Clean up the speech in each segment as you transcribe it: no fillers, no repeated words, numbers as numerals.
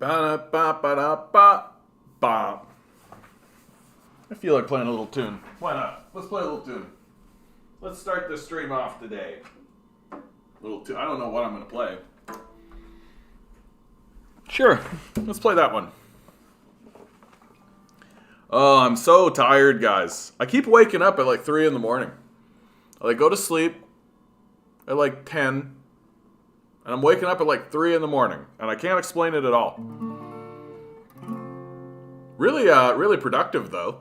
Ba-da-ba-ba-da-ba-ba. I feel like playing a little tune. Why not? Let's play a little tune. Let's start the stream off today. Little tune. I don't know what I'm going to play. Sure. Let's play that one. Oh, I'm so tired, guys. I keep waking up at like 3 in the morning. I go to sleep at like 10. And I'm waking up at like 3 in the morning. And I can't explain it at all. Really productive though.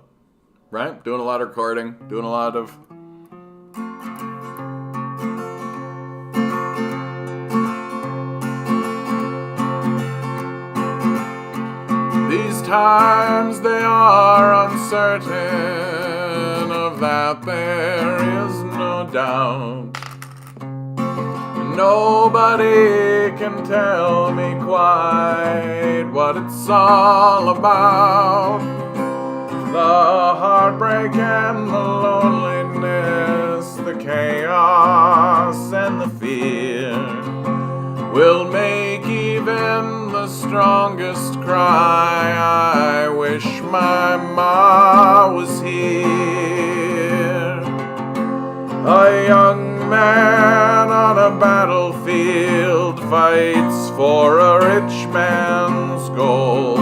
Right? Doing a lot of recording. Doing a lot of... These times they are uncertain, of that there is no doubt. Nobody can tell me quite what it's all about. The heartbreak and the loneliness, the chaos and the fear will make even the strongest cry. I wish my ma was here. A young man on a battlefield fights for a rich man's gold.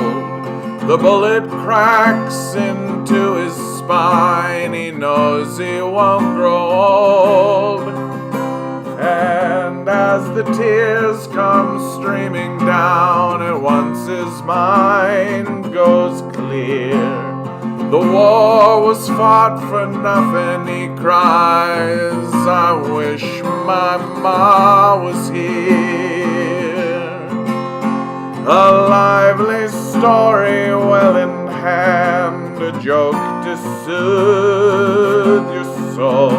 The bullet cracks into his spine. He knows he won't grow old. And as the tears come streaming down, at once his mind goes clear. The war was fought for nothing, he cries. I wish my ma was here. A lively story well in hand, a joke to soothe your soul.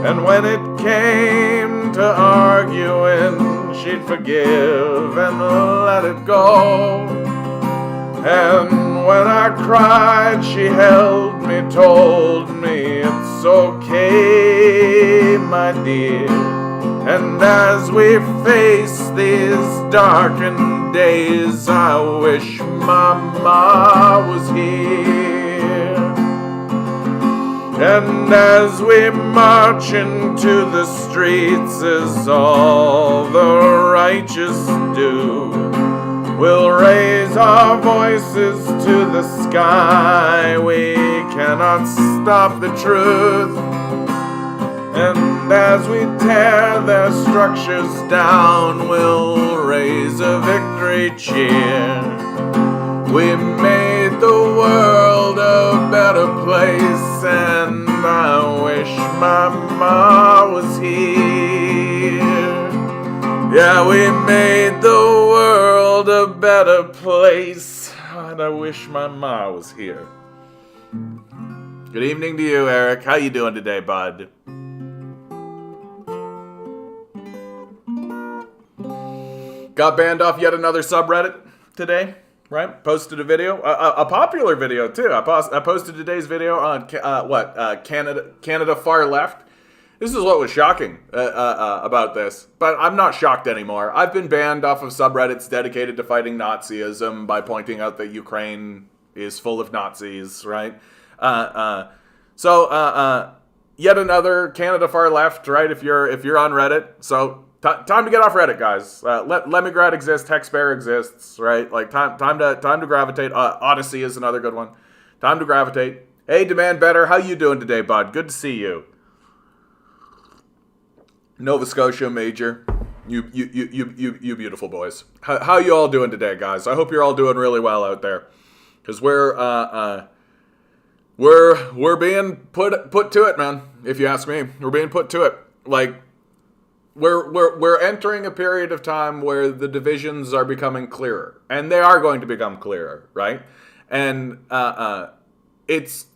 And when it came to arguing, she'd forgive and let it go. And when I cried, she held me, told me it's okay, my dear. And as we face these darkened days, I wish my ma was here. And as we march into the streets, as all the righteous do, we'll raise our voices to the sky. We cannot stop the truth. And as we tear their structures down, we'll raise a victory cheer. We made the world a better place, and I wish my ma was here. Yeah, we made the world a better place, and I wish my ma was here. Good evening to you, Eric. How you doing today, bud? Got banned off yet another subreddit today, right? Posted a video, a popular video too. I posted today's video on Canada far left. This is what was shocking about this, but I'm not shocked anymore. I've been banned off of subreddits dedicated to fighting Nazism by pointing out that Ukraine is full of Nazis, right? So yet another Canada far left, right? If you're on Reddit, so. Time to get off Reddit, guys. Lemongrad exists. Hexbear exists, right? Like time to gravitate. Odyssey is another good one. Time to gravitate. Hey, Demand Better, how you doing today, bud? Good to see you. Nova Scotia Major, you beautiful boys. How you all doing today, guys? I hope you're all doing really well out there, because we're being put to it, man. If you ask me, we're being put to it. Like. We're entering a period of time where the divisions are becoming clearer, and they are going to become clearer, right? And it's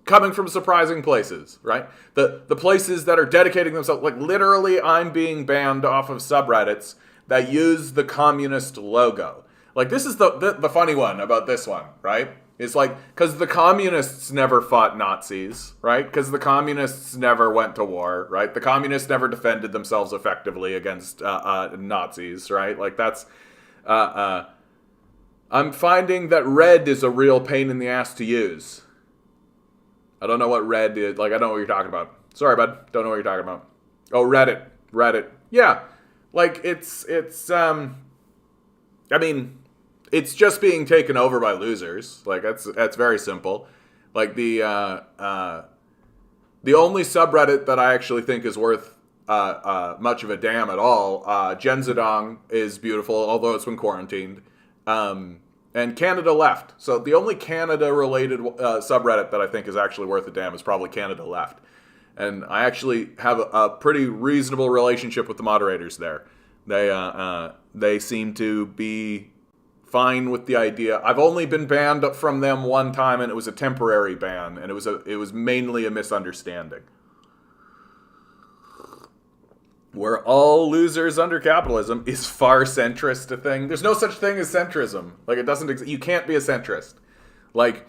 coming from surprising places, right? The places that are dedicating themselves, like literally, I'm being banned off of subreddits that use the communist logo. Like this is the funny one about this one, right? It's like, because the communists never fought Nazis, right? Because the communists never went to war, right? The communists never defended themselves effectively against Nazis, right? Like that's, I'm finding that red is a real pain in the ass to use. I don't know what red is. Like, I don't know what you're talking about. Sorry, bud. Don't know what you're talking about. Oh, Reddit. Reddit. Yeah. Like, I mean, it's just being taken over by losers. Like, that's very simple. Like, the only subreddit that I actually think is worth much of a damn at all, Genzadong is beautiful, although it's been quarantined. And Canada Left. So the only Canada-related subreddit that I think is actually worth a damn is probably Canada Left. And I actually have a pretty reasonable relationship with the moderators there. They seem to be fine with the idea. I've only been banned from them one time, and it was a temporary ban, and it was mainly a misunderstanding. We're all losers under capitalism is far centrist a thing. There's no such thing as centrism. Like, it doesn't. You can't be a centrist. Like,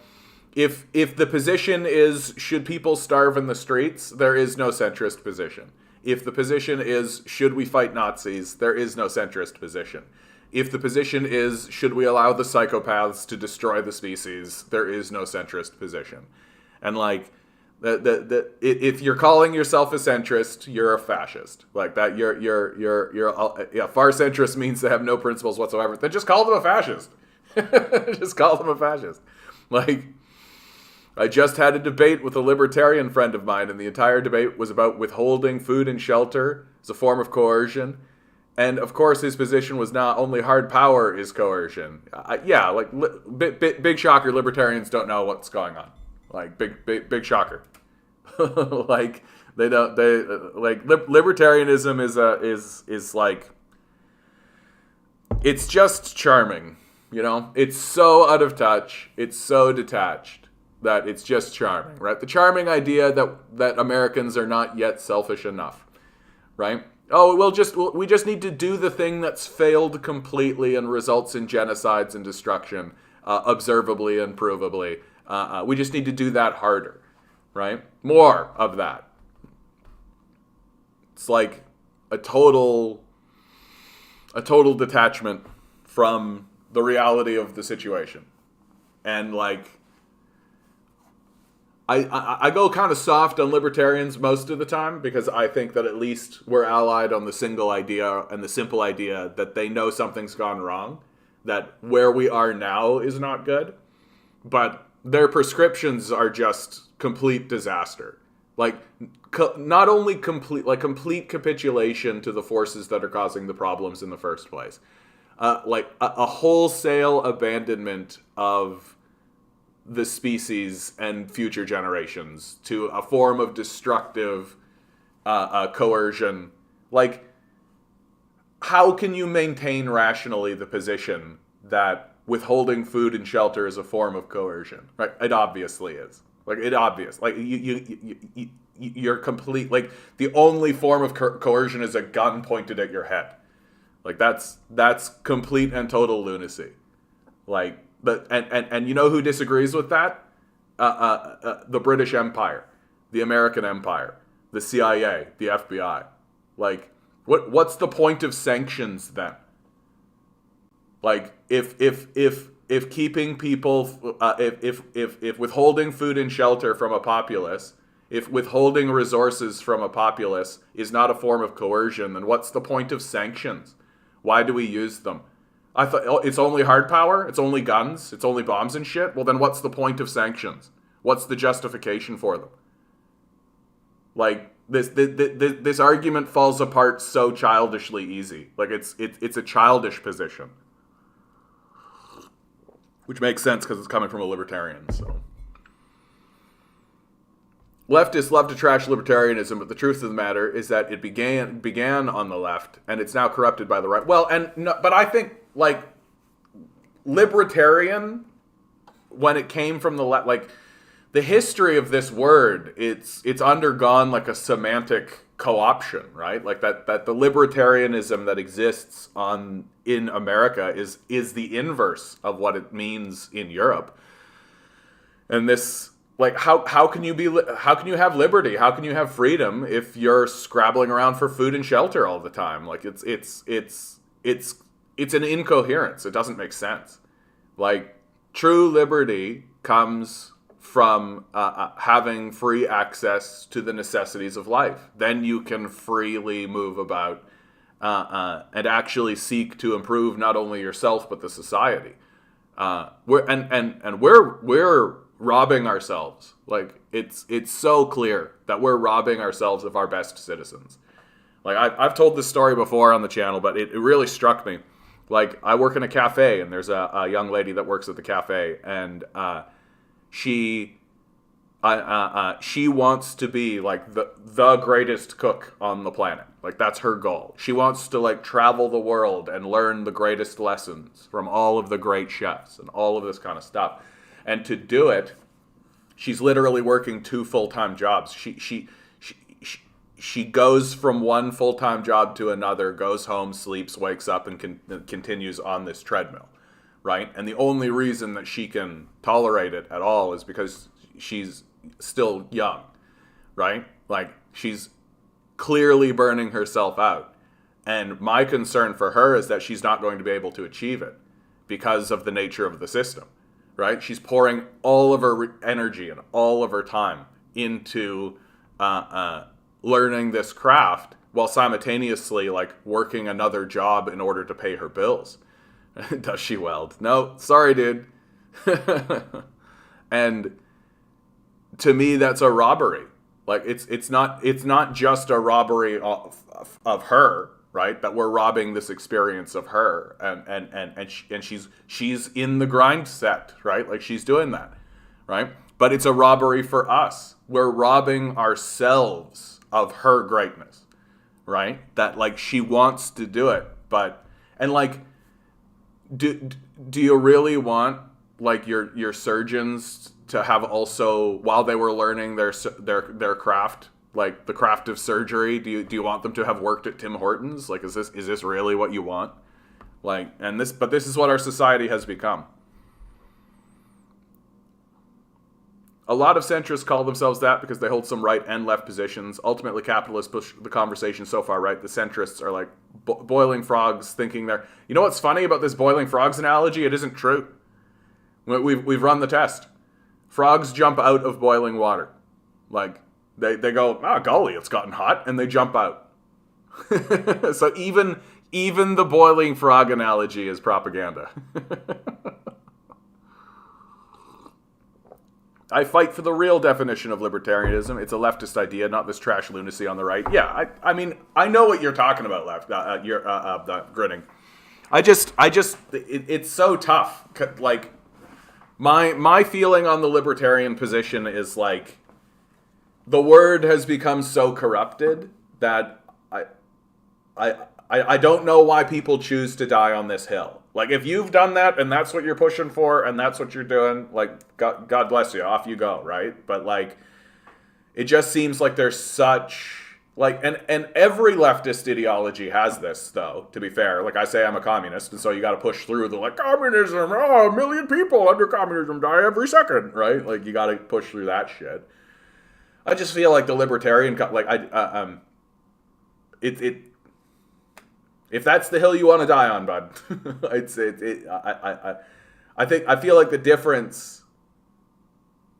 if the position is should people starve in the streets, there is no centrist position. If the position is should we fight Nazis, there is no centrist position. If the position is should we allow the psychopaths to destroy the species, there is no centrist position. And like, if you're calling yourself a centrist, you're a fascist. Like that, far centrist means they have no principles whatsoever. Then just call them a fascist. Just call them a fascist. Like, I just had a debate with a libertarian friend of mine, and the entire debate was about withholding food and shelter as a form of coercion. And of course, his position was not only hard power is coercion. Big shocker. Libertarians don't know what's going on. Like, big shocker. Like, libertarianism is like, it's just charming, you know? It's so out of touch, it's so detached that it's just charming, right? The charming idea that Americans are not yet selfish enough, right? Oh, we just need to do the thing that's failed completely and results in genocides and destruction, observably and provably. We just need to do that harder, right? More of that. It's like a total detachment from the reality of the situation. And like, I go kind of soft on libertarians most of the time because I think that at least we're allied on the single idea and the simple idea that they know something's gone wrong, that where we are now is not good, but their prescriptions are just complete disaster. Like, not only complete capitulation to the forces that are causing the problems in the first place, like a wholesale abandonment of the species and future generations to a form of destructive coercion. Like, how can you maintain rationally the position that withholding food and shelter is a form of coercion? Right? It obviously is. Like, you're complete. Like, the only form of coercion is a gun pointed at your head. Like, that's complete and total lunacy. Like, but and you know who disagrees with that? The British Empire, the American Empire, the CIA, the FBI. Like, what's the point of sanctions then? Like, if keeping people, if withholding food and shelter from a populace, if withholding resources from a populace is not a form of coercion, then what's the point of sanctions? Why do we use them? I thought it's only hard power, it's only guns, it's only bombs and shit. Well, then what's the point of sanctions? What's the justification for them? Like, this argument falls apart so childishly easy. Like, it's a childish position, which makes sense because it's coming from a libertarian. So, leftists love to trash libertarianism, but the truth of the matter is that it began on the left, and it's now corrupted by the right. Well, but I think, like, libertarian, when it came from the left, like, the history of this word, it's undergone like a semantic co-option, right? Like that the libertarianism that exists in America is the inverse of what it means in Europe. And this, like, how can you have liberty? How can you have freedom if you're scrabbling around for food and shelter all the time? Like, it's an incoherence. It doesn't make sense. Like, true liberty comes from having free access to the necessities of life. Then you can freely move about and actually seek to improve not only yourself but the society. We're robbing ourselves. Like, it's so clear that we're robbing ourselves of our best citizens. Like, I've told this story before on the channel, but it really struck me. Like, I work in a cafe, and there's a young lady that works at the cafe, and she wants to be like the greatest cook on the planet. Like, that's her goal. She wants to like travel the world and learn the greatest lessons from all of the great chefs and all of this kind of stuff. And to do it, she's literally working 2 full-time jobs. She goes from one full-time job to another, goes home, sleeps, wakes up, and continues on this treadmill, right? And the only reason that she can tolerate it at all is because she's still young, right? Like, she's clearly burning herself out. And my concern for her is that she's not going to be able to achieve it because of the nature of the system, right? She's pouring all of her energy and all of her time into learning this craft while simultaneously like working another job in order to pay her bills. Does she weld? No, sorry, dude. And to me, that's a robbery. Like, it's not just a robbery of her, right? That we're robbing this experience of her, and she's in the grind set, right? Like, she's doing that, right? But it's a robbery for us. We're robbing ourselves of her greatness, right? That like she wants to do it, but and like, do you really want like your surgeons to have also, while they were learning their craft, like the craft of surgery, do you want them to have worked at Tim Hortons? Like, is this really what you want? Like, and this is what our society has become. A lot of centrists call themselves that because they hold some right and left positions. Ultimately, capitalists push the conversation so far right. The centrists are like boiling frogs, thinking they're... You know what's funny about this boiling frogs analogy? It isn't true. We've run the test. Frogs jump out of boiling water. Like, they go, golly, it's gotten hot, and they jump out. So even the boiling frog analogy is propaganda. I fight for the real definition of libertarianism. It's a leftist idea, not this trash lunacy on the right. Yeah, I mean, I know what you're talking about, left. You're grinning. It's so tough. Like, my feeling on the libertarian position is like, the word has become so corrupted that I don't know why people choose to die on this hill. Like, if you've done that and that's what you're pushing for and that's what you're doing, like, God bless you, off you go, right? But, like, it just seems like there's such... Like, and every leftist ideology has this, though, to be fair. Like, I say I'm a communist, and so you got to push through the, like, communism, 1 million people under communism die every second, right? Like, you got to push through that shit. I just feel like the libertarian... If that's the hill you want to die on, bud, I feel like the difference,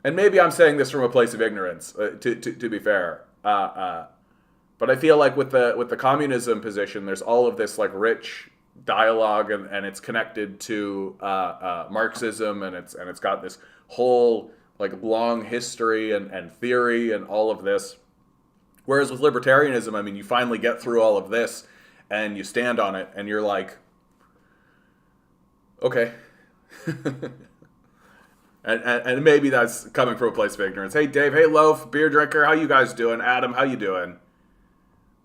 and maybe I'm saying this from a place of ignorance, to be fair, but I feel like with the communism position, there's all of this like rich dialogue, and it's connected to Marxism, and it's got this whole like long history and theory and all of this. Whereas with libertarianism, I mean, you finally get through all of this. And you stand on it, and you're like, okay. and maybe that's coming from a place of ignorance. Hey, Dave. Hey, Loaf. Beer drinker. How you guys doing? Adam, how you doing?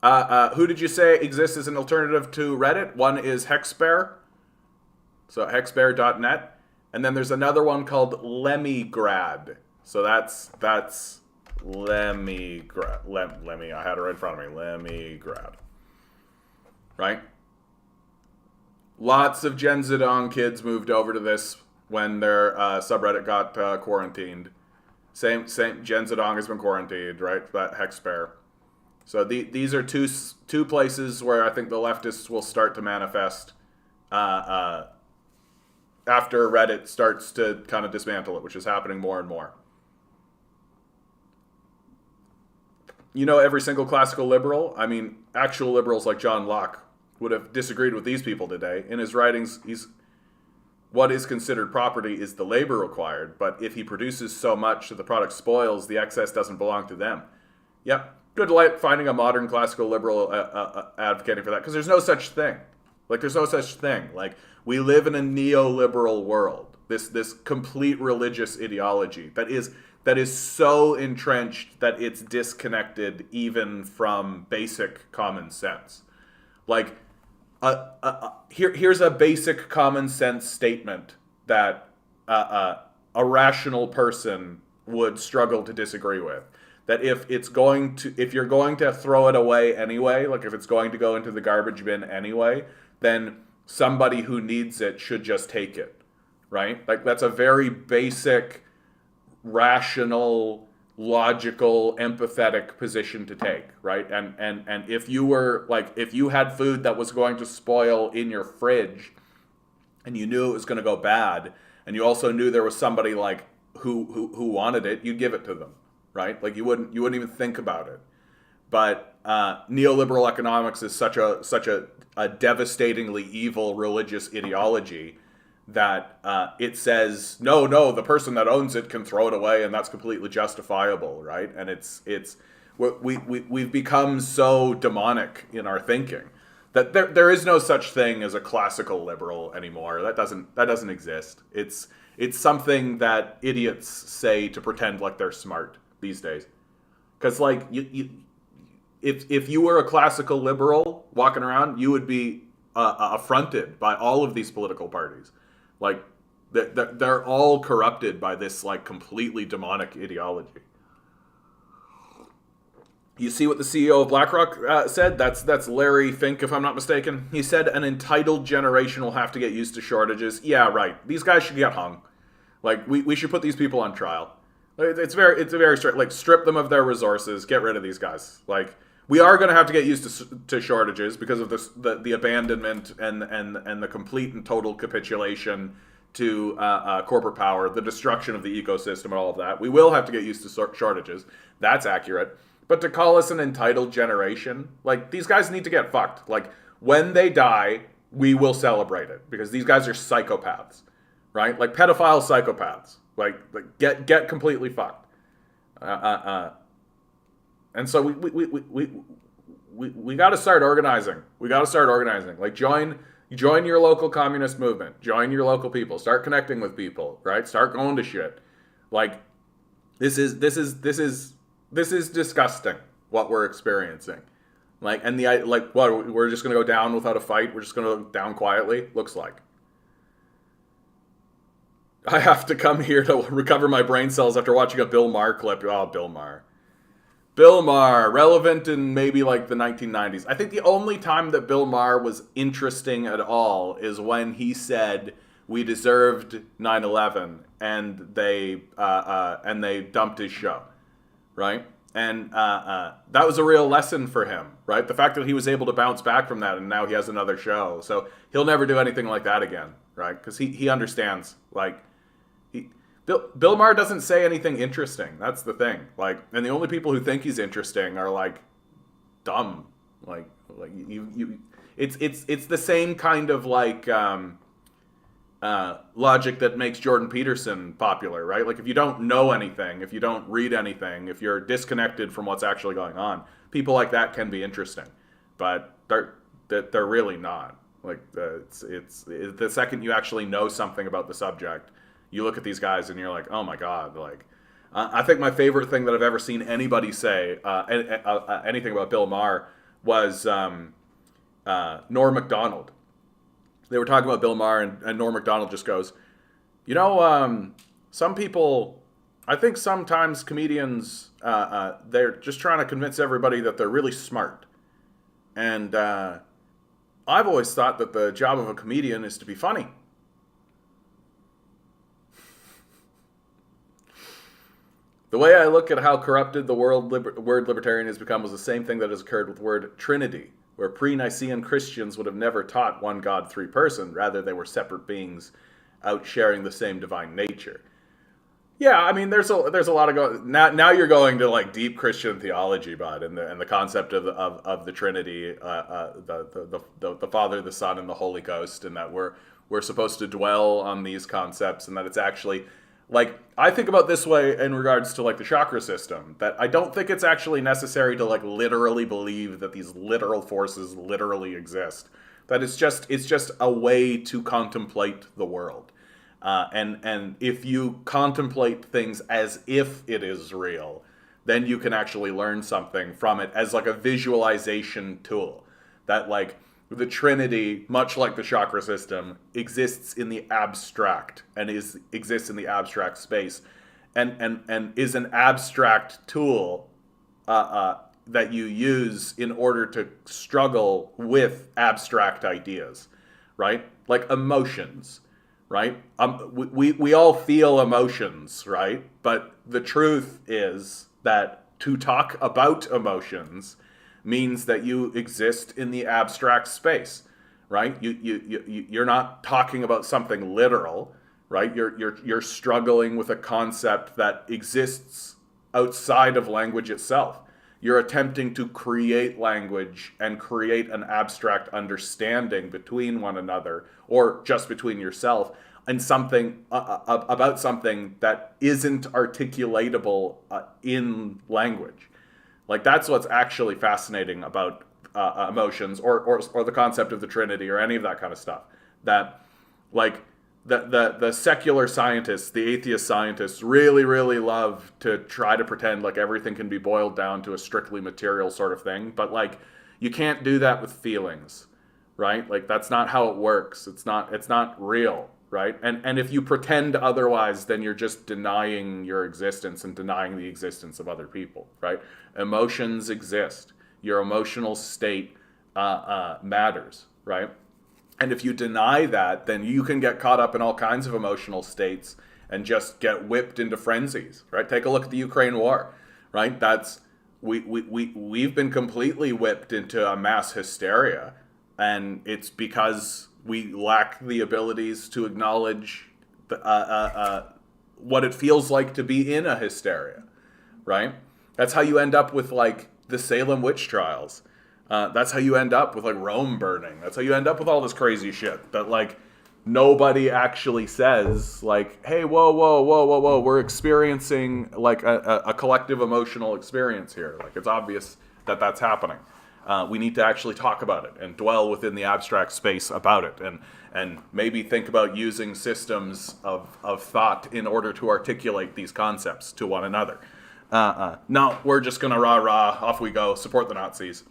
Who did you say exists as an alternative to Reddit? One is Hexbear. So hexbear.net. And then there's another one called Lemmigrad. So that's Lemmigrad. Lemmy. I had it right in front of me. Lemmigrad. Right? Lots of Gen Zedong kids moved over to this when their subreddit got quarantined. Same Gen Zedong has been quarantined, right? That Hexbear. So these are two places where I think the leftists will start to manifest after Reddit starts to kind of dismantle it, which is happening more and more. You know, every single classical liberal, I mean, actual liberals like John Locke would have disagreed with these people today. In his writings, what is considered property is the labor required, but if he produces so much that the product spoils, the excess doesn't belong to them. Yep, good luck finding a modern classical liberal advocating for that, because there's no such thing. There's no such thing. We live in a neoliberal world, this complete religious ideology that is so entrenched that it's disconnected even from basic common sense. Here's a basic common sense statement that a rational person would struggle to disagree with. That if you're going to throw it away anyway, if it's going to go into the garbage bin anyway, then somebody who needs it should just take it, right? That's a very basic, rational, logical, empathetic position to take, right? And if you had food that was going to spoil in your fridge, and you knew it was going to go bad, and you also knew there was somebody who wanted it, you'd give it to them, right? You wouldn't even think about it. But neoliberal economics is such a devastatingly evil religious ideology that it says no, the person that owns it can throw it away, and that's completely justifiable, right? And we've become so demonic in our thinking that there is no such thing as a classical liberal anymore. That doesn't exist. It's something that idiots say to pretend like they're smart these days. Because if you were a classical liberal walking around, you would be affronted by all of these political parties. They're all corrupted by this completely demonic ideology. You see what the CEO of BlackRock said? That's Larry Fink, if I'm not mistaken. He said an entitled generation will have to get used to shortages. Yeah, right. These guys should get hung. We should put these people on trial. It's a very strict. Strip them of their resources. Get rid of these guys. We are going to have to get used to shortages because of the abandonment and the complete and total capitulation to corporate power, the destruction of the ecosystem, and all of that. We will have to get used to shortages. That's accurate. But to call us an entitled generation, these guys need to get fucked. When they die, we will celebrate it because these guys are psychopaths, right? Pedophile psychopaths. Get completely fucked. And so we got to start organizing. We got to start organizing. Join your local communist movement. Join your local people. Start connecting with people. Right? Start going to shit. This is disgusting what we're experiencing. What we're just gonna go down without a fight. We're just gonna go down quietly. Looks like. I have to come here to recover my brain cells after watching a Bill Maher clip. Oh, Bill Maher. Bill Maher, relevant in maybe the 1990s. I think the only time that Bill Maher was interesting at all is when he said we deserved 9/11 and they dumped his show, right? And that was a real lesson for him, right? The fact that he was able to bounce back from that and now he has another show. So he'll never do anything like that again, right? Because he understands, Bill Maher doesn't say anything interesting. That's the thing. And the only people who think he's interesting are dumb. It's the same kind of logic that makes Jordan Peterson popular, right? If you don't know anything, if you don't read anything, if you're disconnected from what's actually going on, people like that can be interesting, but they're really not. It's the second you actually know something about the subject, you look at these guys and you're like, oh my god. I think my favorite thing that I've ever seen anybody say anything about Bill Maher was Norm Macdonald. They were talking about Bill Maher, and Norm Macdonald just goes, some people, I think sometimes comedians, they're just trying to convince everybody that they're really smart. And I've always thought that the job of a comedian is to be funny. The way I look at how corrupted the word libertarian has become was the same thing that has occurred with the word Trinity, where pre-Nicene Christians would have never taught one God, three person. Rather, they were separate beings outsharing the same divine nature. Yeah, I mean, there's a lot of now you're going to like deep Christian theology, bud, and the concept of the Trinity, the Father, the Son, and the Holy Ghost, and that we're supposed to dwell on these concepts, and that it's actually like I think about this way in regards to like the chakra system, that I don't think it's actually necessary to like literally believe that these literal forces literally exist. That it's just a way to contemplate the world. And if you contemplate things as if it is real, then you can actually learn something from it as like a visualization tool. That like the Trinity, much like the chakra system, exists in the abstract and exists in the abstract space, and is an abstract tool that you use in order to struggle with abstract ideas, right? Like emotions. Right? We all feel emotions, right? But the truth is that to talk about emotions means that you exist in the abstract space, right? You're not talking about something literal, right? You're struggling with a concept that exists outside of language itself. You're attempting to create language and create an abstract understanding between one another, or just between yourself, and something about something that isn't articulatable in language. Like that's what's actually fascinating about emotions, or the concept of the Trinity, or any of that kind of stuff. That like the secular scientists, the atheist scientists, really love to try to pretend like everything can be boiled down to a strictly material sort of thing. But like you can't do that with feelings, right? Like that's not how it works. It's not real, right? And if you pretend otherwise, then you're just denying your existence and denying the existence of other people, right? Emotions exist. Your emotional state matters, right? And if you deny that, then you can get caught up in all kinds of emotional states and just get whipped into frenzies, right? Take a look at the Ukraine war, right? We've been completely whipped into a mass hysteria, and it's because we lack the abilities to acknowledge what it feels like to be in a hysteria, right? That's how you end up with like the Salem witch trials. That's how you end up with like Rome burning. That's how you end up with all this crazy shit that like nobody actually says like, hey, whoa, we're experiencing like a collective emotional experience here. Like it's obvious that that's happening. We need to actually talk about it and dwell within the abstract space about it, and maybe think about using systems of thought in order to articulate these concepts to one another. No, we're just gonna rah, off we go, support the Nazis.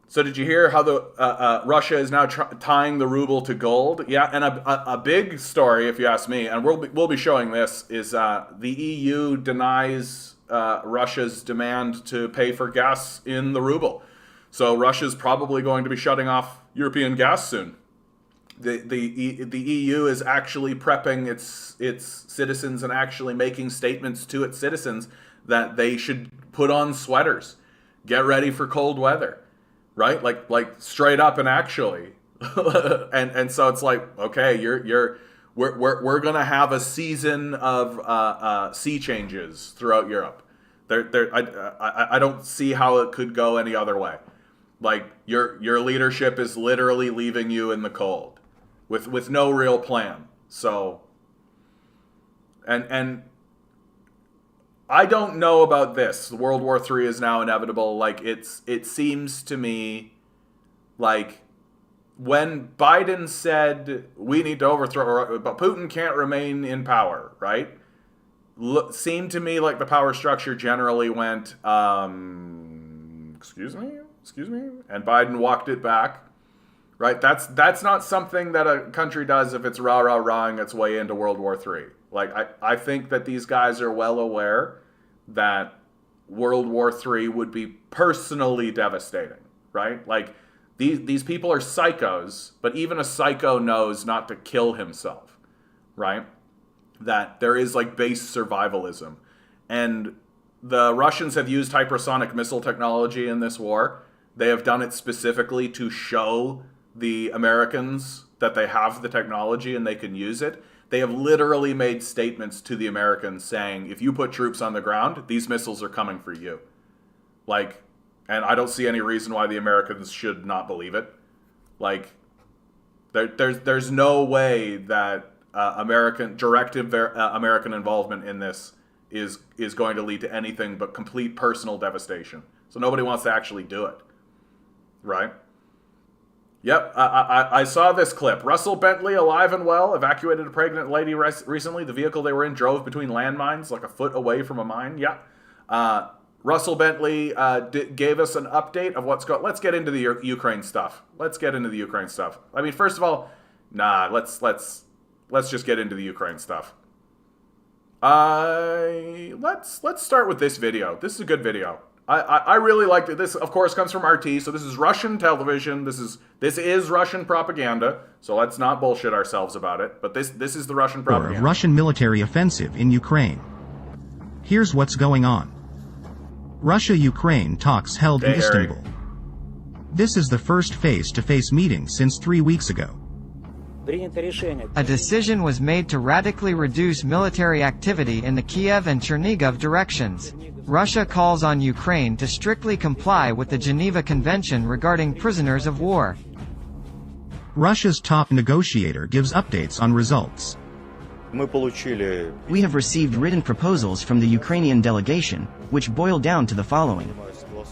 So did you hear how the Russia is now tying the ruble to gold? Yeah, and a big story, if you ask me, and we'll be showing this, is the EU denies Russia's demand to pay for gas in the ruble. So Russia's probably going to be shutting off European gas soon. The EU is actually prepping its citizens and actually making statements to its citizens that they should put on sweaters, get ready for cold weather. Right, like straight up and actually, and so it's like, okay, we're gonna have a season of sea changes throughout Europe. I don't see how it could go any other way. Like your leadership is literally leaving you in the cold, with no real plan. So, and I don't know about this. World War III is now inevitable. Like it seems to me like when Biden said we need to overthrow, but Putin can't remain in power, right? Seemed to me like the power structure generally went, excuse me, and Biden walked it back, right? That's not something that a country does if it's rah-ing its way into World War III. Like, I think that these guys are well aware that World War III would be personally devastating, right? Like, these people are psychos, but even a psycho knows not to kill himself, right? That there is, like, base survivalism. And the Russians have used hypersonic missile technology in this war. They have done it specifically to show the Americans that they have the technology and they can use it, they have literally made statements to the Americans saying, if you put troops on the ground, these missiles are coming for you. Like, and I don't see any reason why the Americans should not believe it. Like, there's no way that American involvement in this is going to lead to anything but complete personal devastation. So nobody wants to actually do it, right? Yep, I saw this clip. Russell Bentley, alive and well, evacuated a pregnant lady recently. The vehicle they were in drove between landmines, like a foot away from a mine. Yeah. Russell Bentley gave us an update of what's going. Let's get into the Ukraine stuff. I mean, first of all, let's just get into the Ukraine stuff. Let's start with this video. This is a good video. I really liked it. This, of course, comes from RT, so this is Russian television. This is Russian propaganda, so let's not bullshit ourselves about it. But this is the Russian propaganda. Russian military offensive in Ukraine. Here's what's going on. Russia-Ukraine talks held in Istanbul. This is the first face-to-face meeting since 3 weeks ago. A decision was made to radically reduce military activity in the Kiev and Chernigov directions. Russia calls on Ukraine to strictly comply with the Geneva Convention regarding prisoners of war. Russia's top negotiator gives updates on results. We have received written proposals from the Ukrainian delegation, which boil down to the following.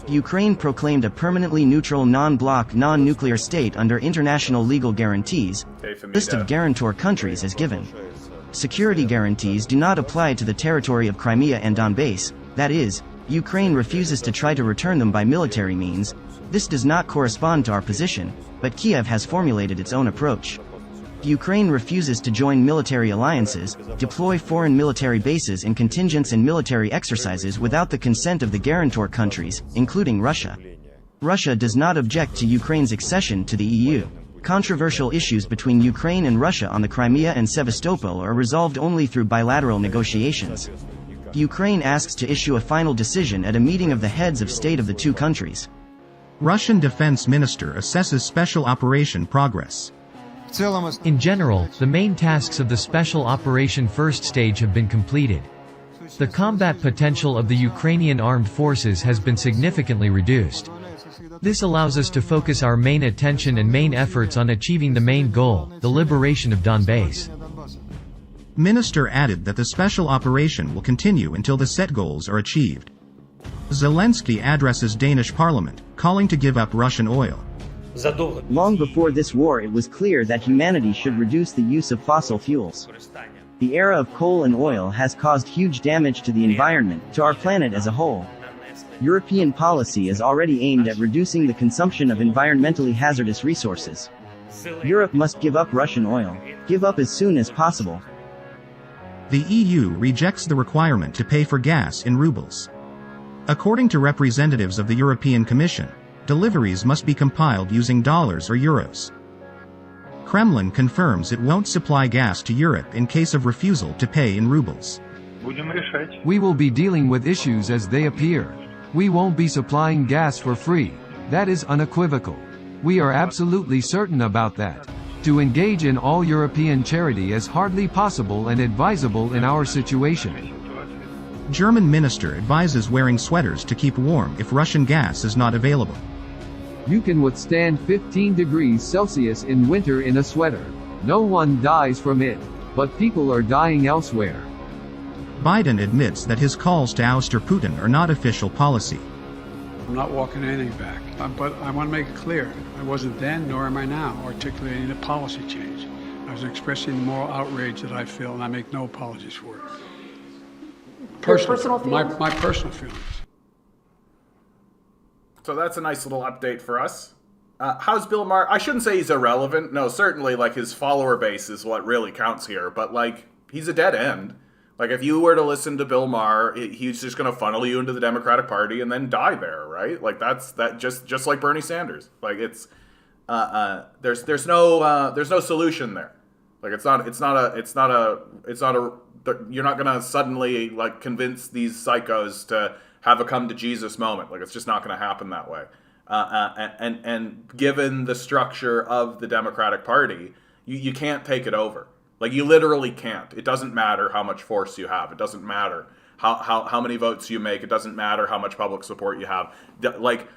Ukraine proclaimed a permanently neutral non-bloc, non-nuclear state under international legal guarantees. List of guarantor countries is given. Security guarantees do not apply to the territory of Crimea and Donbass. That is, Ukraine refuses to try to return them by military means. This does not correspond to our position, but Kiev has formulated its own approach. Ukraine refuses to join military alliances, deploy foreign military bases and contingents in military exercises without the consent of the guarantor countries, including Russia. Russia does not object to Ukraine's accession to the EU. Controversial issues between Ukraine and Russia on the Crimea and Sevastopol are resolved only through bilateral negotiations. Ukraine asks to issue a final decision at a meeting of the heads of state of the two countries. Russian defense minister assesses special operation progress. In general, the main tasks of the special operation first stage have been completed. The combat potential of the Ukrainian armed forces has been significantly reduced. This allows us to focus our main attention and main efforts on achieving the main goal, the liberation of Donbass. Minister added that the special operation will continue until the set goals are achieved. Zelensky addresses Danish parliament, calling to give up Russian oil. Long before this war, it was clear that humanity should reduce the use of fossil fuels. The era of coal and oil has caused huge damage to the environment, to our planet as a whole. European policy is already aimed at reducing the consumption of environmentally hazardous resources. Europe must give up Russian oil. Give up as soon as possible. The EU rejects the requirement to pay for gas in rubles. According to representatives of the European Commission, deliveries must be compiled using dollars or euros. Kremlin confirms it won't supply gas to Europe in case of refusal to pay in rubles. We will be dealing with issues as they appear. We won't be supplying gas for free. That is unequivocal. We are absolutely certain about that. To engage in all European charity is hardly possible and advisable in our situation. German minister advises wearing sweaters to keep warm if Russian gas is not available. You can withstand 15 degrees Celsius in winter in a sweater. No one dies from it, but people are dying elsewhere. Biden admits that his calls to ouster Putin are not official policy. I'm not walking anything back, but I want to make it clear. I wasn't then, nor am I now, articulating a policy change. I was expressing the moral outrage that I feel, and I make no apologies for it. My personal feelings. So that's a nice little update for us. How's Bill Maher? I shouldn't say he's irrelevant. No, certainly, like, his follower base is what really counts here. But, like, he's a dead end. Like, if you were to listen to Bill Maher, he's just going to funnel you into the Democratic Party and then die there, right? Like, that's just like Bernie Sanders. Like, it's there's no solution there. Like, you're not going to suddenly, like, convince these psychos to have a come to Jesus moment. Like, it's just not going to happen that way. And given the structure of the Democratic Party, you can't take it over. Like, you literally can't. It doesn't matter how much force you have. It doesn't matter how many votes you make. It doesn't matter how much public support you have. Like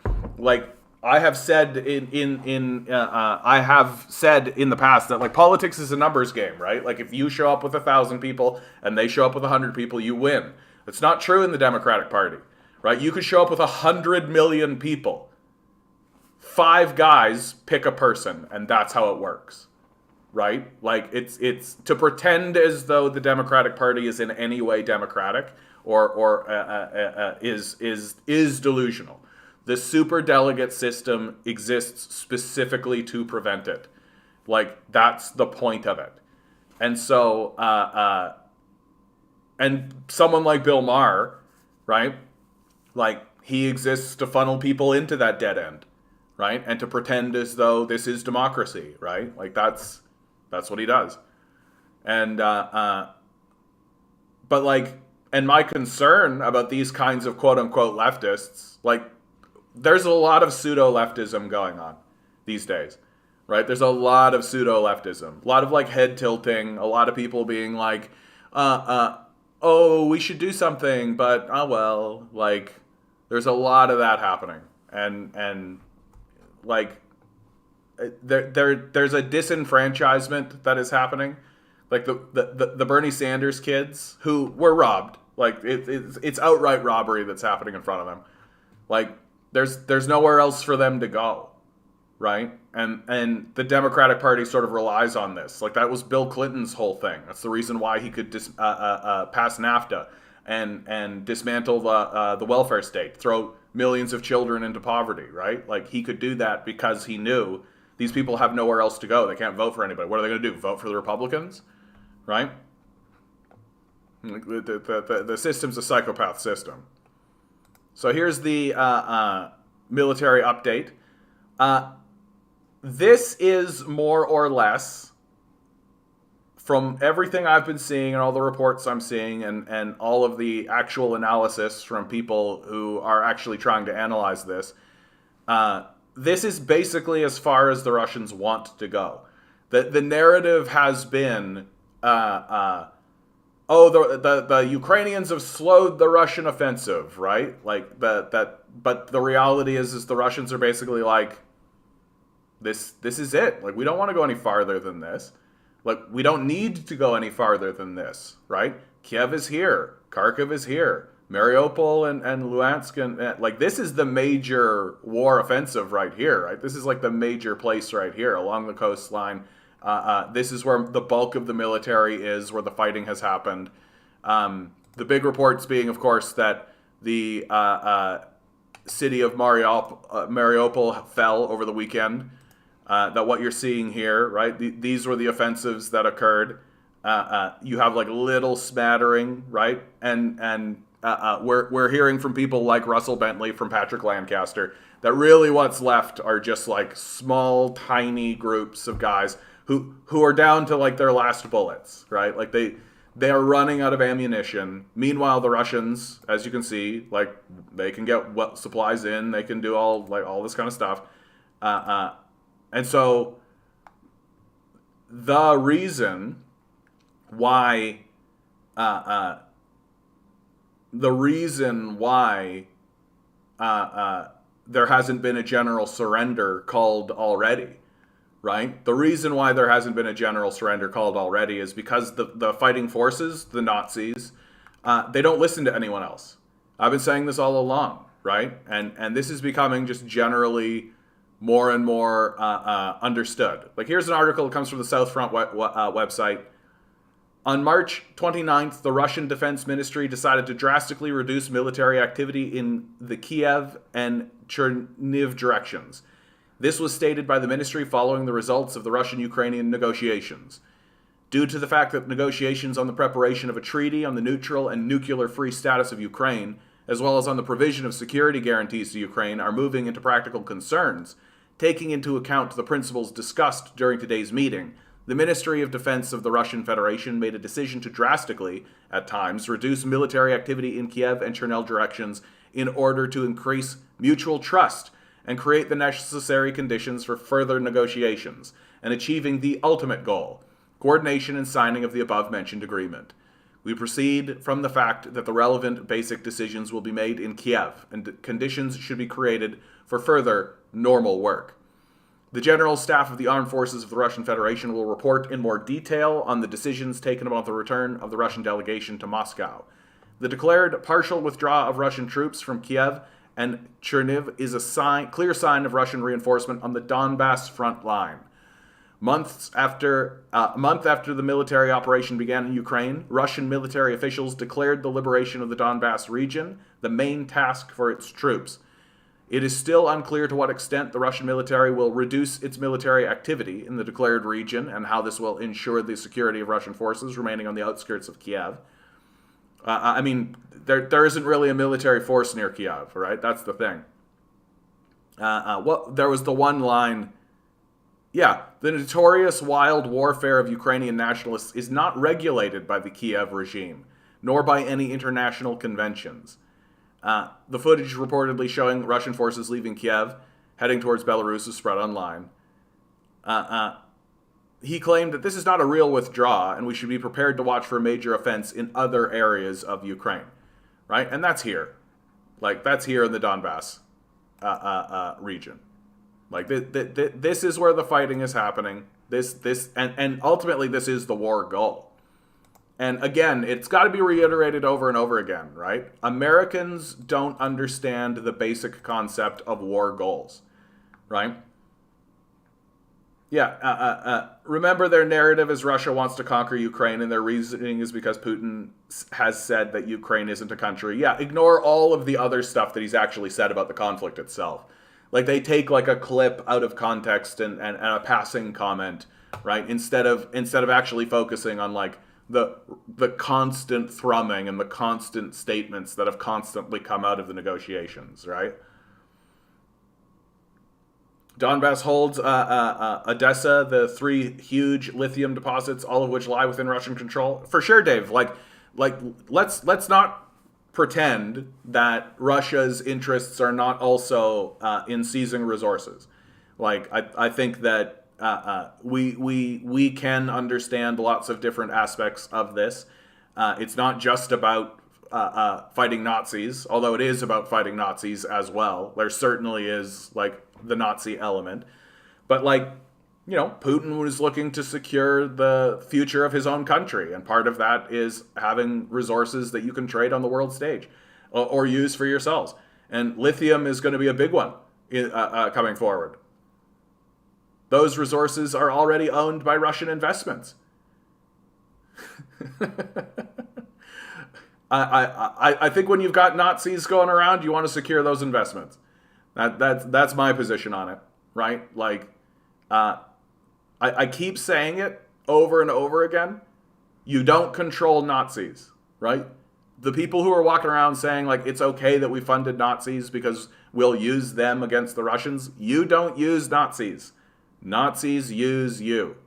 I have said I have said in the past that, like, politics is a numbers game, right? Like, if you show up with 1,000 people and they show up with 100 people, you win. It's not true in the Democratic Party, right? You could show up with 100 million people. 5 guys pick a person, and that's how it works, right? Like, it's to pretend as though the Democratic Party is in any way democratic or is delusional. The superdelegate system exists specifically to prevent it. Like, that's the point of it. And so, and someone like Bill Maher, right? Like, he exists to funnel people into that dead end, right? And to pretend as though this is democracy, right? Like, that's what he does. And, but like, and my concern about these kinds of quote unquote leftists, like, there's a lot of pseudo-leftism going on these days, right? There's a lot of pseudo-leftism, a lot of, like, head tilting, a lot of people being like, oh, we should do something, but, oh, well, like, there's a lot of that happening. And like, there's a disenfranchisement that is happening. Like, the Bernie Sanders kids who were robbed, like, it's outright robbery that's happening in front of them. Like, there's nowhere else for them to go, right? And the Democratic Party sort of relies on this. Like, that was Bill Clinton's whole thing. That's the reason why he could pass NAFTA and dismantle the welfare state, throw millions of children into poverty, right? Like, he could do that because he knew these people have nowhere else to go. They can't vote for anybody. What are they going to do? Vote for the Republicans, right? The system's a psychopath system. So here's the military update. This is more or less, from everything I've been seeing and all the reports I'm seeing and all of the actual analysis from people who are actually trying to analyze this, this is basically as far as the Russians want to go. The narrative has been, the Ukrainians have slowed the Russian offensive, right? Like, but the reality is the Russians are basically like, this is it. Like, we don't want to go any farther than this. Like, we don't need to go any farther than this, right? Kiev is here. Kharkiv is here. Mariupol and Luhansk and like, this is the major war offensive right here, right? This is like the major place right here along the coastline. This is where the bulk of the military is, where the fighting has happened. The big reports being, of course, that the city of Mariupol fell over the weekend. That what you're seeing here, right? These were the offensives that occurred. You have, like, little smattering, right? And we're hearing from people like Russell Bentley from Patrick Lancaster that really what's left are just, like, small, tiny groups of guys who are down to, like, their last bullets, right? Like, they are running out of ammunition. Meanwhile, the Russians, as you can see, like, they can get supplies in, they can do all this kind of stuff. And so the reason why there hasn't been a general surrender called already, right? The reason why there hasn't been a general surrender called already is because the fighting forces, the Nazis, they don't listen to anyone else. I've been saying this all along, right? And this is becoming just generally more and more understood. Like, here's an article that comes from the South Front website. On March 29th, the Russian Defense Ministry decided to drastically reduce military activity in the Kiev and Chernihiv directions. This was stated by the ministry following the results of the Russian-Ukrainian negotiations. Due to the fact that negotiations on the preparation of a treaty on the neutral and nuclear-free status of Ukraine, as well as on the provision of security guarantees to Ukraine, are moving into practical concerns, taking into account the principles discussed during today's meeting, the Ministry of Defense of the Russian Federation made a decision to drastically, at times, reduce military activity in Kiev and Chernihiv directions in order to increase mutual trust and create the necessary conditions for further negotiations and achieving the ultimate goal, coordination and signing of the above-mentioned agreement. We proceed from the fact that the relevant basic decisions will be made in Kiev, and conditions should be created for further normal work. The General Staff of the Armed Forces of the Russian Federation will report in more detail on the decisions taken about the return of the Russian delegation to Moscow. The declared partial withdrawal of Russian troops from Kiev and Chernihiv is a clear sign of Russian reinforcement on the Donbass front line. A month after the military operation began in Ukraine, Russian military officials declared the liberation of the Donbass region the main task for its troops. It is still unclear to what extent the Russian military will reduce its military activity in the declared region and how this will ensure the security of Russian forces remaining on the outskirts of Kiev. There isn't really a military force near Kiev, right? That's the thing. There was the one line, the notorious wild warfare of Ukrainian nationalists is not regulated by the Kiev regime, nor by any international conventions. The footage reportedly showing Russian forces leaving Kiev, heading towards Belarus, is spread online. He claimed that this is not a real withdrawal, and we should be prepared to watch for a major offense in other areas of Ukraine, right? And that's here. That's here in the Donbass region. This is where the fighting is happening. And ultimately, this is the war goal. And again, it's got to be reiterated over and over again, right? Americans don't understand the basic concept of war goals, right? Remember, their narrative is Russia wants to conquer Ukraine, and their reasoning is because Putin has said that Ukraine isn't a country. Ignore all of the other stuff that he's actually said about the conflict itself. They take a clip out of context and a passing comment, right? Instead of actually focusing on the constant thrumming and the constant statements that have constantly come out of the negotiations, right? Donbass holds Odessa, the 3 huge lithium deposits, all of which lie within Russian control. For sure, Dave. Let's not pretend that Russia's interests are not also in seizing resources. I think that we can understand lots of different aspects of this. It's not just about fighting Nazis, although it is about fighting Nazis as well. There certainly is the Nazi element, but Putin was looking to secure the future of his own country, and part of that is having resources that you can trade on the world stage or use for yourselves. And lithium is going to be a big one coming forward. Those resources are already owned by Russian investments. I think when you've got Nazis going around, you want to secure those investments. That's my position on it, right? I keep saying it over and over again. You don't control Nazis, right? The people who are walking around saying it's okay that we funded Nazis because we'll use them against the Russians, you don't use Nazis. Nazis use you,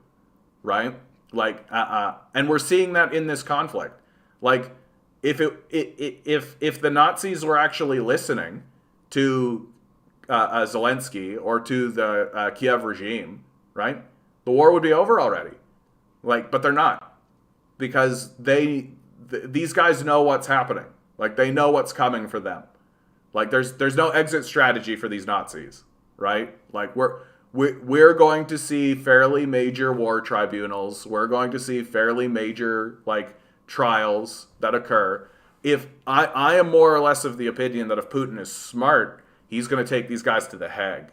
right? And we're seeing that in this conflict. If the Nazis were actually listening to Zelensky or to the Kiev regime, right, the war would be over already. But they're not, because these guys know what's happening. They know what's coming for them. There's no exit strategy for these Nazis, right? We're going to see fairly major war tribunals. We're going to see fairly major trials that occur. If I am more or less of the opinion that if Putin is smart, he's going to take these guys to the Hague.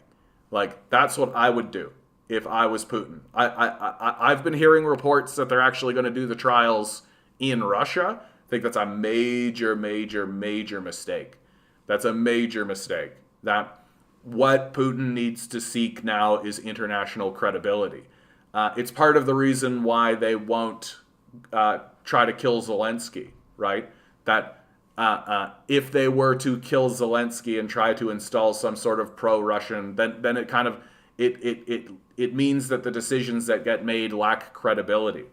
That's what I would do if I was Putin. I've been hearing reports that they're actually going to do the trials in Russia. I think that's a major, major, major mistake. That's a major mistake. That what Putin needs to seek now is international credibility. It's part of the reason why they won't try to kill Zelensky, right? That if they were to kill Zelensky and try to install some sort of pro-Russian, then it kind of it means that the decisions that get made lack credibility.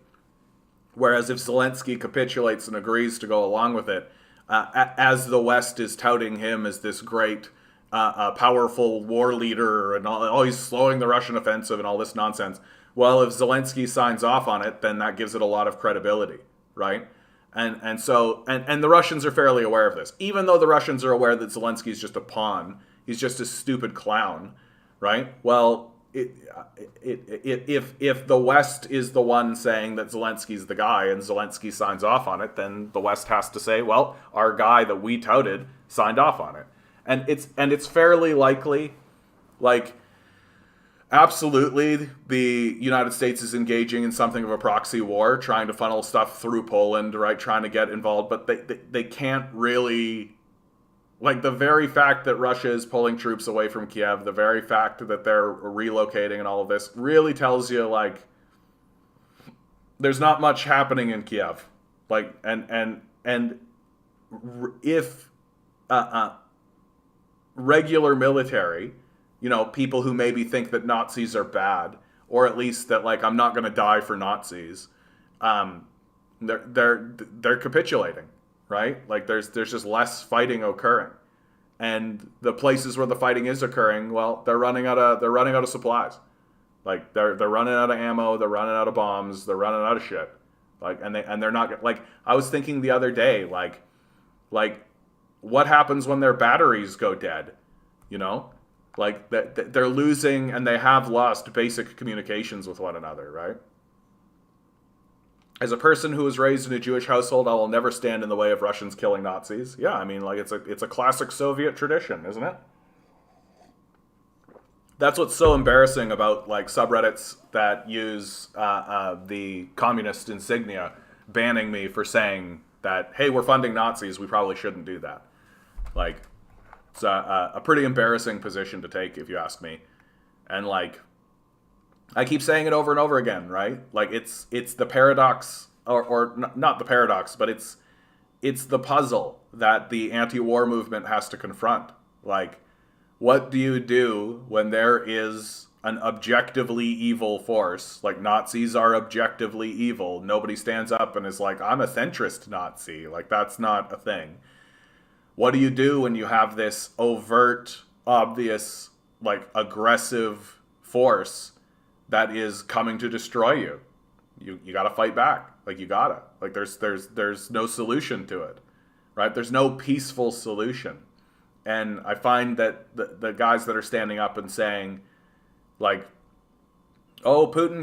Whereas if Zelensky capitulates and agrees to go along with it, as the West is touting him as this great a powerful war leader and he's slowing the Russian offensive and all this nonsense. Well, if Zelensky signs off on it, then that gives it a lot of credibility, right? And so the Russians are fairly aware of this, even though the Russians are aware that Zelensky's just a pawn. He's just a stupid clown, right? Well, if the West is the one saying that Zelensky's the guy and Zelensky signs off on it, then the West has to say, well, our guy that we touted signed off on it. And it's fairly likely, like, absolutely, the United States is engaging in something of a proxy war, trying to funnel stuff through Poland, right? Trying to get involved, but they can't really, like, the very fact that Russia is pulling troops away from Kiev, the very fact that they're relocating and all of this really tells you, like, there's not much happening in Kiev. Like, and if regular military, you know, people who maybe think that Nazis are bad, or at least that, like, I'm not going to die for Nazis, they're capitulating, right? Like, there's just less fighting occurring, and the places where the fighting is occurring, well, they're running out of supplies, like they're running out of ammo, they're running out of bombs, they're running out of shit, like, and they're not, like, I was thinking the other day, like what happens when their batteries go dead, you know? Like, that they're losing, and they have lost basic communications with one another, right? As a person who was raised in a Jewish household, I will never stand in the way of Russians killing Nazis. Yeah, I mean, like, it's a classic Soviet tradition, isn't it? That's what's so embarrassing about, like, subreddits that use the communist insignia banning me for saying that, hey, we're funding Nazis, we probably shouldn't do that. Like, it's a pretty embarrassing position to take, if you ask me. And, like, I keep saying it over and over again, right? Like, it's the paradox, or not the paradox, but it's the puzzle that the anti-war movement has to confront. Like, what do you do when there is an objectively evil force? Like, Nazis are objectively evil. Nobody stands up and is like, I'm a centrist Nazi. Like, that's not a thing. What do you do when you have this overt, obvious, like, aggressive force that is coming to destroy you? You got to fight back. Like, you got to. Like, there's no solution to it, right? There's no peaceful solution. And I find that the guys that are standing up and saying, like, oh, Putin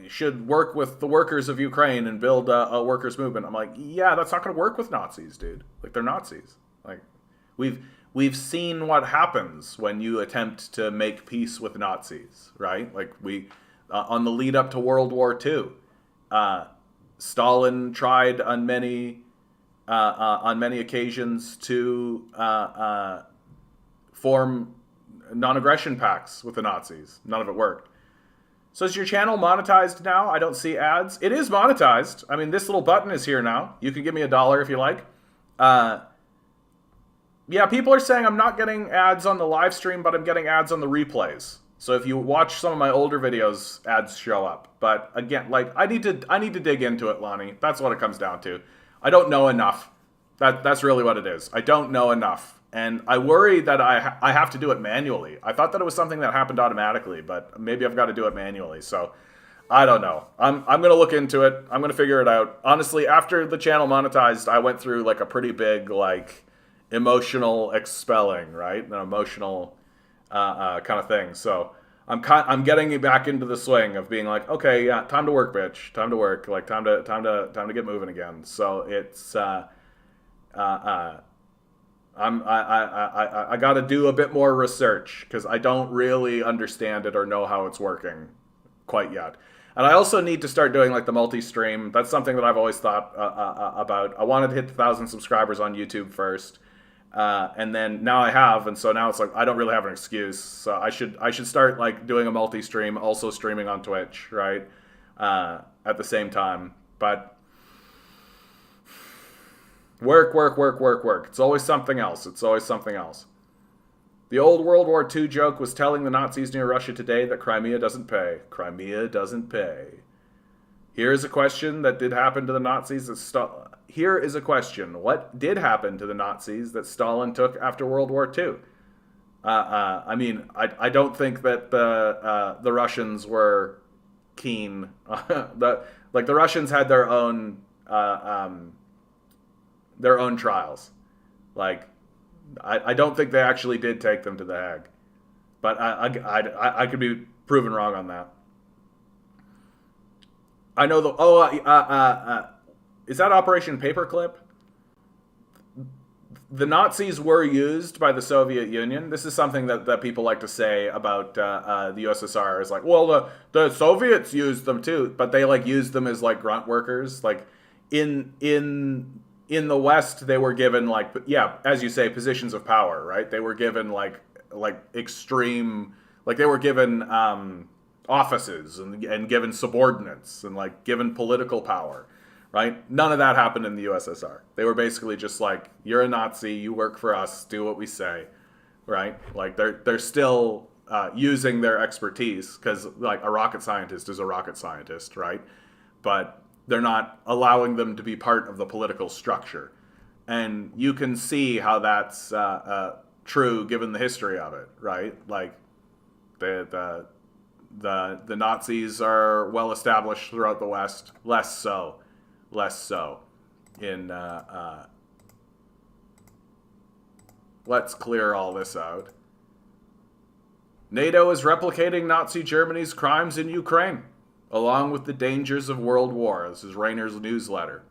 should work with the workers of Ukraine and build a workers' movement. I'm like, yeah, that's not going to work with Nazis, dude. Like, they're Nazis. Like, we've seen what happens when you attempt to make peace with Nazis, right? Like, we on the lead up to World War II, Stalin tried on many occasions to form non-aggression pacts with the Nazis. None of it worked. So is your channel monetized now? I don't see ads. It is monetized. I mean, this little button is here now. You can give me $1 if you like. Yeah, people are saying I'm not getting ads on the live stream, but I'm getting ads on the replays. So if you watch some of my older videos, ads show up. But again, like, I need to dig into it, Lonnie. That's what it comes down to. I don't know enough. That's really what it is. I don't know enough. And I worry that I have to do it manually. I thought that it was something that happened automatically, but maybe I've got to do it manually. So I don't know. I'm going to look into it. I'm going to figure it out. Honestly, after the channel monetized, I went through, like, a pretty big, like, emotional expelling, right? An emotional kind of thing. So I'm getting back into the swing of being like, okay, yeah, time to work, bitch. Time to work. Like, time to get moving again. So it's I got to do a bit more research because I don't really understand it or know how it's working quite yet. And I also need to start doing, like, the multi-stream. That's something that I've always thought about. I wanted to hit 1,000 subscribers on YouTube first, and then now I have, and so now it's like I don't really have an excuse. So I should start, like, doing a multi-stream, also streaming on Twitch, right, at the same time. But work. It's always something else. The old World War II joke was telling the Nazis near Russia today that Crimea doesn't pay. Crimea doesn't pay. Here is a question that did happen to the Nazis Here is a question. What did happen to the Nazis that Stalin took after World War II? I mean, I don't think that the Russians were keen. The Russians had their own trials. Like, I don't think they actually did take them to The Hague, but I could be proven wrong on that. I know is that Operation Paperclip? The Nazis were used by the Soviet Union. This is something that people like to say about the USSR. Is like, well, the Soviets used them too, but they like used them as like grunt workers. Like in the West, they were given like, yeah, as you say, positions of power, right? They were given like extreme, like they were given offices and given subordinates and like given political power. Right? None of that happened in the USSR. They were basically just like, you're a Nazi, you work for us, do what we say, right? Like they're still using their expertise because like a rocket scientist is a rocket scientist, right? But they're not allowing them to be part of the political structure, and you can see how that's true given the history of it, right? Like the Nazis are well established throughout the West, less so in let's clear all this out. NATO is replicating Nazi Germany's crimes in Ukraine, along with the dangers of world war. This is Rainer's newsletter.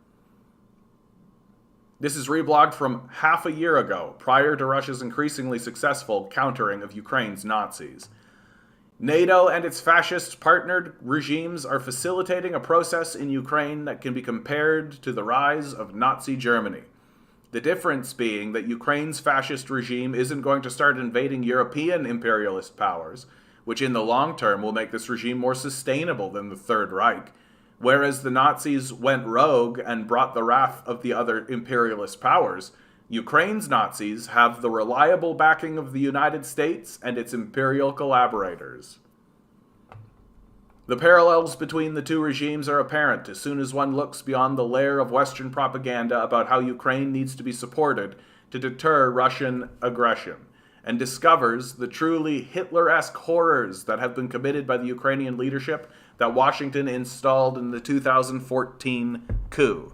This is reblogged from half a year ago, prior to Russia's increasingly successful countering of Ukraine's Nazis. NATO and its fascist partnered regimes are facilitating a process in Ukraine that can be compared to the rise of Nazi Germany. The difference being that Ukraine's fascist regime isn't going to start invading European imperialist powers, which in the long term will make this regime more sustainable than the Third Reich, whereas the Nazis went rogue and brought the wrath of the other imperialist powers. Ukraine's Nazis have the reliable backing of the United States and its imperial collaborators. The parallels between the two regimes are apparent as soon as one looks beyond the layer of Western propaganda about how Ukraine needs to be supported to deter Russian aggression, and discovers the truly Hitler-esque horrors that have been committed by the Ukrainian leadership that Washington installed in the 2014 coup.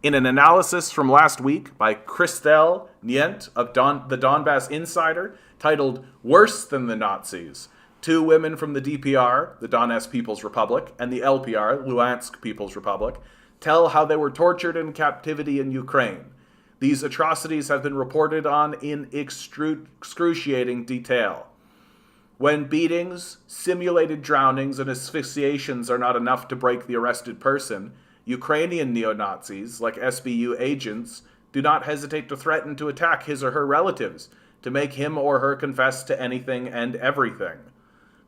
In an analysis from last week by Christel Nient of the Donbass Insider, titled Worse Than the Nazis, two women from the DPR, the Donetsk People's Republic, and the LPR, Luhansk People's Republic, tell how they were tortured in captivity in Ukraine. These atrocities have been reported on in excruciating detail. When beatings, simulated drownings, and asphyxiations are not enough to break the arrested person, Ukrainian neo-Nazis, like SBU agents, do not hesitate to threaten to attack his or her relatives, to make him or her confess to anything and everything.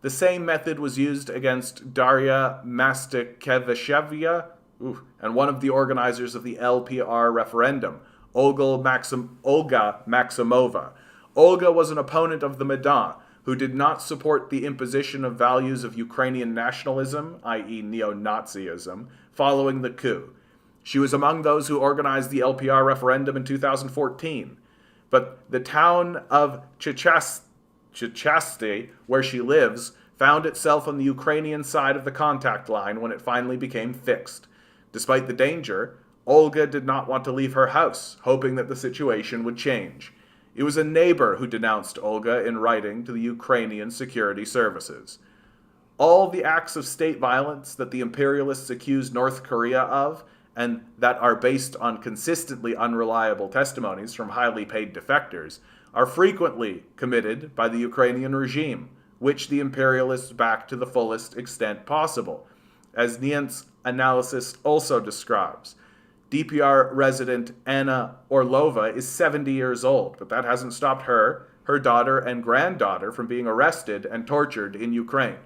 The same method was used against Daria Mastakevishevia and one of the organizers of the LPR referendum, Olga Maximova. Olga was an opponent of the Maidan, who did not support the imposition of values of Ukrainian nationalism, i.e. neo-Nazism, following the coup. She was among those who organized the LPR referendum in 2014. But the town of Chichaste, where she lives, found itself on the Ukrainian side of the contact line when it finally became fixed. Despite the danger, Olga did not want to leave her house, hoping that the situation would change. It was a neighbor who denounced Olga in writing to the Ukrainian security services. All the acts of state violence that the imperialists accuse North Korea of, and that are based on consistently unreliable testimonies from highly paid defectors, are frequently committed by the Ukrainian regime, which the imperialists back to the fullest extent possible, as Nient's analysis also describes. DPR resident Anna Orlova is 70 years old, but that hasn't stopped her, her daughter, and granddaughter from being arrested and tortured in Ukraine.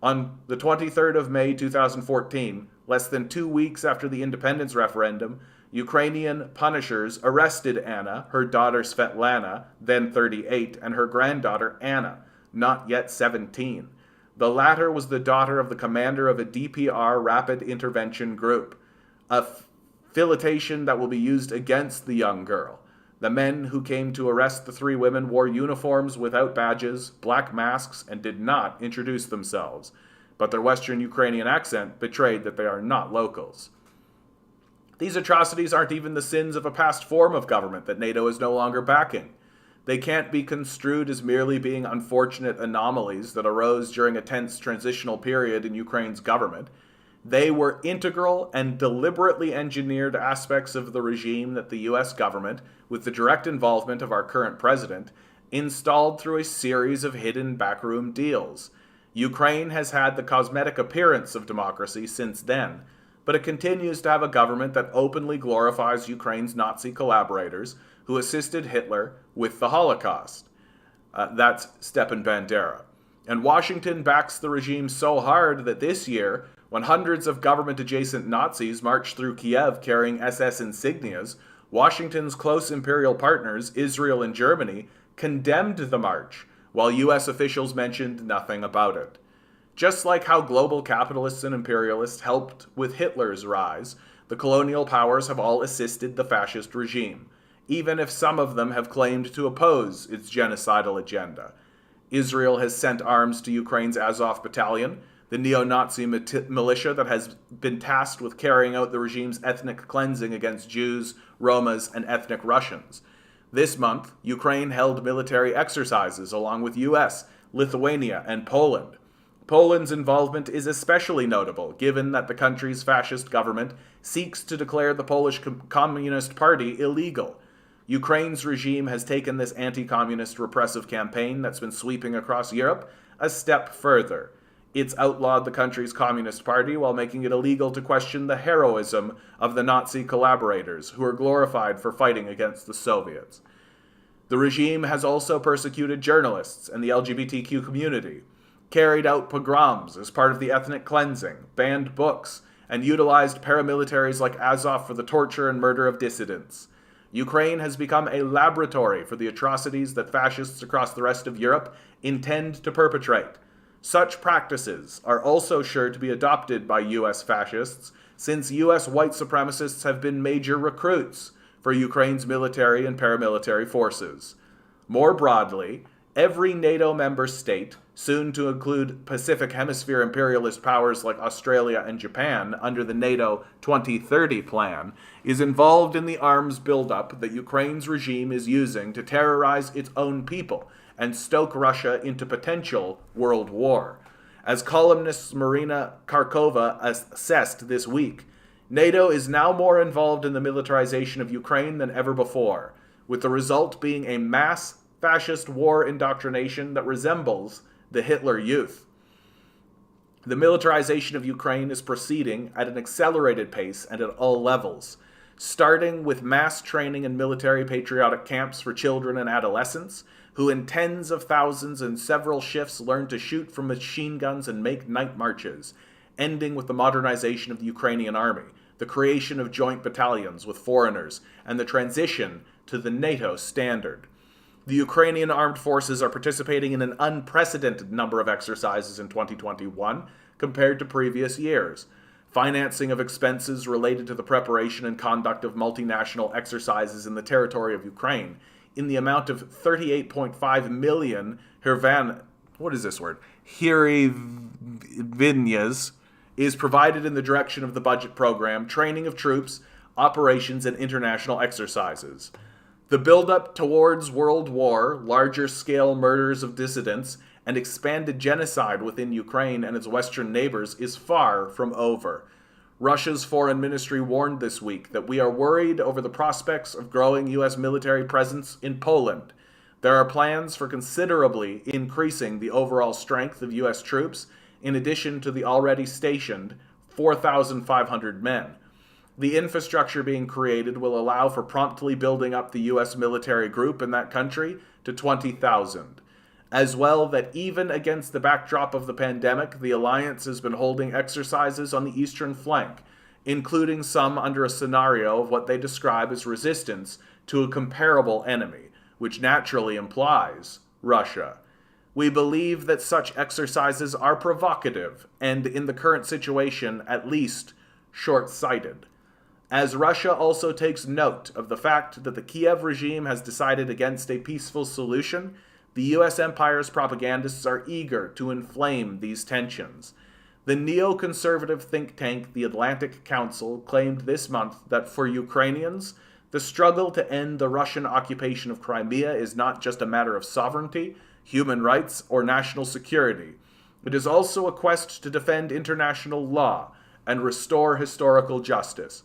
On the 23rd of May 2014, less than 2 weeks after the independence referendum, Ukrainian punishers arrested Anna, her daughter Svetlana, then 38, and her granddaughter Anna, not yet 17. The latter was the daughter of the commander of a DPR rapid intervention group, a affiliation that will be used against the young girl. The men who came to arrest the 3 women wore uniforms without badges, black masks, and did not introduce themselves, but their Western Ukrainian accent betrayed that they are not locals. These atrocities aren't even the sins of a past form of government that NATO is no longer backing. They can't be construed as merely being unfortunate anomalies that arose during a tense transitional period in Ukraine's government. They were integral and deliberately engineered aspects of the regime that the US government, with the direct involvement of our current president, installed through a series of hidden backroom deals. Ukraine has had the cosmetic appearance of democracy since then, but it continues to have a government that openly glorifies Ukraine's Nazi collaborators who assisted Hitler with the Holocaust. That's Stepan Bandera. And Washington backs the regime so hard that this year, when hundreds of government-adjacent Nazis marched through Kiev carrying SS insignias, Washington's close imperial partners, Israel and Germany, condemned the march, while US officials mentioned nothing about it. Just like how global capitalists and imperialists helped with Hitler's rise, the colonial powers have all assisted the fascist regime, even if some of them have claimed to oppose its genocidal agenda. Israel has sent arms to Ukraine's Azov battalion, the neo-Nazi militia that has been tasked with carrying out the regime's ethnic cleansing against Jews, Romas, and ethnic Russians. This month, Ukraine held military exercises along with US, Lithuania, and Poland. Poland's involvement is especially notable, given that the country's fascist government seeks to declare the Polish Communist Party illegal. Ukraine's regime has taken this anti-communist repressive campaign that's been sweeping across Europe a step further. It's outlawed the country's Communist Party while making it illegal to question the heroism of the Nazi collaborators who are glorified for fighting against the Soviets. The regime has also persecuted journalists and the LGBTQ community, carried out pogroms as part of the ethnic cleansing, banned books, and utilized paramilitaries like Azov for the torture and murder of dissidents. Ukraine has become a laboratory for the atrocities that fascists across the rest of Europe intend to perpetrate. Such practices are also sure to be adopted by US fascists, since US white supremacists have been major recruits for Ukraine's military and paramilitary forces. More broadly, every NATO member state, soon to include Pacific Hemisphere imperialist powers like Australia and Japan under the NATO 2030 plan, is involved in the arms buildup that Ukraine's regime is using to terrorize its own people and stoke Russia into potential world war. As columnist Marina Kharkova assessed this week, NATO is now more involved in the militarization of Ukraine than ever before, with the result being a mass fascist war indoctrination that resembles the Hitler Youth. The militarization of Ukraine is proceeding at an accelerated pace and at all levels, starting with mass training in military patriotic camps for children and adolescents, who in tens of thousands in several shifts learn to shoot from machine guns and make night marches, ending with the modernization of the Ukrainian army, the creation of joint battalions with foreigners, and the transition to the NATO standard. The Ukrainian armed forces are participating in an unprecedented number of exercises in 2021 compared to previous years. Financing of expenses related to the preparation and conduct of multinational exercises in the territory of Ukraine in the amount of 38.5 million hryvnias is provided in the direction of the budget program, training of troops, operations, and international exercises. The buildup towards world war, larger-scale murders of dissidents, and expanded genocide within Ukraine and its western neighbors is far from over. Russia's foreign ministry warned this week that we are worried over the prospects of growing U.S. military presence in Poland. There are plans for considerably increasing the overall strength of U.S. troops, in addition to the already stationed 4,500 men. The infrastructure being created will allow for promptly building up the U.S. military group in that country to 20,000. As well, that even against the backdrop of the pandemic, the alliance has been holding exercises on the eastern flank, including some under a scenario of what they describe as resistance to a comparable enemy, which naturally implies Russia. We believe that such exercises are provocative and, in the current situation, at least short-sighted. As Russia also takes note of the fact that the Kiev regime has decided against a peaceful solution, the US empire's propagandists are eager to inflame these tensions. The neoconservative think tank, the Atlantic Council, claimed this month that for Ukrainians, the struggle to end the Russian occupation of Crimea is not just a matter of sovereignty, human rights, or national security. It is also a quest to defend international law and restore historical justice.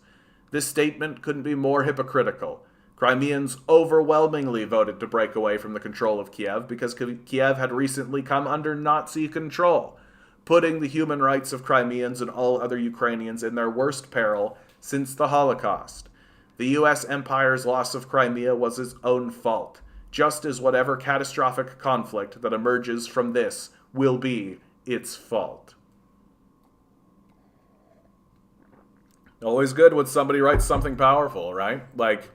This statement couldn't be more hypocritical. Crimeans overwhelmingly voted to break away from the control of Kiev because Kiev had recently come under Nazi control, putting the human rights of Crimeans and all other Ukrainians in their worst peril since the Holocaust. The US empire's loss of Crimea was its own fault, just as whatever catastrophic conflict that emerges from this will be its fault. Always good when somebody writes something powerful, right? Like,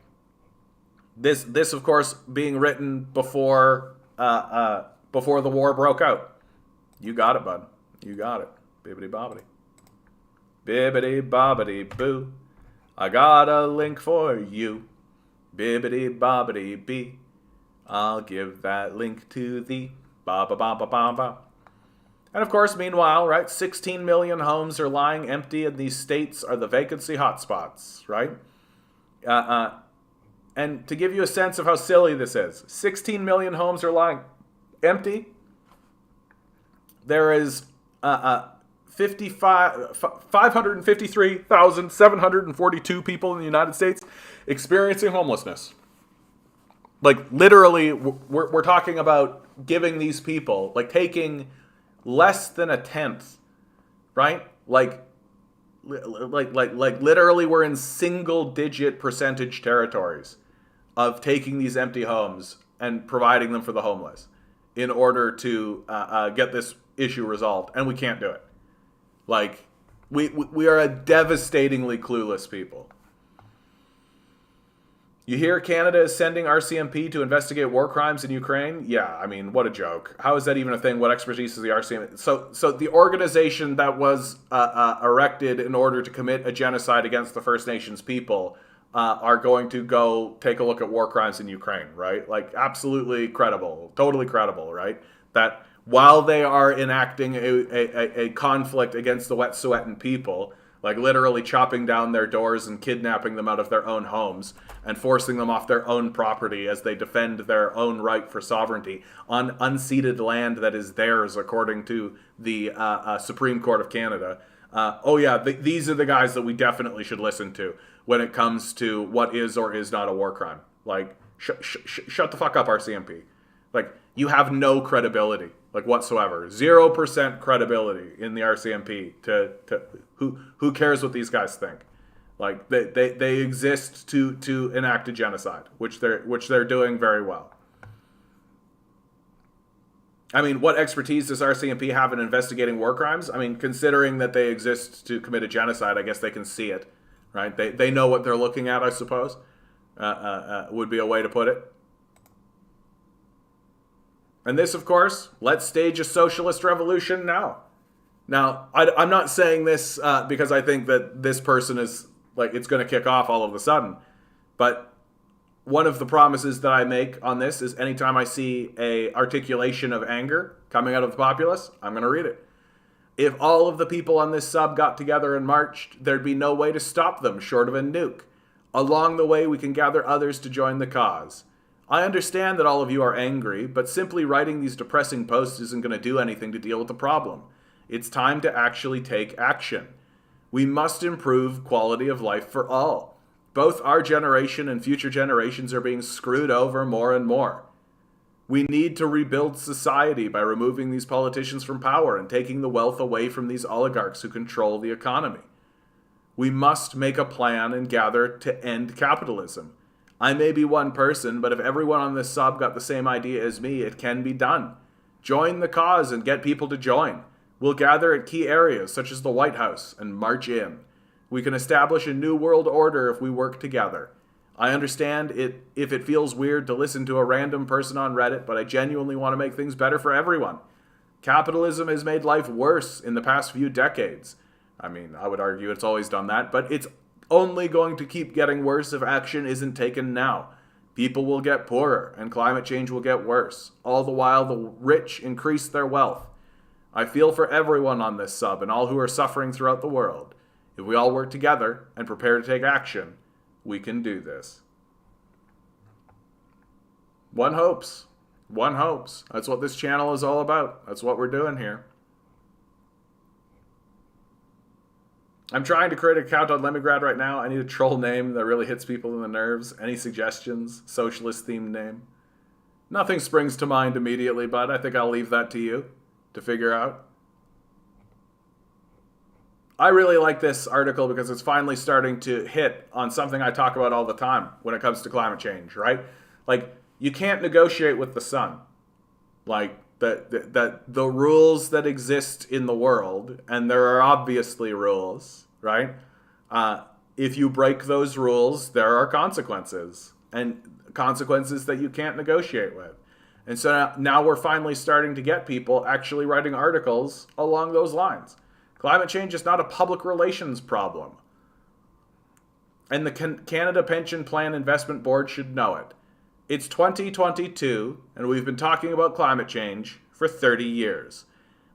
this of course, being written before the war broke out. You got it, bud. You got it. Bibbidi bobbidi. Bibbidi bobbidi boo. I got a link for you. Bibbidi bobbidi bee. I'll give that link to thee. Ba ba ba ba ba ba. And of course, meanwhile, right, 16 million homes are lying empty, and these states are the vacancy hotspots, right? And to give you a sense of how silly this is, 16 million homes are lying empty. There is 553,742 people in the United States experiencing homelessness. Like, literally, we're talking about giving these people, like, taking less than a tenth, right? Like literally we're in single-digit percentage territories of taking these empty homes and providing them for the homeless in order to get this issue resolved, and we can't do it. Like, we are a devastatingly clueless people. You hear Canada is sending RCMP to investigate war crimes in Ukraine? Yeah, I mean, what a joke. How is that even a thing? What expertise is the RCMP? So the organization that was erected in order to commit a genocide against the First Nations people are going to go take a look at war crimes in Ukraine, right? Like, absolutely credible, totally credible, right? That while they are enacting a conflict against the Wet'suwet'en people, like literally chopping down their doors and kidnapping them out of their own homes and forcing them off their own property as they defend their own right for sovereignty on unceded land that is theirs according to the Supreme Court of Canada. These are the guys that we definitely should listen to when it comes to what is or is not a war crime. Like, shut the fuck up, RCMP. Like, you have no credibility, like, whatsoever. 0% credibility in the RCMP to who cares what these guys think. Like, they exist to enact a genocide, which they're doing very well. I mean, what expertise does RCMP have in investigating war crimes? I mean, considering that they exist to commit a genocide, I guess they can see it, right? They know what they're looking at, I suppose, would be a way to put it. And this, of course, let's stage a socialist revolution now. Now, I'm not saying this because I think that this person is, like, it's going to kick off all of a sudden. But one of the promises that I make on this is anytime I see a articulation of anger coming out of the populace, I'm going to read it. If all of the people on this sub got together and marched, there'd be no way to stop them short of a nuke. Along the way, we can gather others to join the cause. I understand that all of you are angry, but simply writing these depressing posts isn't going to do anything to deal with the problem. It's time to actually take action. We must improve quality of life for all. Both our generation and future generations are being screwed over more and more. We need to rebuild society by removing these politicians from power and taking the wealth away from these oligarchs who control the economy. We must make a plan and gather to end capitalism. I may be one person, but if everyone on this sub got the same idea as me, it can be done. Join the cause and get people to join. We'll gather at key areas such as the White House and march in. We can establish a new world order if we work together. I understand if it feels weird to listen to a random person on Reddit, but I genuinely want to make things better for everyone. Capitalism has made life worse in the past few decades. I mean, I would argue it's always done that, but it's only going to keep getting worse if action isn't taken now. People will get poorer, and climate change will get worse, all the while the rich increase their wealth. I feel for everyone on this sub and all who are suffering throughout the world. If we all work together and prepare to take action, we can do this. One hopes. One hopes. That's what this channel is all about. That's what we're doing here. I'm trying to create an account on Lemongrad right now. I need a troll name that really hits people in the nerves. Any suggestions? Socialist-themed name? Nothing springs to mind immediately, but I think I'll leave that to you to figure out. I really like this article because it's finally starting to hit on something I talk about all the time when it comes to climate change, right? Like, you can't negotiate with the sun. Like, the rules that exist in the world, and there are obviously rules, right? If you break those rules, there are consequences, and consequences that you can't negotiate with. And so now we're finally starting to get people actually writing articles along those lines. Climate change is not a public relations problem. And the Canada Pension Plan Investment Board should know it. It's 2022, and we've been talking about climate change for 30 years.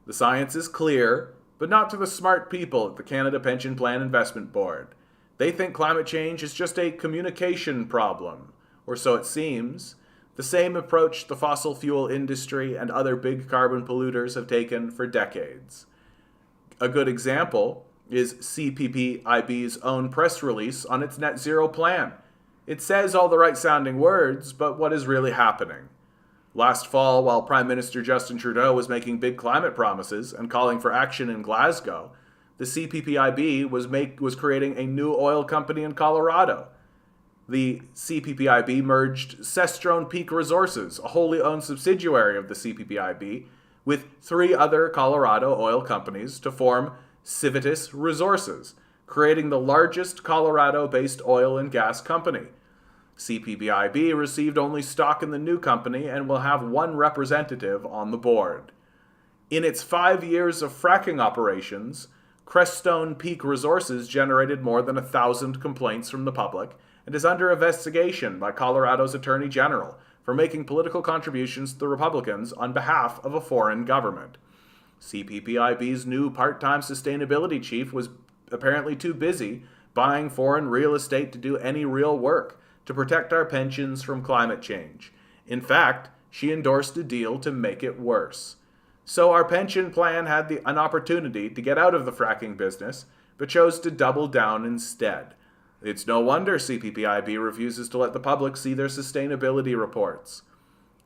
The science is clear, but not to the smart people at the Canada Pension Plan Investment Board. They think climate change is just a communication problem, or so it seems. The same approach the fossil fuel industry and other big carbon polluters have taken for decades. A good example is CPPIB's own press release on its net zero plan. It says all the right sounding words, but what is really happening? Last fall, while Prime Minister Justin Trudeau was making big climate promises and calling for action in Glasgow, the CPPIB was creating a new oil company in Colorado. The CPPIB merged Cestrone Peak Resources, a wholly owned subsidiary of the CPPIB, with 3 other Colorado oil companies to form Civitas Resources, creating the largest Colorado-based oil and gas company. CPPIB received only stock in the new company and will have 1 representative on the board. In its 5 years of fracking operations, Crestone Peak Resources generated more than 1,000 complaints from the public and is under investigation by Colorado's Attorney General for making political contributions to the Republicans on behalf of a foreign government. CPPIB's new part-time sustainability chief was apparently too busy buying foreign real estate to do any real work to protect our pensions from climate change. In fact, she endorsed a deal to make it worse. So our pension plan had an opportunity to get out of the fracking business, but chose to double down instead. It's no wonder CPPIB refuses to let the public see their sustainability reports.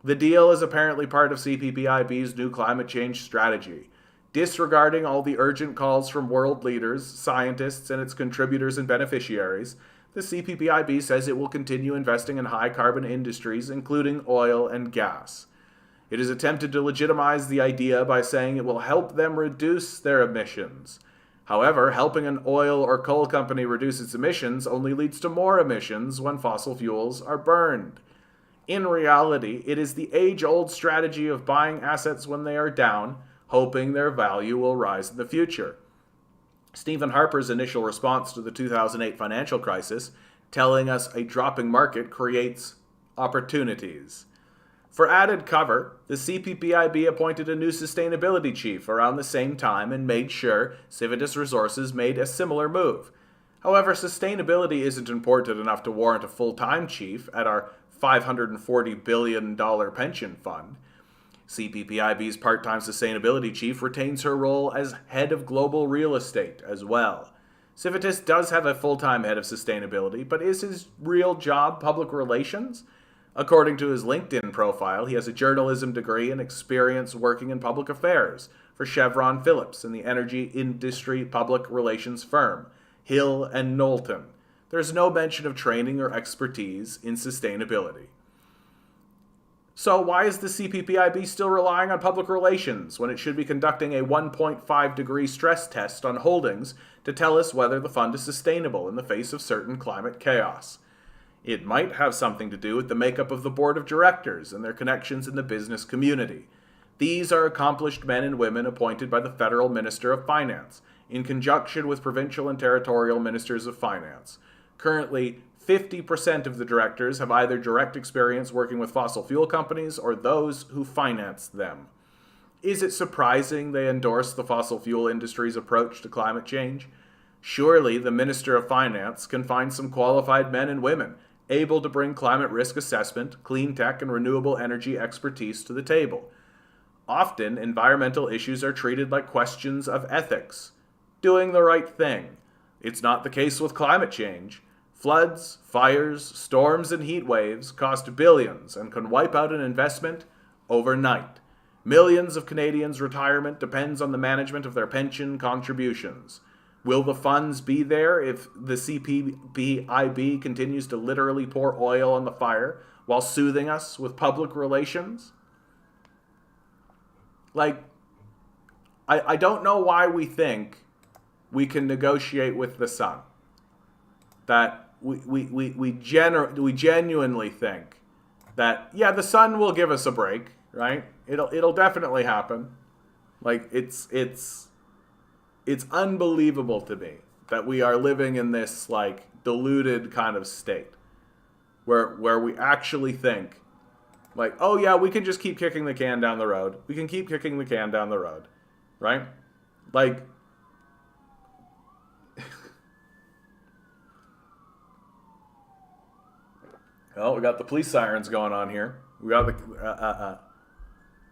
The deal is apparently part of CPPIB's new climate change strategy, disregarding all the urgent calls from world leaders, scientists, and its contributors and beneficiaries. The CPPIB says it will continue investing in high-carbon industries, including oil and gas. It has attempted to legitimize the idea by saying it will help them reduce their emissions. However, helping an oil or coal company reduce its emissions only leads to more emissions when fossil fuels are burned. In reality, it is the age-old strategy of buying assets when they are down, hoping their value will rise in the future. Stephen Harper's initial response to the 2008 financial crisis, telling us a dropping market creates opportunities. For added cover, the CPPIB appointed a new sustainability chief around the same time and made sure Civitas Resources made a similar move. However, sustainability isn't important enough to warrant a full-time chief at our $540 billion pension fund. CPPIB's part-time sustainability chief retains her role as head of global real estate as well. Civitas does have a full-time head of sustainability, but is his real job public relations? According to his LinkedIn profile, he has a journalism degree and experience working in public affairs for Chevron Phillips and the energy industry public relations firm, Hill and Knowlton. There's no mention of training or expertise in sustainability. So why is the CPPIB still relying on public relations when it should be conducting a 1.5-degree stress test on holdings to tell us whether the fund is sustainable in the face of certain climate chaos? It might have something to do with the makeup of the board of directors and their connections in the business community. These are accomplished men and women appointed by the federal Minister of Finance, in conjunction with provincial and territorial ministers of finance. Currently, 50% of the directors have either direct experience working with fossil fuel companies or those who finance them. Is it surprising they endorse the fossil fuel industry's approach to climate change? Surely the Minister of Finance can find some qualified men and women able to bring climate risk assessment, clean tech, and renewable energy expertise to the table. Often, environmental issues are treated like questions of ethics, doing the right thing. It's not the case with climate change. Floods, fires, storms, and heat waves cost billions and can wipe out an investment overnight. Millions of Canadians' retirement depends on the management of their pension contributions. Will the funds be there if the CPPIB continues to literally pour oil on the fire while soothing us with public relations? Like, I don't know why we think we can negotiate with the sun. That we genuinely think that, yeah, the sun will give us a break, right? It'll definitely happen. Like, it's unbelievable to me that we are living in this, like, deluded kind of state where we actually think, like, oh yeah, we can just keep kicking the can down the road. We can keep kicking the can down the road, right? Like, oh, we got the police sirens going on here. We got the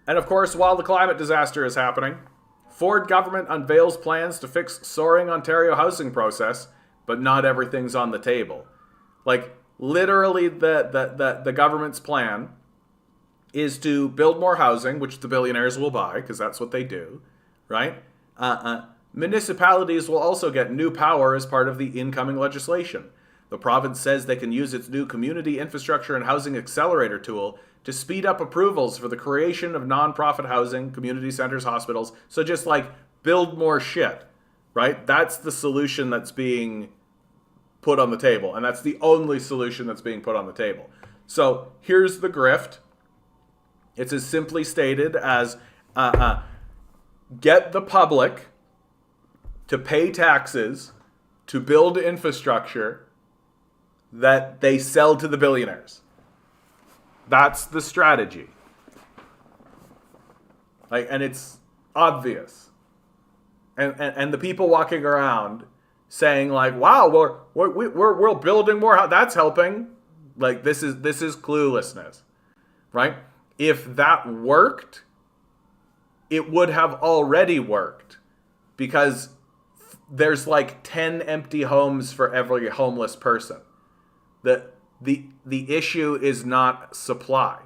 and of course, while the climate disaster is happening, Ford government unveils plans to fix soaring Ontario housing process, but not everything's on the table. Like, literally, the government's plan is to build more housing, which the billionaires will buy, because that's what they do, right? Municipalities will also get new power as part of the incoming legislation. The province says they can use its new Community Infrastructure and Housing Accelerator tool to speed up approvals for the creation of nonprofit housing, community centers, hospitals. So just, like, build more shit, right? That's the solution that's being put on the table. And that's the only solution that's being put on the table. So here's the grift. It's as simply stated as get the public to pay taxes to build infrastructure that they sell to the billionaires. That's the strategy. Like, and it's obvious. And the people walking around saying, like, wow, we're building more, that's helping. Like, this is cluelessness, right? If that worked, it would have already worked, because there's like 10 empty homes for every homeless person. The issue is not supply,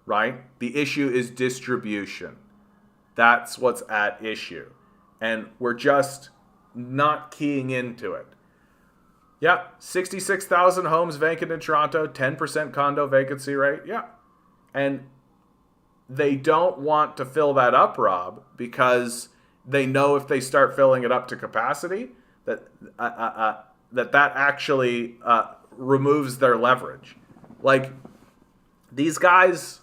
right? The issue is distribution. That's what's at issue. And we're just not keying into it. Yeah, 66,000 homes vacant in Toronto, 10% condo vacancy rate. Yeah. And they don't want to fill that up, Rob, because they know if they start filling it up to capacity, that actually removes their leverage. Like, these guys,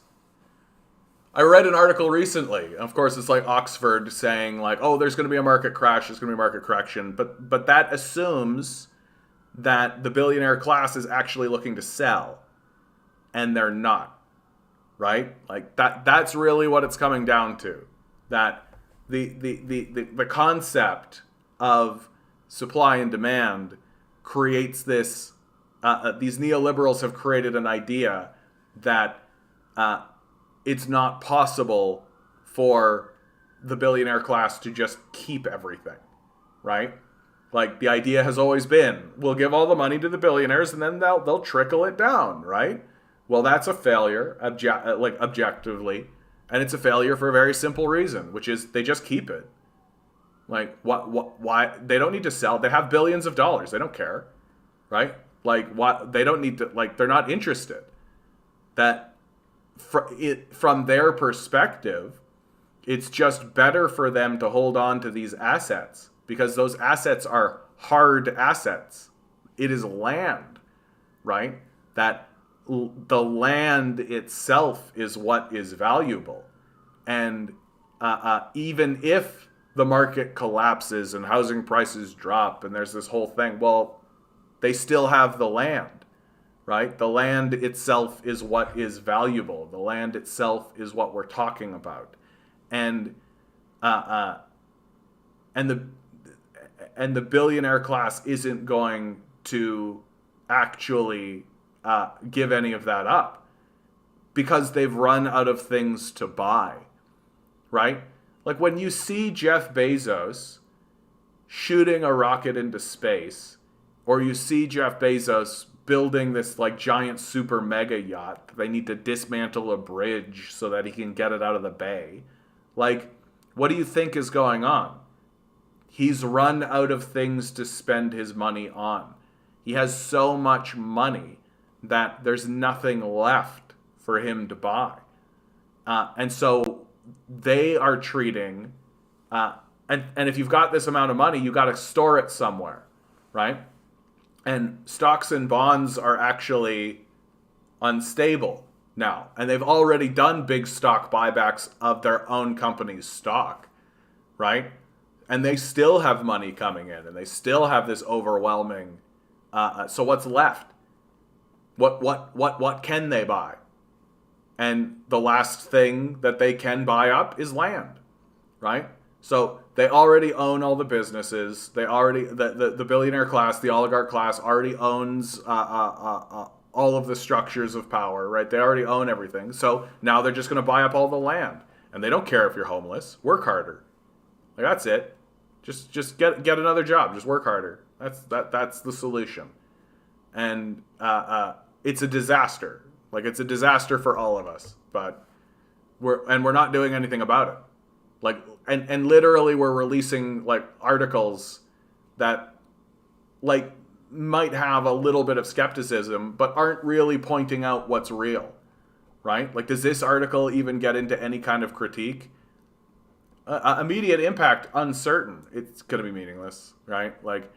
I read an article recently. Of course, it's like Oxford saying, like, oh, there's going to be a market crash, there's going to be a market correction. But that assumes that the billionaire class is actually looking to sell, and they're not. Right? Like, that's really what it's coming down to. That the concept of supply and demand creates this, these neoliberals have created an idea that it's not possible for the billionaire class to just keep everything, right? Like, the idea has always been, we'll give all the money to the billionaires and then they'll trickle it down, right? Well, that's a failure, objectively, and it's a failure for a very simple reason, which is they just keep it. Like, why? They don't need to sell. They have billions of dollars. They don't care, right? Like, what? They don't need to, like, they're not interested. That, from their perspective, it's just better for them to hold on to these assets, because those assets are hard assets. It is land, right? That the land itself is what is valuable. And even if the market collapses and housing prices drop and there's this whole thing. Well, they still have the land, right? The land itself is what is valuable. The land itself is what we're talking about. And the billionaire class isn't going to actually give any of that up because they've run out of things to buy, right? Like when you see Jeff Bezos shooting a rocket into space, or you see Jeff Bezos building this like giant super mega yacht that they need to dismantle a bridge so that he can get it out of the bay, like, what do you think is going on? He's run out of things to spend his money on. He has so much money that there's nothing left for him to buy. And so they are treating, and if you've got this amount of money, you got to store it somewhere, right? And stocks and bonds are actually unstable now. And they've already done big stock buybacks of their own company's stock, right? And they still have money coming in, and they still have this overwhelming. So what's left? What can they buy? And the last thing that they can buy up is land, right? So they already own all the businesses. They already the billionaire class, the oligarch class, already owns all of the structures of power, right? They already own everything. So now they're just going to buy up all the land, and they don't care if you're homeless. Work harder. Like, that's it. Just get another job. Just work harder. That's the solution. And it's a disaster. Like, it's a disaster for all of us. But we're not doing anything about it. Like, and literally we're releasing like articles that like might have a little bit of skepticism, but aren't really pointing out what's real, right? Like, does this article even get into any kind of critique? Immediate impact, uncertain. It's going to be meaningless, right? Like,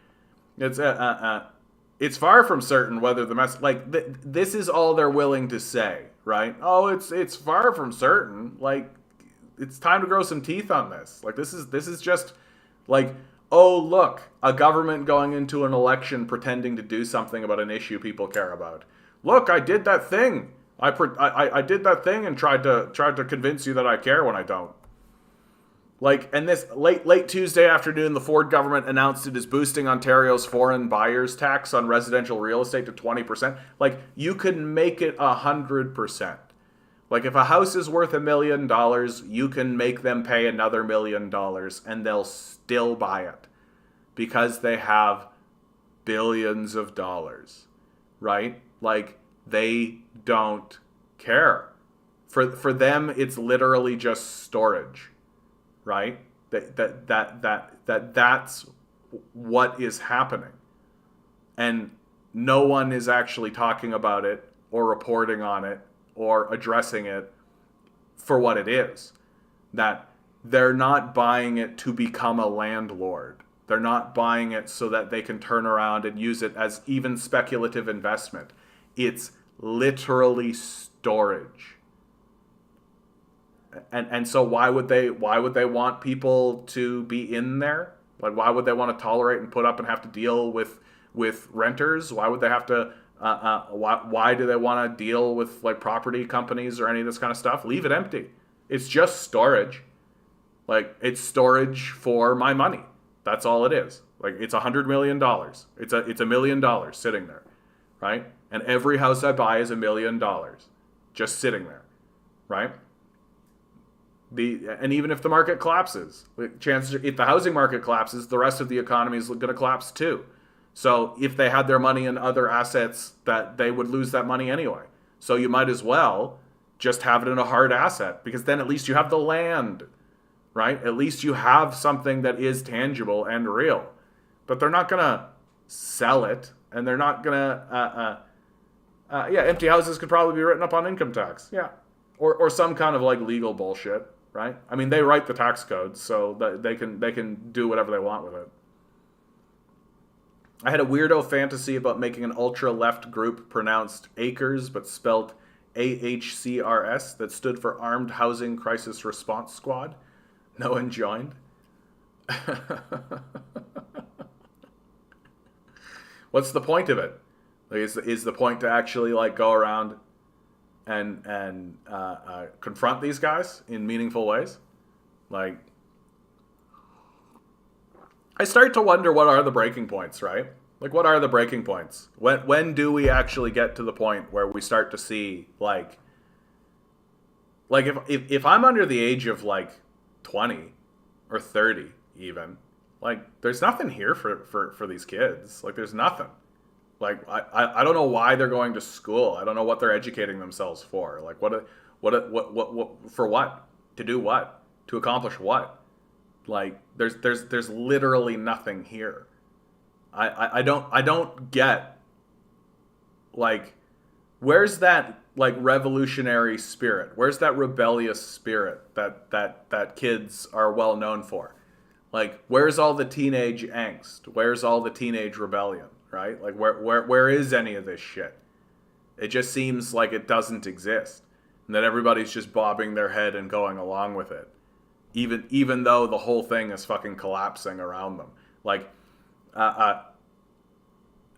it's far from certain whether the mess, like, this is all they're willing to say, right? Oh, it's far from certain. Like, it's time to grow some teeth on this. Like, this is just like, oh, look, a government going into an election pretending to do something about an issue people care about. Look, I did that thing. I did that thing and tried to convince you that I care when I don't. Like, and this late Tuesday afternoon, the Ford government announced it is boosting Ontario's foreign buyers tax on residential real estate to 20%. Like, you can make it 100%. Like, if a house is worth $1 million, you can make them pay another $1 million, and they'll still buy it because they have billions of dollars, right? Like, they don't care. For them, it's literally just storage, right? That's what is happening, and no one is actually talking about it or reporting on it or addressing it for what it is. That they're not buying it to become a landlord. They're not buying it so that they can turn around and use it as even speculative investment. It's literally storage. And so why would they want people to be in there? Like, why would they want to tolerate and put up and have to deal with renters? Why would they have to why do they want to deal with like property companies or any of this kind of stuff? Leave it empty. It's just storage. Like, it's storage for my money. That's all it is. Like, it's $100 million. It's $1 million sitting there, right? And every house I buy is $1 million just sitting there, right? And even if the market collapses, chances are, if the housing market collapses, the rest of the economy is going to collapse too. So if they had their money in other assets, that they would lose that money anyway. So you might as well just have it in a hard asset, because then at least you have the land, right? At least you have something that is tangible and real. But they're not going to sell it, and they're not going to, empty houses could probably be written up on income tax. Yeah. Or some kind of like legal bullshit, right? I mean, they write the tax codes, so that they can do whatever they want with it. I had a weirdo fantasy about making an ultra-left group pronounced ACRES but spelled AHCRS that stood for Armed Housing Crisis Response Squad. No one joined. What's the point of it? Like, is the point to actually like go around and confront these guys in meaningful ways? Like, I start to wonder, what are the breaking points, right? Like, what are the breaking points? When do we actually get to the point where we start to see like if I'm under the age of like 20 or 30 even, like, there's nothing here for these kids. Like, there's nothing. Like, I don't know why they're going to school. I don't know what they're educating themselves for. Like, what for what? To do what? To accomplish what? Like, there's literally nothing here. I don't get, like, where's that like revolutionary spirit? Where's that rebellious spirit that kids are well known for? Like, where's all the teenage angst? Where's all the teenage rebellion, right? Like, where is any of this shit? It just seems like it doesn't exist, and that everybody's just bobbing their head and going along with it, even though the whole thing is fucking collapsing around them. Like,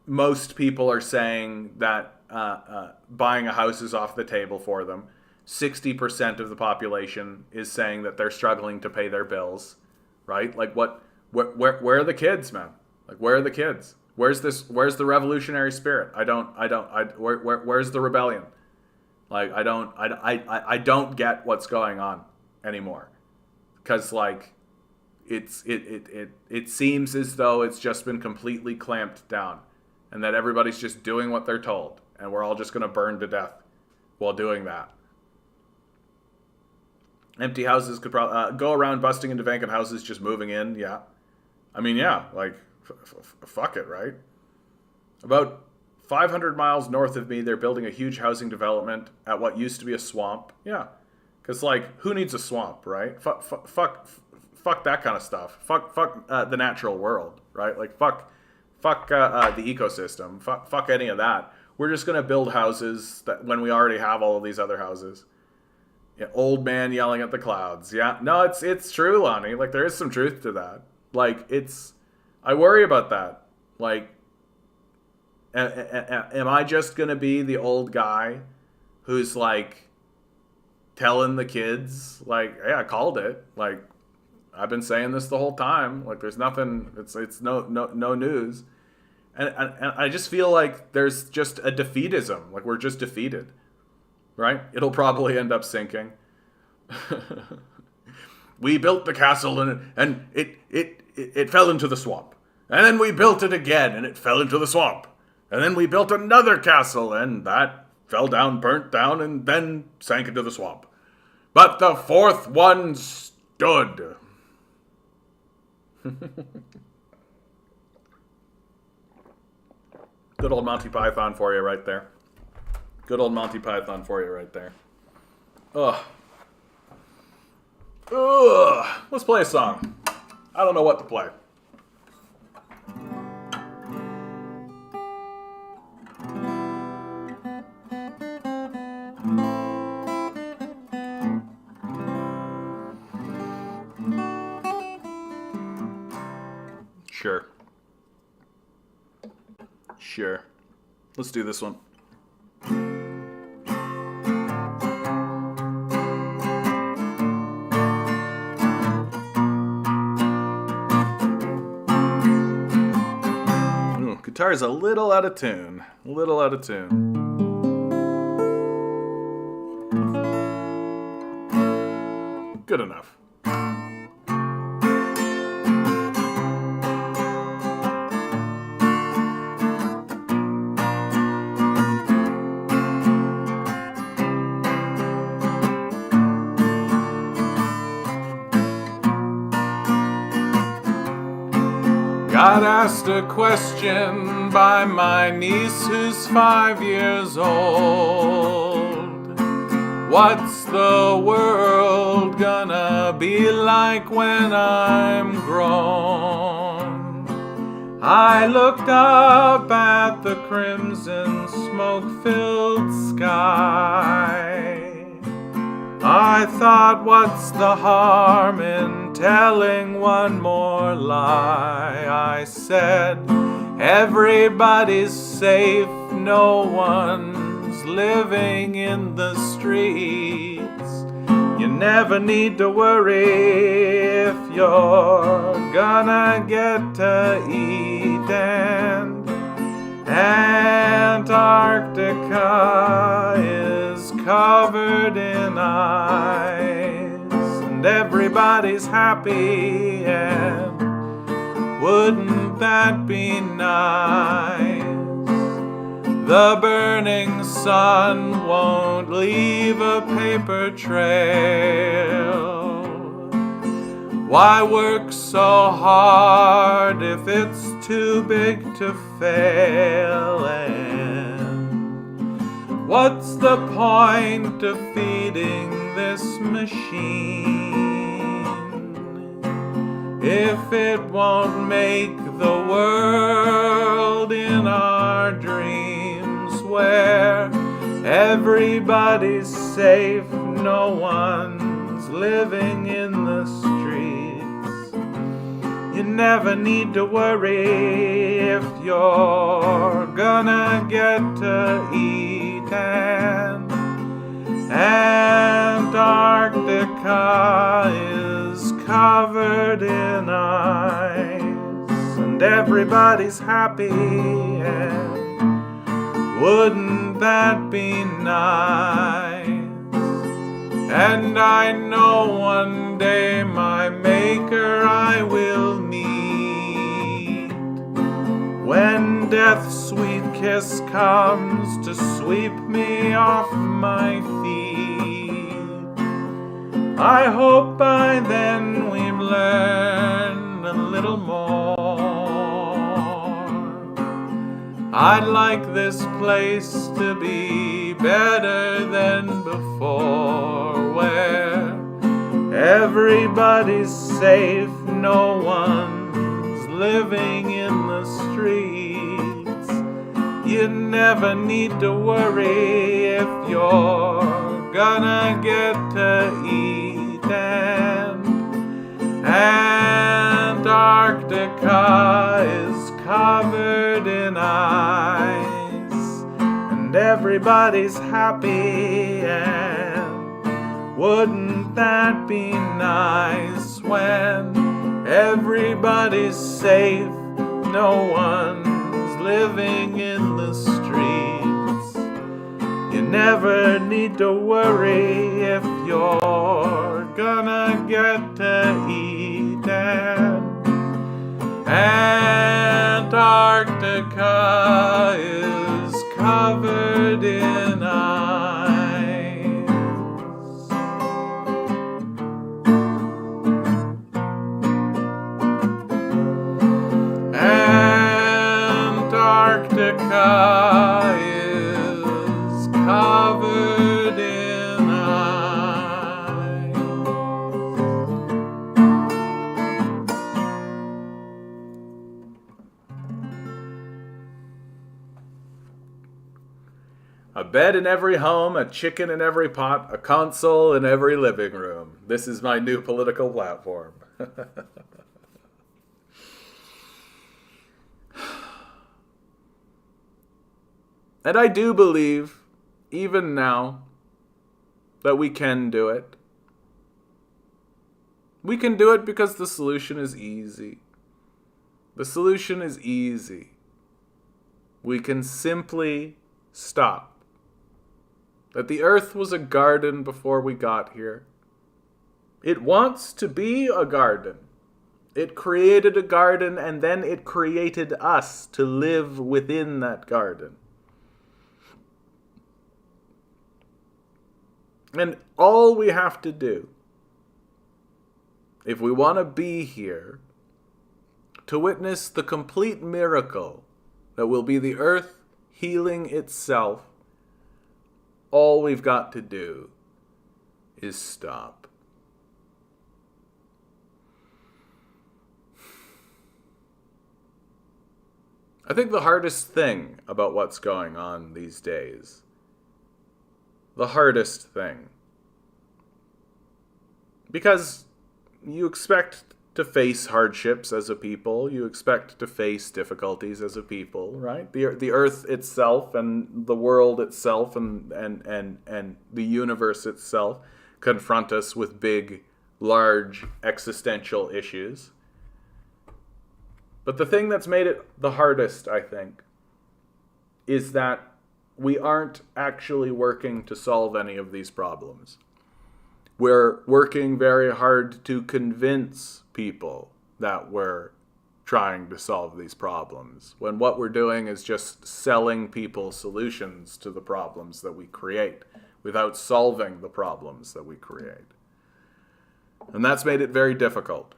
most people are saying that buying a house is off the table for them. 60% of the population is saying that they're struggling to pay their bills, right? Like, where are the kids, man? Like, where are the kids? Where's the revolutionary spirit? Where's the rebellion? Like, I don't get what's going on anymore. Cause like, it seems as though it's just been completely clamped down, and that everybody's just doing what they're told, and we're all just going to burn to death while doing that. Empty houses could probably go around busting into vacant houses, just moving in. Yeah. I mean, yeah, like, fuck it, right? About 500 miles north of me, they're building a huge housing development at what used to be a swamp. Yeah. Because, like, who needs a swamp, right? Fuck that kind of stuff. Fuck the natural world, right? Like, fuck the ecosystem. Fuck any of that. We're just going to build houses that when we already have all of these other houses. Yeah, old man yelling at the clouds. Yeah, no, it's true, Lonnie. Like, there is some truth to that. Like, I worry about that. Like, am I just going to be the old guy who's, like, telling the kids, like, hey, I called it. Like, I've been saying this the whole time. Like, there's nothing, it's no news. And I just feel like there's just a defeatism. Like, we're just defeated, right? It'll probably end up sinking. We built the castle and it fell into the swamp. And then we built it again and it fell into the swamp. And then we built another castle and that fell down, burnt down, and then sank into the swamp. But the fourth one stood. Good old Monty Python for you right there. Good old Monty Python for you right there. Ugh. Let's play a song. I don't know what to play. Sure. Let's do this one. Ooh, guitar's a little out of tune. A little out of tune. Good enough. Got asked a question by my niece who's 5 years old. What's the world gonna be like when I'm grown? I looked up at the crimson smoke-filled sky. I thought, what's the harm in telling one more lie. I said, everybody's safe, no one's living in the streets. You never need to worry if you're gonna get to eat. And Antarctica is covered in ice, and everybody's happy, and wouldn't that be nice? The burning sun won't leave a paper trail. Why work so hard if it's too big to fail? And what's the point of feeding this machine if it won't make the world in our dreams, where everybody's safe, no one's living in the streets? You never need to worry if you're gonna get to eat. And Antarctica is covered in ice, and everybody's happy, and wouldn't that be nice? And I know one day my maker I will meet, when death's sweet kiss comes to sweep me off my feet. I hope by then we've learned a little more. I'd like this place to be better than before, where everybody's safe, no one's living in the streets. You never need to worry if you're gonna get to eat. And Antarctica is covered in ice, and everybody's happy, and wouldn't that be nice? When everybody's safe, no one's living in the streets. You never need to worry if you're gonna get to eat. And Antarctica is covered in ice. Antarctica is covered in ice. A bed in every home, a chicken in every pot, a console in every living room. This is my new political platform. And I do believe, even now, that we can do it. We can do it because the solution is easy. The solution is easy. We can simply stop. That the earth was a garden before we got here. It wants to be a garden. It created a garden, and then it created us to live within that garden. And all we have to do, if we want to be here, to witness the complete miracle that will be the earth healing itself, all we've got to do is stop. I think the hardest thing about what's going on these days, the hardest thing, because you expect to face hardships as a people. You expect to face difficulties as a people, right? The earth itself and the world itself and the universe itself confront us with big, large existential issues. But the thing that's made it the hardest, I think, is that we aren't actually working to solve any of these problems. We're working very hard to convince people that we're trying to solve these problems, when what we're doing is just selling people solutions to the problems that we create without solving the problems that we create. And that's made it very difficult.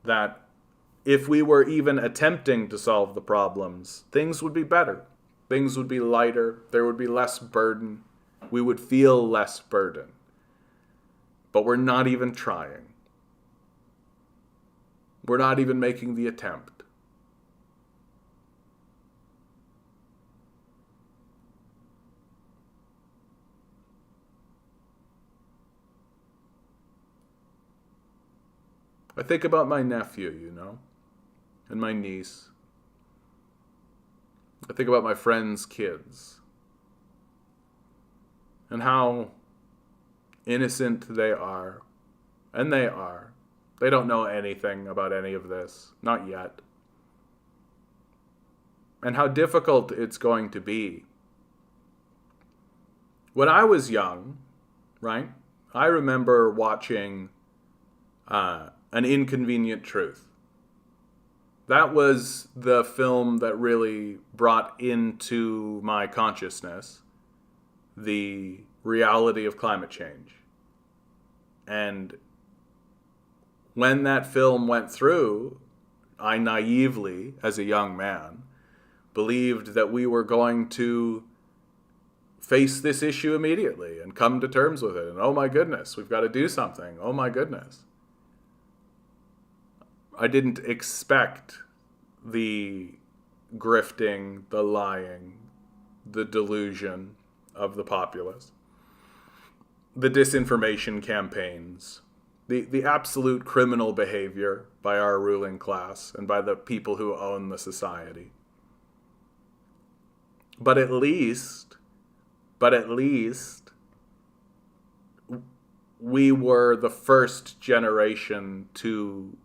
That if we were even attempting to solve the problems, things would be better. Things would be lighter. There would be less burden. We would feel less burden. But we're not even trying. We're not even making the attempt. I think about my nephew, and my niece. I think about my friends' kids. And how innocent they are. And they are. They don't know anything about any of this. Not yet. And how difficult it's going to be. When I was young, right, I remember watching An Inconvenient Truth. That was the film that really brought into my consciousness the reality of climate change. And when that film went through, I naively, as a young man, believed that we were going to face this issue immediately and come to terms with it. And oh my goodness, we've got to do something. Oh my goodness. I didn't expect the grifting, the lying, the delusion of the populace, the disinformation campaigns, the absolute criminal behavior by our ruling class and by the people who own the society. But at least, we were the first generation to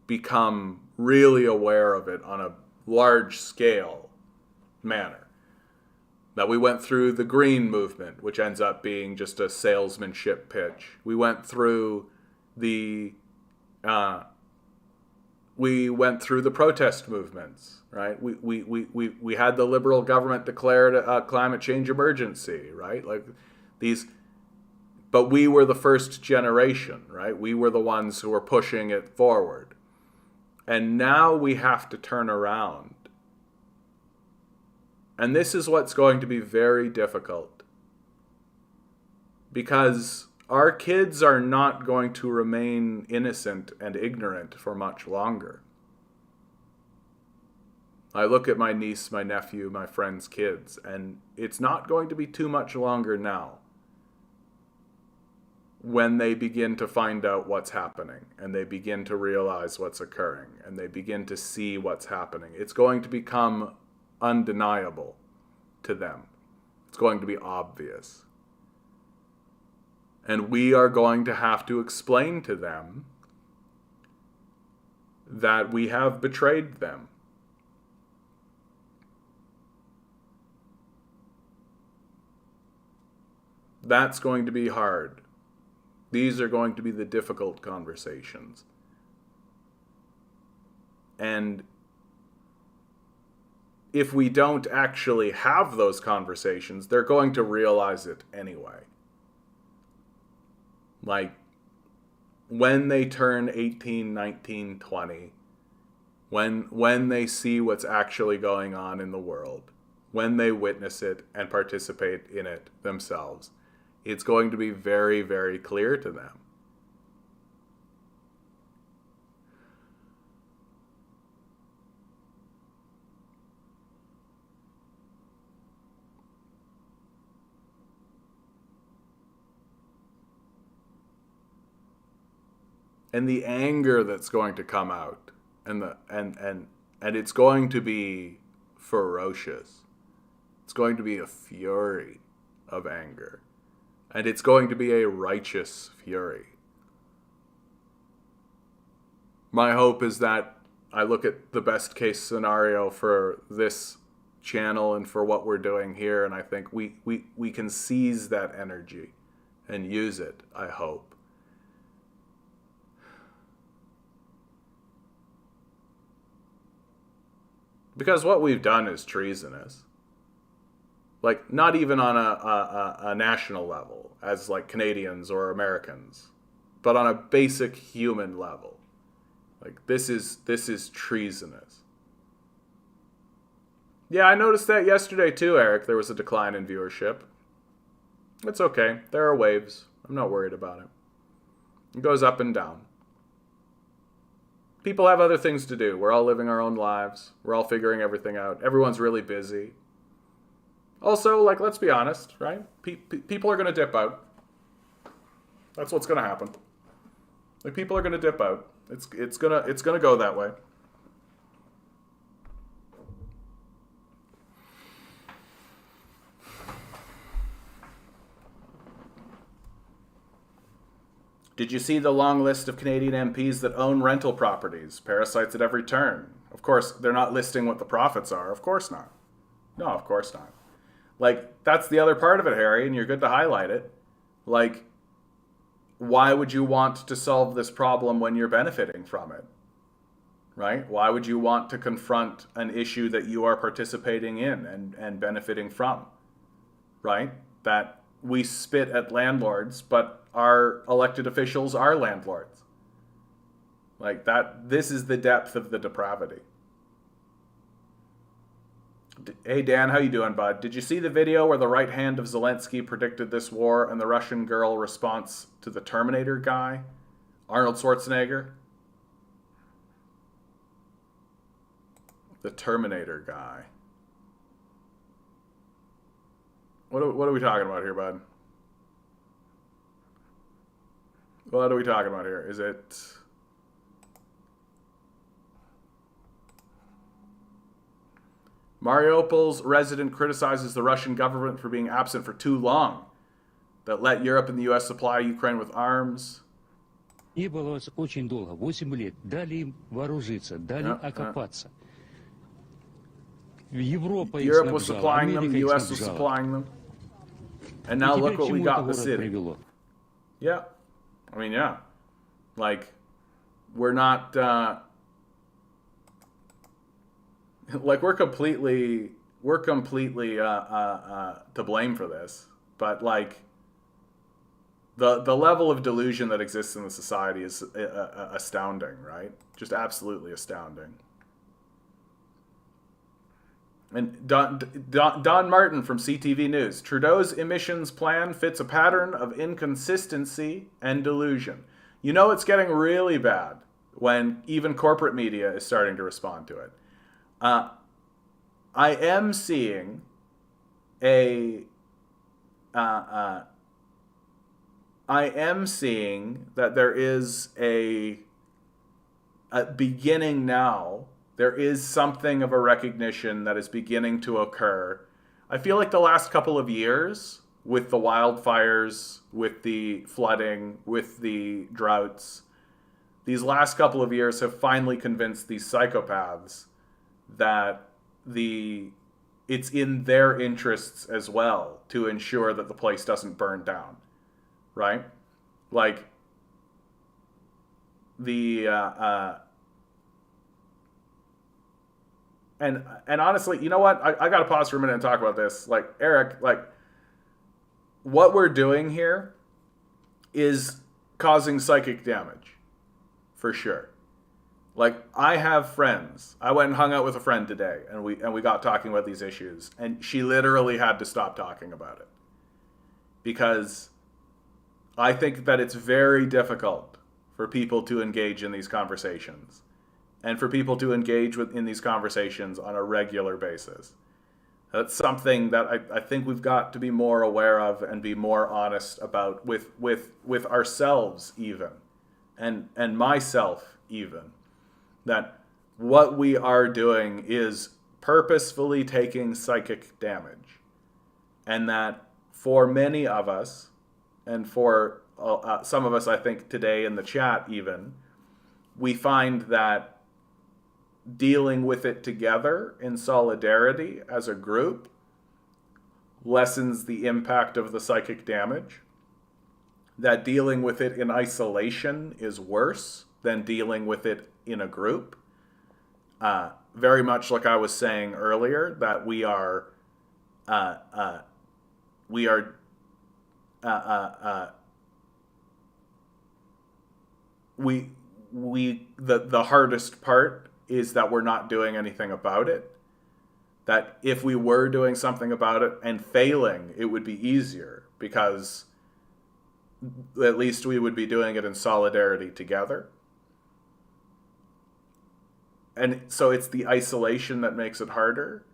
become really aware of it on a large scale manner. That we went through the green movement, which ends up being just a salesmanship pitch. We went through the protest movements, right? We had the liberal government declared a climate change emergency, right? But we were the first generation, right? We were the ones who were pushing it forward. And now we have to turn around. And this is what's going to be very difficult. Because our kids are not going to remain innocent and ignorant for much longer. I look at my niece, my nephew, my friends' kids, and it's not going to be too much longer now when they begin to find out what's happening and they begin to realize what's occurring and they begin to see what's happening. It's going to become undeniable to them. It's going to be obvious. And we are going to have to explain to them that we have betrayed them. That's going to be hard. These are going to be the difficult conversations. And if we don't actually have those conversations, they're going to realize it anyway. Like, when they turn 18, 19, 20, when they see what's actually going on in the world, when they witness it and participate in it themselves, it's going to be very, very clear to them. and the anger that's going to come out, and it's going to be ferocious. It's going to be a fury of anger, and it's going to be a righteous fury. My hope is that I look at the best case scenario for this channel and for what we're doing here, and I think we can seize that energy and use it, I hope. Because what we've done is treasonous. Like, not even on a national level, as like Canadians or Americans, but on a basic human level. Like, this is treasonous. Yeah, I noticed that yesterday too, Eric. There was a decline in viewership. It's okay. There are waves. I'm not worried about it. It goes up and down. People have other things to do. We're all living our own lives. We're all figuring everything out. Everyone's really busy. Also, like, let's be honest, right? People are going to dip out. That's what's going to happen. Like, people are going to dip out. It's gonna go that way. Did you see the long list of Canadian MPs that own rental properties? Parasites at every turn. Of course, they're not listing what the profits are. Of course not. No, of course not. Like, that's the other part of it, Harry, and you're good to highlight it. Like, why would you want to solve this problem when you're benefiting from it? Right? Why would you want to confront an issue that you are participating in and benefiting from? Right? That we spit at landlords, but our elected officials are landlords. Like that, this is the depth of the depravity. Hey Dan, how you doing, bud? Did you see the video where the right hand of Zelensky predicted this war and the Russian girl response to the Terminator guy, Arnold Schwarzenegger? The Terminator guy. What are we talking about here, bud? What are we talking about here? Is it... Mariupol's resident criticizes the Russian government for being absent for too long, that let Europe and the US supply Ukraine with arms. Не было очень долго, 8 лет. Дали им вооружиться, дали окопаться. Европа их Europe was снабжала, supplying them, the Америка их US was снабжала. supplying them. And now И look теперь what we чему got это in the город city. привело? Yeah. I mean, yeah. Like, we're not... like, we're completely to blame for this. But, like, the level of delusion that exists in the society is astounding, right? Just absolutely astounding. And Don Martin from CTV News. Trudeau's emissions plan fits a pattern of inconsistency and delusion. You know it's getting really bad when even corporate media is starting to respond to it. I am seeing I am seeing that there is a beginning now. There is something of a recognition that is beginning to occur. I feel like the last couple of years, with the wildfires, with the flooding, with the droughts, these last couple of years have finally convinced these psychopaths that it's in their interests as well to ensure that the place doesn't burn down, right? Like, And honestly, you know what? I got to pause for a minute and talk about this. Like, Eric, like, what we're doing here is causing psychic damage, for sure. Like, I have friends. I went and hung out with a friend today, and we got talking about these issues, and she literally had to stop talking about it. Because I think that it's very difficult for people to engage in these conversations. And for people to engage in these conversations on a regular basis. That's something that I think we've got to be more aware of and be more honest about with ourselves even, and myself even, that what we are doing is purposefully taking psychic damage. And that for many of us, and for some of us, I think today in the chat even, we find that dealing with it together in solidarity as a group lessens the impact of the psychic damage. That dealing with it in isolation is worse than dealing with it in a group. Very much like I was saying earlier, that the hardest part is that we're not doing anything about it. That if we were doing something about it and failing, it would be easier, because at least we would be doing it in solidarity together. And so it's the isolation that makes it harder.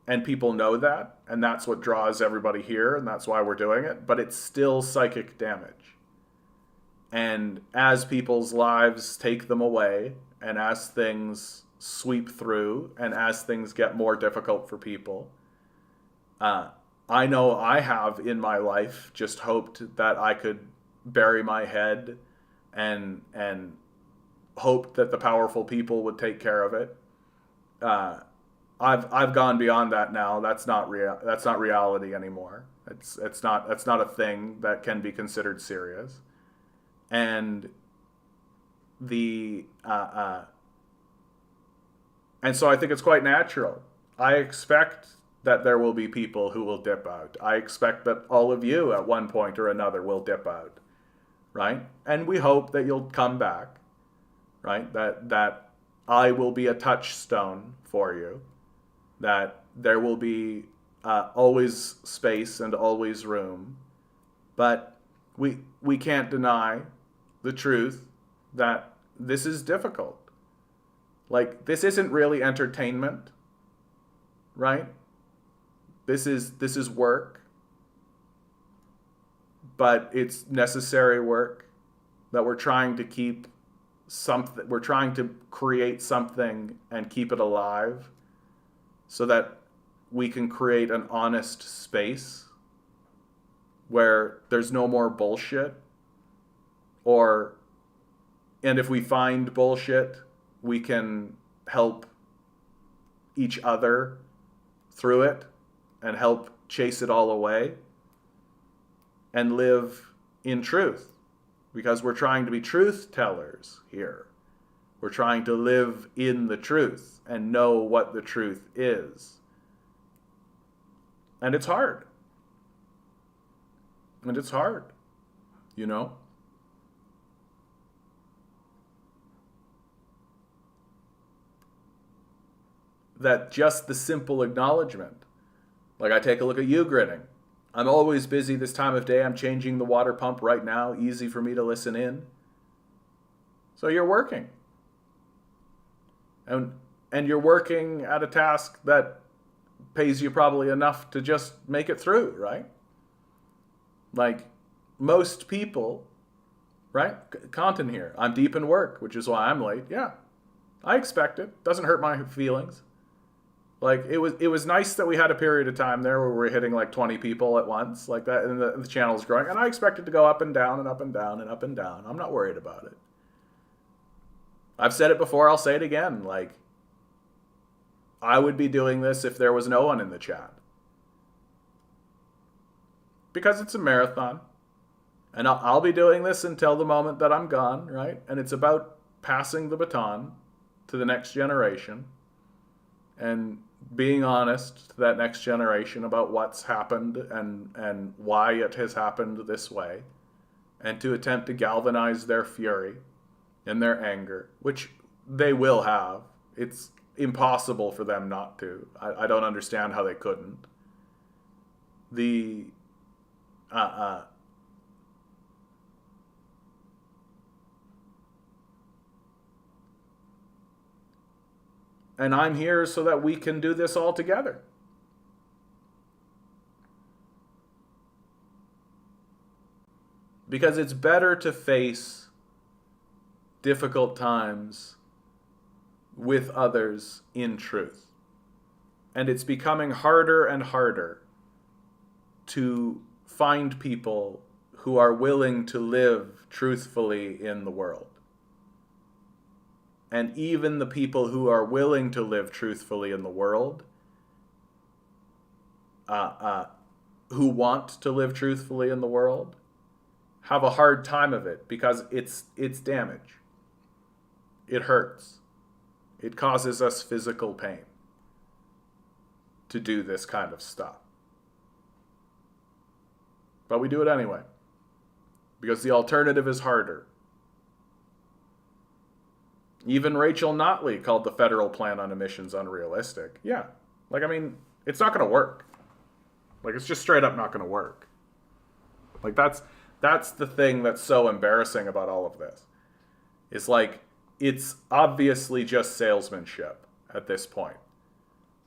And people know that. And that's what draws everybody here. And that's why we're doing it. But it's still psychic damage. And as people's lives take them away, and as things sweep through, and as things get more difficult for people, I know I have in my life just hoped that I could bury my head and hoped that the powerful people would take care of it. I've gone beyond that now. That's not reality anymore. That's not a thing that can be considered serious. And and so I think it's quite natural. I expect that there will be people who will dip out. I expect that all of you at one point or another will dip out, right? And we hope that you'll come back, right? That I will be a touchstone for you, that there will be always space and always room. But we can't deny the truth that this is difficult. Like, this isn't really entertainment, right? This is work, but it's necessary work, that we're trying to keep something, we're trying to create something and keep it alive so that we can create an honest space where there's no more bullshit, and if we find bullshit, we can help each other through it and help chase it all away and live in truth, because we're trying to be truth tellers here. We're trying to live in the truth and know what the truth is. And it's hard. And it's hard, you know? That just the simple acknowledgement. Like, I take a look at you grinning. I'm always busy this time of day. I'm changing the water pump right now. Easy for me to listen in. So you're working. And you're working at a task that pays you probably enough to just make it through, right? Like, most people, right? Content here. I'm deep in work, which is why I'm late. Yeah, I expect it. Doesn't hurt my feelings. Like, it was nice that we had a period of time there where we were hitting like 20 people at once, like that, and the channel's growing. And I expect it to go up and down and up and down and up and down. I'm not worried about it. I've said it before, I'll say it again. Like, I would be doing this if there was no one in the chat. Because it's a marathon. And I'll be doing this until the moment that I'm gone, right? And it's about passing the baton to the next generation and being honest to that next generation about what's happened and why it has happened this way, and to attempt to galvanize their fury and their anger, which they will have. It's impossible for them not to. I don't understand how they couldn't. And I'm here so that we can do this all together. Because it's better to face difficult times with others in truth. And it's becoming harder and harder to find people who are willing to live truthfully in the world. And even the people who are willing to live truthfully in the world, who want to live truthfully in the world, have a hard time of it because it's damage. It hurts. It causes us physical pain to do this kind of stuff. But we do it anyway, because the alternative is harder. Even Rachel Notley called the federal plan on emissions unrealistic. Yeah, like, I mean, it's not going to work. Like, it's just straight up not going to work. Like, that's the thing that's so embarrassing about all of this. It's like, it's obviously just salesmanship at this point.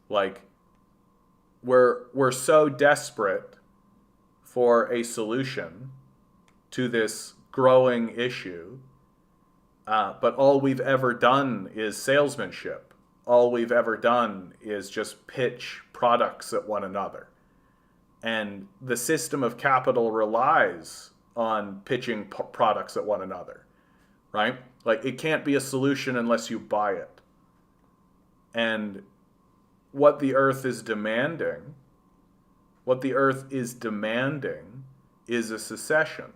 Like, we're so desperate for a solution to this growing issue, but all we've ever done is salesmanship. All we've ever done is just pitch products at one another. And the system of capital relies on pitching products at one another, right? Like, it can't be a solution unless you buy it. And what the earth is demanding is a secession.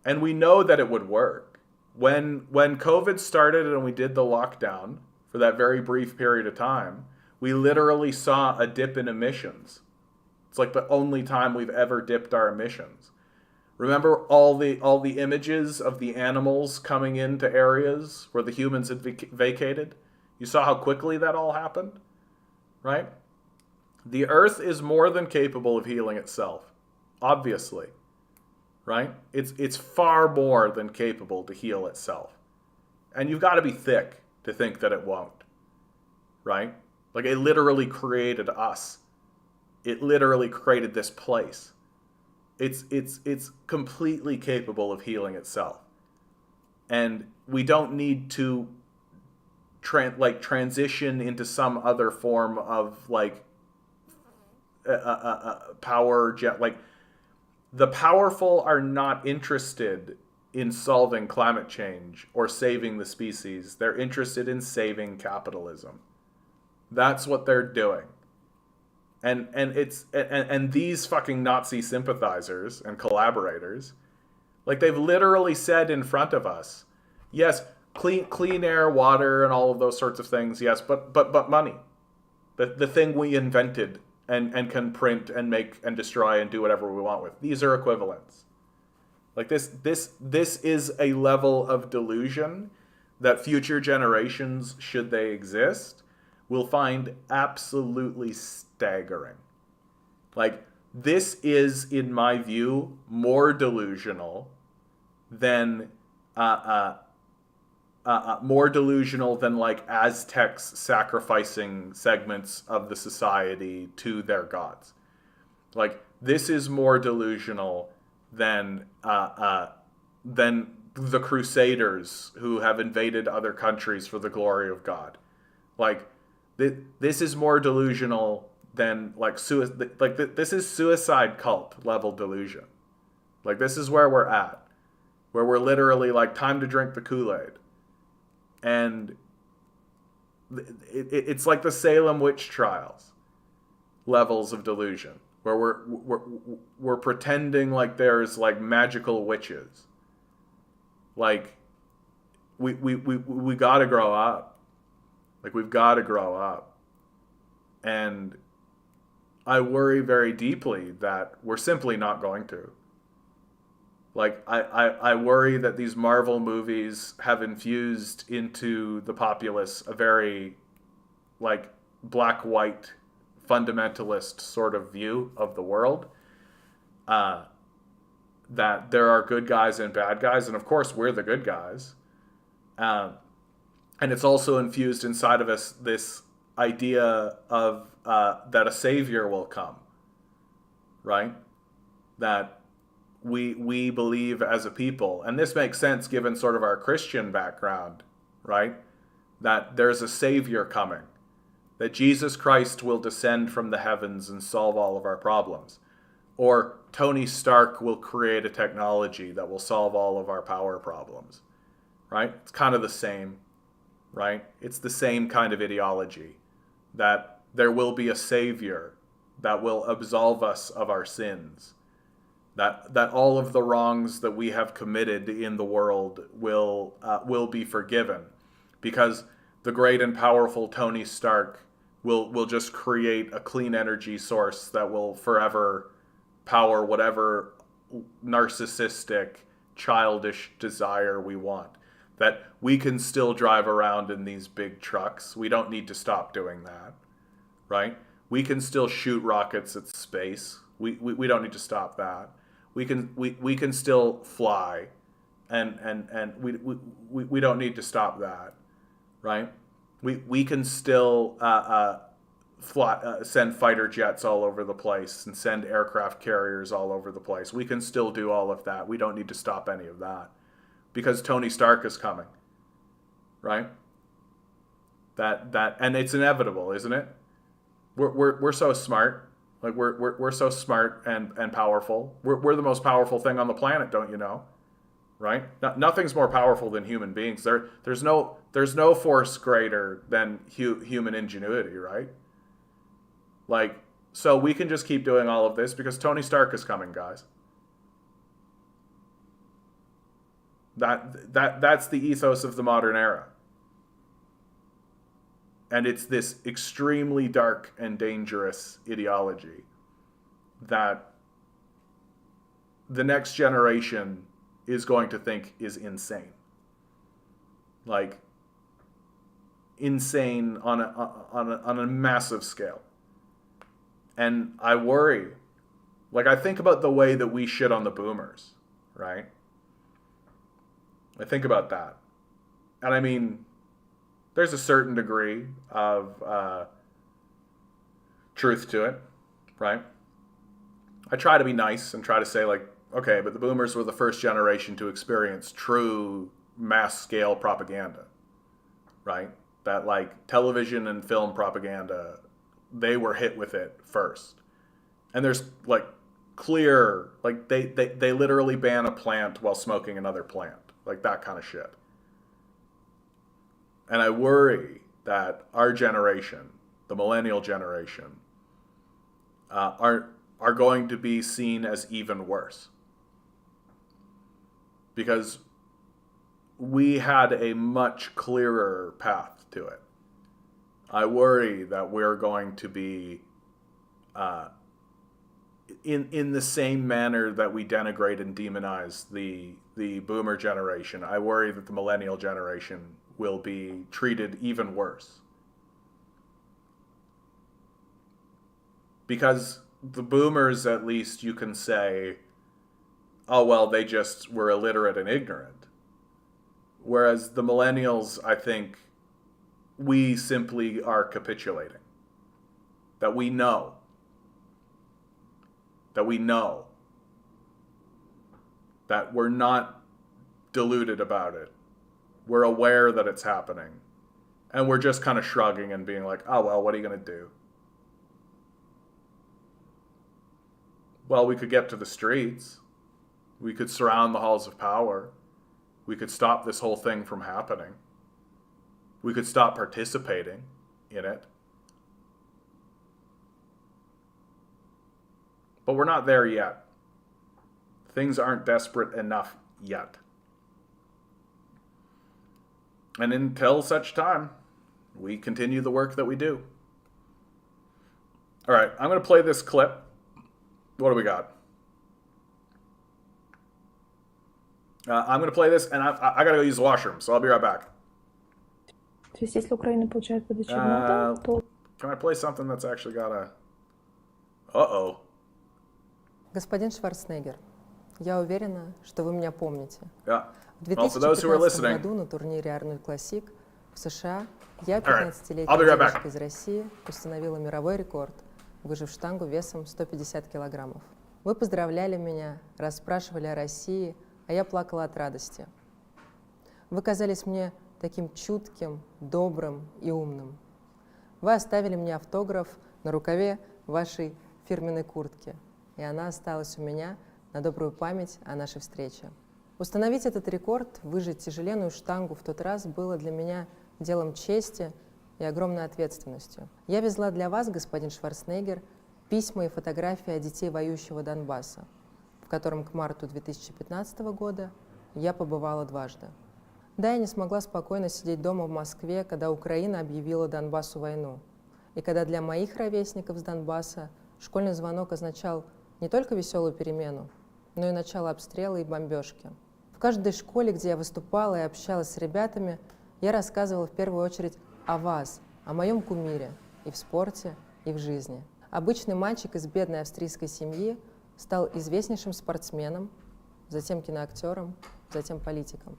And we know that it would work. When COVID started and we did the lockdown for that very brief period of time, we literally saw a dip in emissions. It's like the only time we've ever dipped our emissions. Remember all the images of the animals coming into areas where the humans had vacated? You saw how quickly that all happened, right? The earth is more than capable of healing itself, obviously, right? It's far more than capable to heal itself. And you've got to be thick to think that it won't, right? Like, it literally created us. It literally created this place. It's completely capable of healing itself. And we don't need to transition into some other form of power jet. Like, the powerful are not interested in solving climate change or saving the species. They're interested in saving capitalism. That's what they're doing. And these fucking Nazi sympathizers and collaborators, like, they've literally said in front of us, yes, clean air, water, and all of those sorts of things, yes, but money, the thing we invented and can print and make and destroy and do whatever we want with, these are equivalents. Like, this is a level of delusion that future generations, should they exist, will find absolutely staggering. Like, this is, in my view, more delusional than like Aztecs sacrificing segments of the society to their gods. Like, this is more delusional than the Crusaders who have invaded other countries for the glory of God. Like, this is more delusional than this is suicide cult level delusion. Like, this is where we're at, where we're literally like, time to drink the Kool-Aid. And it's like the Salem witch trials levels of delusion, where we're pretending like there's like magical witches. Like, we gotta grow up. Like, we've got to grow up. And I worry very deeply that we're simply not going to. Like, I worry that these Marvel movies have infused into the populace a very, like, black-white, fundamentalist sort of view of the world. That there are good guys and bad guys, and of course we're the good guys. And it's also infused inside of us this idea of that a savior will come, right? That we believe as a people, and this makes sense given sort of our Christian background, right? That there's a Savior coming, that Jesus Christ will descend from the heavens and solve all of our problems. Or Tony Stark will create a technology that will solve all of our power problems, right? It's kind of the same, right? It's the same kind of ideology, that there will be a Savior that will absolve us of our sins, that all of the wrongs that we have committed in the world will be forgiven, because the great and powerful Tony Stark will just create a clean energy source that will forever power whatever narcissistic, childish desire we want. That we can still drive around in these big trucks. We don't need to stop doing that, right? We can still shoot rockets at space. We don't need to stop that. We can still fly, and we don't need to stop that, right? We can still send fighter jets all over the place and send aircraft carriers all over the place. We can still do all of that. We don't need to stop any of that, because Tony Stark is coming, right? That and it's inevitable, isn't it? We're so smart. Like we're so smart and powerful. We're the most powerful thing on the planet, don't you know? Right? Nothing's more powerful than human beings. There's no force greater than human ingenuity, right? Like, so we can just keep doing all of this because Tony Stark is coming, guys. That's the ethos of the modern era. And it's this extremely dark and dangerous ideology that the next generation is going to think is insane. Like, insane on a massive scale. And I worry, like, I think about the way that we shit on the boomers, right? I think about that. And I mean, there's a certain degree of truth to it, right? I try to be nice and try to say, like, okay, but the boomers were the first generation to experience true mass-scale propaganda, right? That, like, television and film propaganda, they were hit with it first. And there's, like, clear, like, they literally ban a plant while smoking another plant. Like, that kind of shit. And I worry that our generation, the millennial generation, are going to be seen as even worse. Because we had a much clearer path to it. I worry that we're going to be, in the same manner that we denigrate and demonize the boomer generation, I worry that the millennial generation will be treated even worse. Because the boomers, at least you can say, oh, well, they just were illiterate and ignorant. Whereas the millennials, I think, we simply are capitulating. That we know. That we're not deluded about it. We're aware that it's happening. And we're just kind of shrugging and being like, oh, well, what are you going to do? Well, we could get to the streets. We could surround the halls of power. We could stop this whole thing from happening. We could stop participating in it. But we're not there yet. Things aren't desperate enough yet. And until such time, we continue the work that we do. All right, I'm going to play this clip. What do we got? I'm going to play this, and I got to go use the washroom, so I'll be right back. Can I play something that's actually got a... Uh-oh. Господин Шварценеггер, я уверена, что вы меня помните. Yeah. В 2015 году на турнире Arnold Classic в США я, 15-летняя девушка из России, установила мировой рекорд, выжив штангу весом 150 килограммов. Вы поздравляли меня, расспрашивали о России, а я плакала от радости. Вы казались мне таким чутким, добрым и умным. Вы оставили мне автограф на рукаве вашей фирменной куртки, и она осталась у меня на добрую память о нашей встрече. Установить этот рекорд, выжать тяжеленную штангу в тот раз было для меня делом чести и огромной ответственностью. Я везла для вас, господин Шварценеггер, письма и фотографии детей воюющего Донбасса, в котором к марту 2015 года я побывала дважды. Да, я не смогла спокойно сидеть дома в Москве, когда Украина объявила Донбассу войну, и когда для моих ровесников с Донбасса школьный звонок означал не только веселую перемену, но и начало обстрела и бомбежки. В каждой школе, где я выступала и общалась с ребятами, я рассказывала в первую очередь о вас, о моем кумире и в спорте, и в жизни. Обычный мальчик из бедной австрийской семьи стал известнейшим спортсменом, затем киноактером, затем политиком.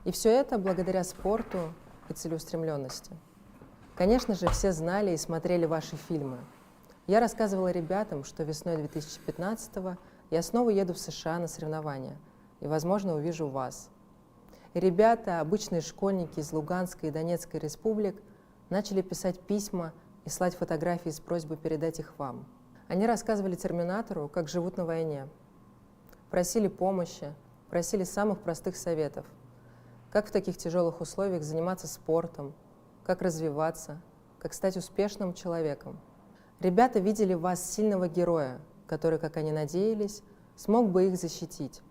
И все это благодаря спорту и целеустремленности. Конечно же, все знали и смотрели ваши фильмы. Я рассказывала ребятам, что весной 2015-го я снова еду в США на соревнования и, возможно, увижу вас. И ребята, обычные школьники из Луганской и Донецкой республик, начали писать письма и слать фотографии с просьбой передать их вам. Они рассказывали терминатору, как живут на войне. Просили помощи, просили самых простых советов. Как в таких тяжелых условиях заниматься спортом, как развиваться, как стать успешным человеком. Ребята видели в вас сильного героя, который, как они надеялись, смог бы их защитить.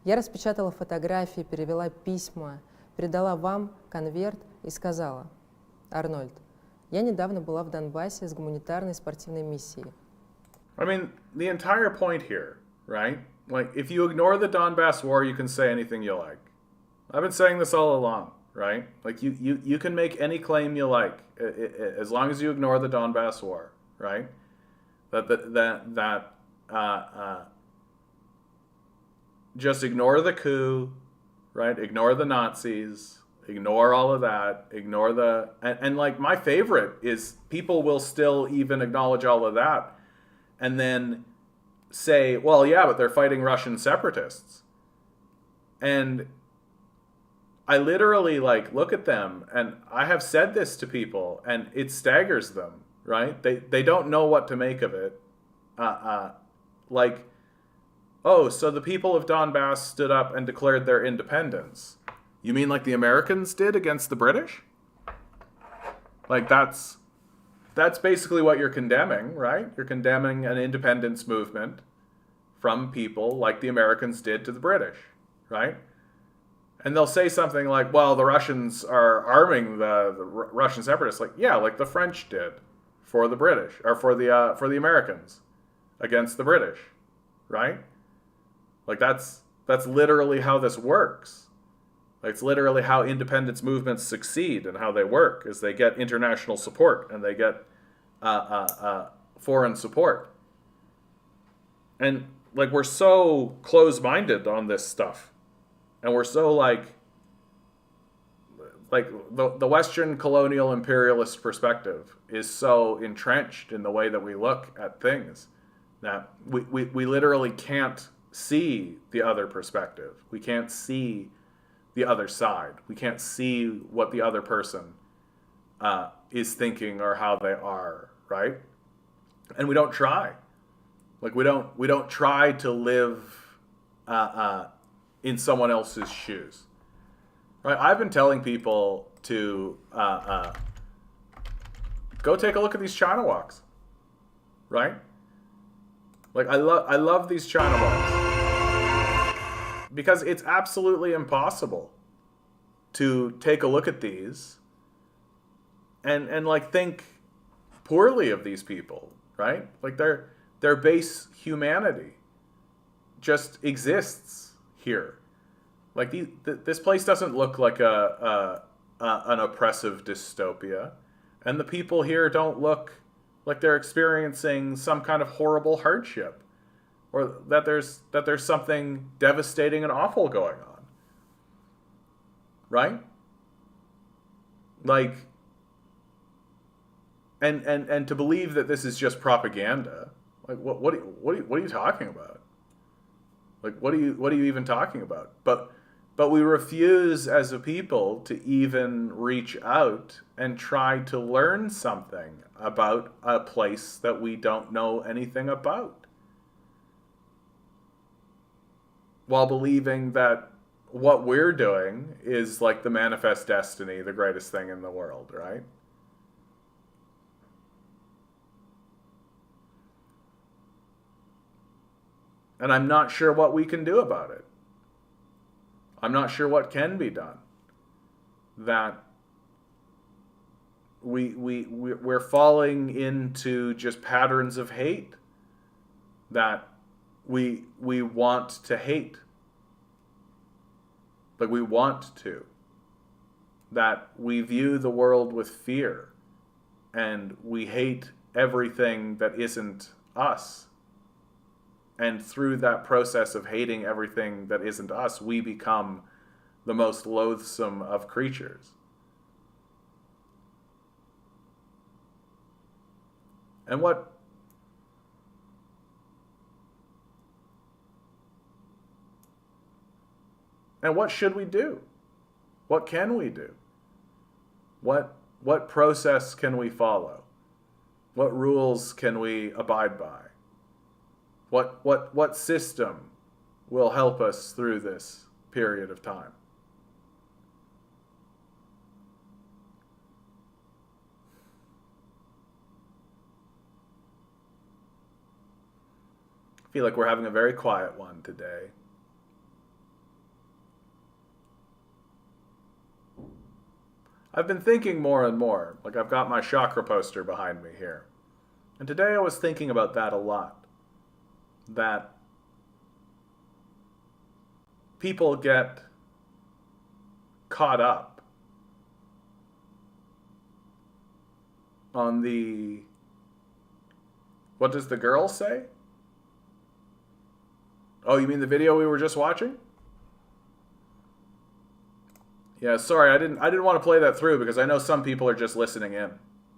Я распечатала фотографии, перевела письма, передала вам конверт и сказала: «Арнольд, я недавно была в Донбассе с гуманитарной спортивной миссией». I mean, the entire point here, right? Like, if you ignore the Donbass war, you can say anything you like. I've been saying this all along, right? Like, you can make any claim you like, as long as you ignore the Donbass war, right? Just ignore the coup, right? Ignore the Nazis. Ignore all of that. Ignore the... And like, my favorite is people will still even acknowledge all of that and then say, well, yeah, but they're fighting Russian separatists. And I literally, like, look at them, and I have said this to people, and it staggers them, right? They don't know what to make of it. Like, oh, so the people of Donbass stood up and declared their independence. You mean like the Americans did against the British? Like, that's basically what you're condemning, right? You're condemning an independence movement from people like the Americans did to the British, right? And they'll say something like, well, the Russians are arming the Russian separatists. Like, yeah, like the French did for the British, or for the Americans against the British, right? Like, that's literally how this works. Like, it's literally how independence movements succeed and how they work, is they get international support and they get foreign support. And like, we're so close-minded on this stuff, and we're so like the Western colonial imperialist perspective is so entrenched in the way that we look at things that we literally can't see the other perspective. We can't see the other side. We can't see what the other person is thinking or how they are, right? And we don't try. Like, we don't try to live in someone else's shoes, right? I've been telling people to go take a look at these China walks, right? Like, I love these China walks because it's absolutely impossible to take a look at these and like think poorly of these people, right? Like, their base humanity just exists here. Like, this place doesn't look like an oppressive dystopia, and the people here don't look like they're experiencing some kind of horrible hardship, or that there's something devastating and awful going on, right? Like, and to believe that this is just propaganda, Like, what are you talking about? Like, what are you even talking about? But we refuse as a people to even reach out and try to learn something about a place that we don't know anything about, while believing that what we're doing is like the manifest destiny, the greatest thing in the world, right? And I'm not sure what we can do about it. I'm not sure what can be done. That we're falling into just patterns of hate. That we want to hate. Like we want to. That we view the world with fear. And we hate everything that isn't us. And through that process of hating everything that isn't us, we become the most loathsome of creatures. And what should we do? What can we do? What process can we follow? What rules can we abide by? What system will help us through this period of time? I feel like we're having a very quiet one today. I've been thinking more and more, like I've got my chakra poster behind me here. And today I was thinking about that a lot. That people get caught up on the, what does the girl say? Oh, you mean the video we were just watching? Yeah, sorry, I didn't want to play that through because I know some people are just listening in.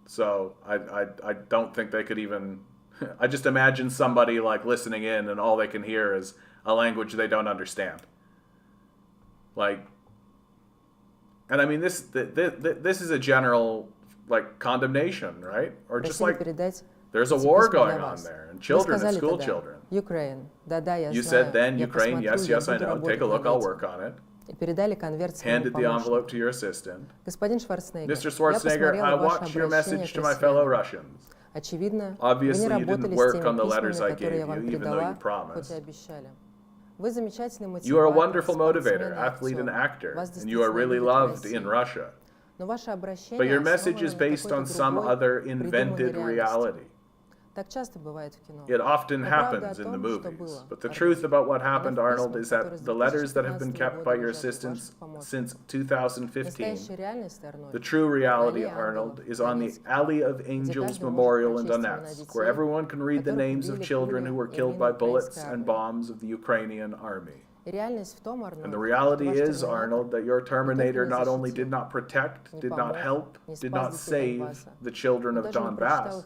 So I don't think they could even, I just imagine somebody like listening in and all they can hear is a language they don't understand. Like, and I mean this is a general like condemnation, right? Or just like there's a war going on there and children and school children. You said then Ukraine, yes, I know. Take a look, I'll work on it. Handed the envelope to your assistant. Mr. Schwarzenegger, I watched your message to my fellow Russians. Obviously, you didn't work on the letters I gave you, even though you promised. You are a wonderful motivator, athlete, and actor, and you are really loved in Russia. But your message is based on some other invented reality. It often happens in the movies, but the truth about what happened, Arnold, is that the letters that have been kept by your assistants since 2015, the true reality, Arnold, is on the Alley of Angels Memorial in Donetsk, where everyone can read the names of children who were killed by bullets and bombs of the Ukrainian army. And the reality is, Arnold, that your Terminator not only did not protect, did not help, did not save the children of Donbass,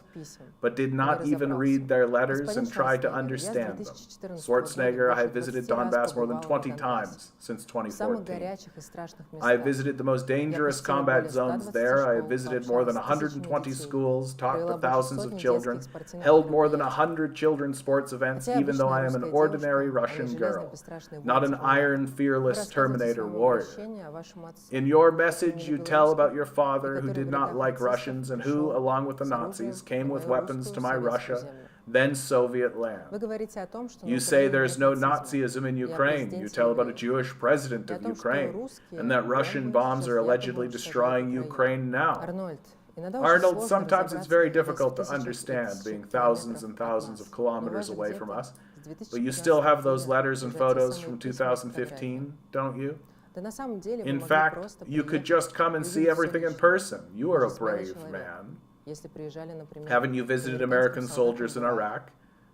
but did not even read their letters and try to understand them. Schwarzenegger, I have visited Donbass more than 20 times since 2014. I have visited the most dangerous combat zones there. I have visited more than 120 schools, talked to thousands of children, held more than 100 children's sports events, even though I am an ordinary Russian girl. Not an iron, fearless Terminator warrior. In your message, you tell about your father who did not like Russians and who, along with the Nazis, came with weapons to my Russia, then Soviet land. You say there's no Nazism in Ukraine. You tell about a Jewish president of Ukraine, and that Russian bombs are allegedly destroying Ukraine now. Arnold, sometimes it's very difficult to understand, being thousands and thousands of kilometers away from us. But you still have those letters and photos from 2015, don't you? In fact, you could just come and see everything in person. You are a brave man. Haven't you visited American soldiers in Iraq?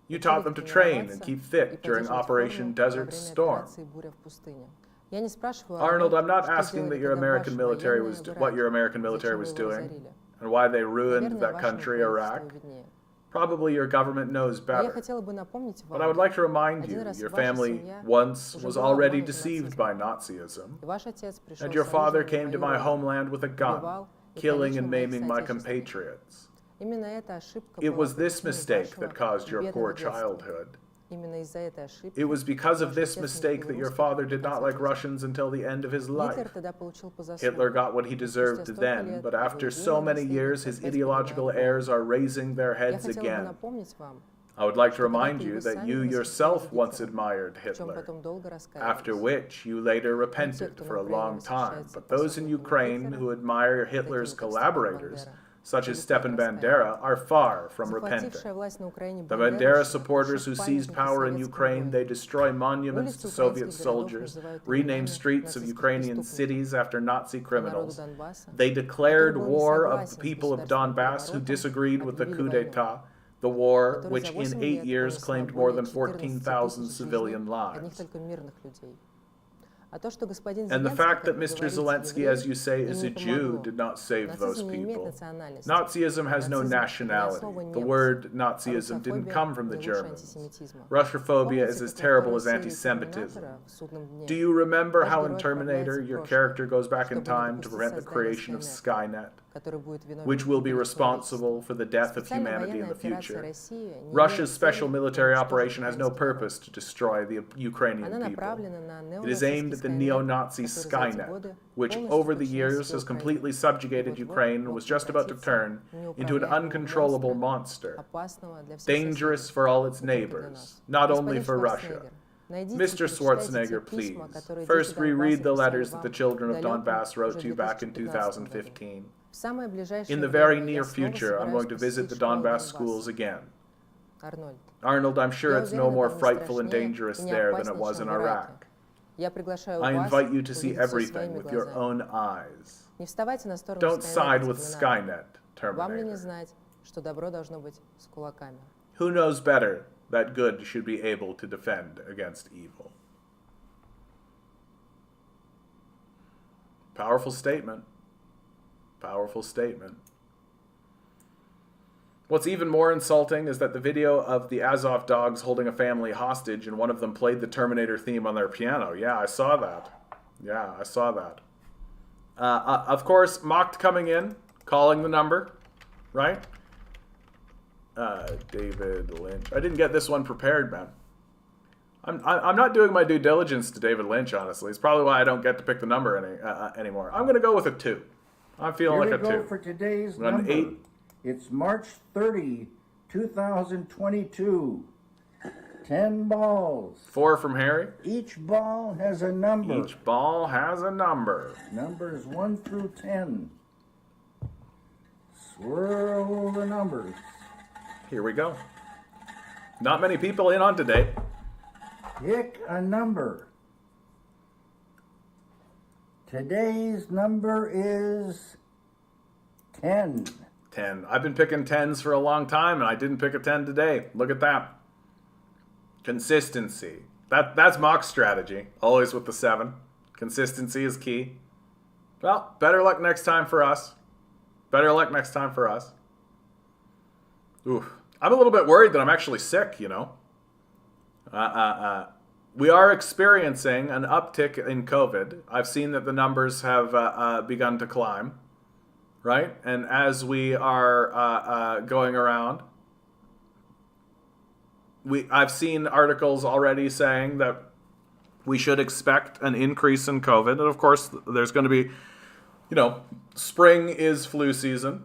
You taught them to train and keep fit during Operation Desert Storm. Arnold, I'm not asking that your American military was what your American military was doing and why they ruined that country, Iraq. Probably your government knows better. But I would like to remind you, your family once was already deceived by Nazism, and your father came to my homeland with a gun, killing and maiming my compatriots. It was this mistake that caused your poor childhood. It was because of this mistake that your father did not like Russians until the end of his life. Hitler got what he deserved then, but after so many years, his ideological heirs are raising their heads again. I would like to remind you that you yourself once admired Hitler, after which you later repented for a long time. But those in Ukraine who admire Hitler's collaborators, such as Stepan Bandera, are far from repenting. The Bandera supporters who seized power in Ukraine, they destroy monuments to Soviet soldiers, rename streets of Ukrainian cities after Nazi criminals. They declared war of the people of Donbass who disagreed with the coup d'etat, the war which in 8 years claimed more than 14,000 civilian lives. And the fact that Mr. Zelensky, as you say, is a Jew did not save those people. Nazism has no nationality. The word Nazism didn't come from the Germans. Russophobia is as terrible as anti-Semitism. Do you remember how in Terminator your character goes back in time to prevent the creation of Skynet, which will be responsible for the death of humanity in the future? Russia's special military operation has no purpose to destroy the Ukrainian people. It is aimed at the neo-Nazi Skynet, which over the years has completely subjugated Ukraine and was just about to turn into an uncontrollable monster, dangerous for all its neighbors, not only for Russia. Mr. Schwarzenegger, please, first reread the letters that the children of Donbass wrote to you back in 2015. In the very near future, I'm going to visit the Donbass schools again. Arnold, I'm sure it's no more frightful and dangerous there than it was in Iraq. I invite you to see everything with your own eyes. Don't side with Skynet, Terminator. Who knows better that good should be able to defend against evil? Powerful statement. Powerful statement. What's even more insulting is that the video of the Azov dogs holding a family hostage and one of them played the Terminator theme on their piano. Yeah, I saw that. Yeah, I saw that. Of course, Mocked coming in, calling the number, right? David Lynch. I didn't get this one prepared, man. I'm not doing my due diligence to David Lynch, honestly. It's probably why I don't get to pick the number anymore. I'm going to go with a 2. I'm feeling like a 2. Here we go for today's number. 8. It's March 30, 2022. 10 balls. 4 from Harry. Each ball has a number. Each ball has a number. Numbers 1 through 10. Swirl the numbers. Here we go. Not many people in on today. Pick a number. Today's number is 10. 10. I've been picking 10s for a long time, and I didn't pick a 10 today. Look at that. Consistency. That's Mock's strategy. Always with the 7. Consistency is key. Well, better luck next time for us. Better luck next time for us. Oof. I'm a little bit worried that I'm actually sick, you know. We are experiencing an uptick in COVID. I've seen that the numbers have begun to climb. Right? And as we are going around, I've seen articles already saying that we should expect an increase in COVID. And of course, there's going to be, you know, spring is flu season.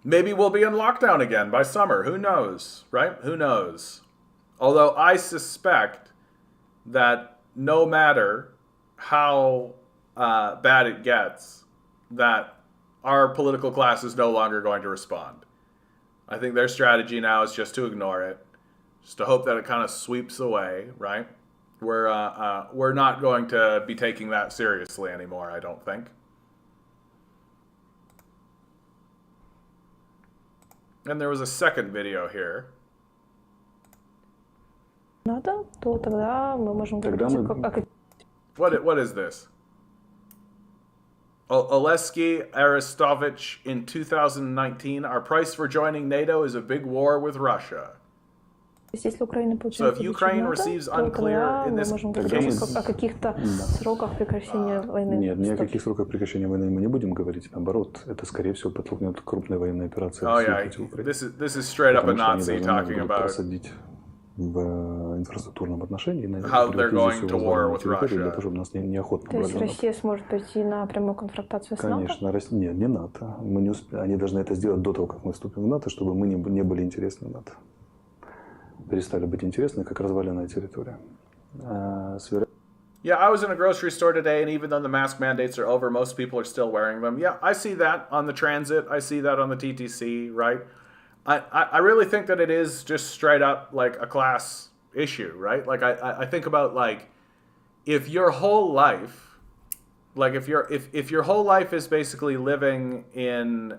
Maybe we'll be in lockdown again by summer. Who knows, right? Who knows? Although I suspect that no matter how bad it gets, that our political class is no longer going to respond. I think their strategy now is just to ignore it, just to hope that it kind of sweeps away, right? We're not going to be taking that seriously anymore, I don't think. And there was a second video here. What is this? Oleski Arestovich in 2019, our price for joining NATO is a big war with Russia. So if Ukraine receives unclear in this case... о каких-то сроках прекращения войны. Нет, ни о каких сроках прекращения войны мы не будем говорить. Наоборот, это, скорее всего, подтолкнет крупные военные операции. Oh, yeah. This is straight up a Nazi talking about в инфраструктурном отношении how they're going to war with Russia. То есть Россия сможет пойти на прямую конфронтацию с НАТО? Конечно, нет, не НАТО. Мы не Они должны это сделать до того, как мы вступим в НАТО, чтобы мы не были интересны НАТО. Перестали быть интересны, как разваленная территория. Yeah, I was in a grocery store today, and even though the mask mandates are over, most people are still wearing them. Yeah, I see that on the transit. I see that on the TTC, right? I really think that it is just straight up like a class issue, right? Like I think about like if your whole life, like if your whole life is basically living in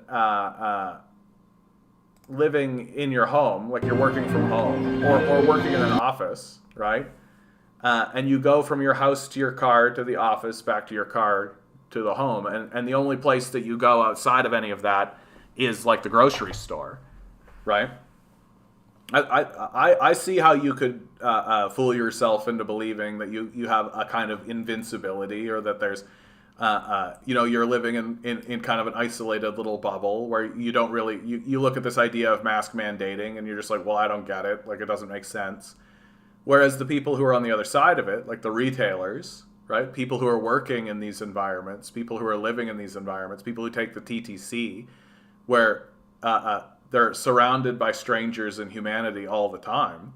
your home, like you're working from home or working in an office, right? And you go from your house to your car to the office, back to your car to the home, and the only place that you go outside of any of that is like the grocery store, right? I see how you could fool yourself into believing that you have a kind of invincibility, or that there's you're living in kind of an isolated little bubble where you don't really you look at this idea of mask mandating and you're just like, well, I don't get it, like it doesn't make sense. Whereas the people who are on the other side of it, like the retailers, right? People who are working in these environments, people who are living in these environments, people who take the TTC, where they're surrounded by strangers and humanity all the time,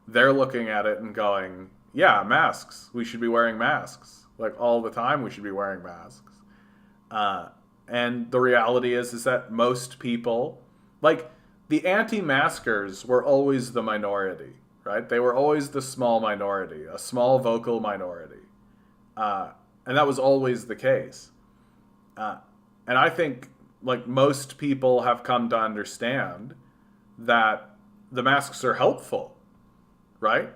they're looking at it and going, yeah, masks. We should be wearing masks. Like all the time we should be wearing masks. And the reality is that most people, like the anti-maskers were always the minority, right? They were always the small minority, a small vocal minority. And that was always the case. And I think like most people have come to understand that the masks are helpful, right?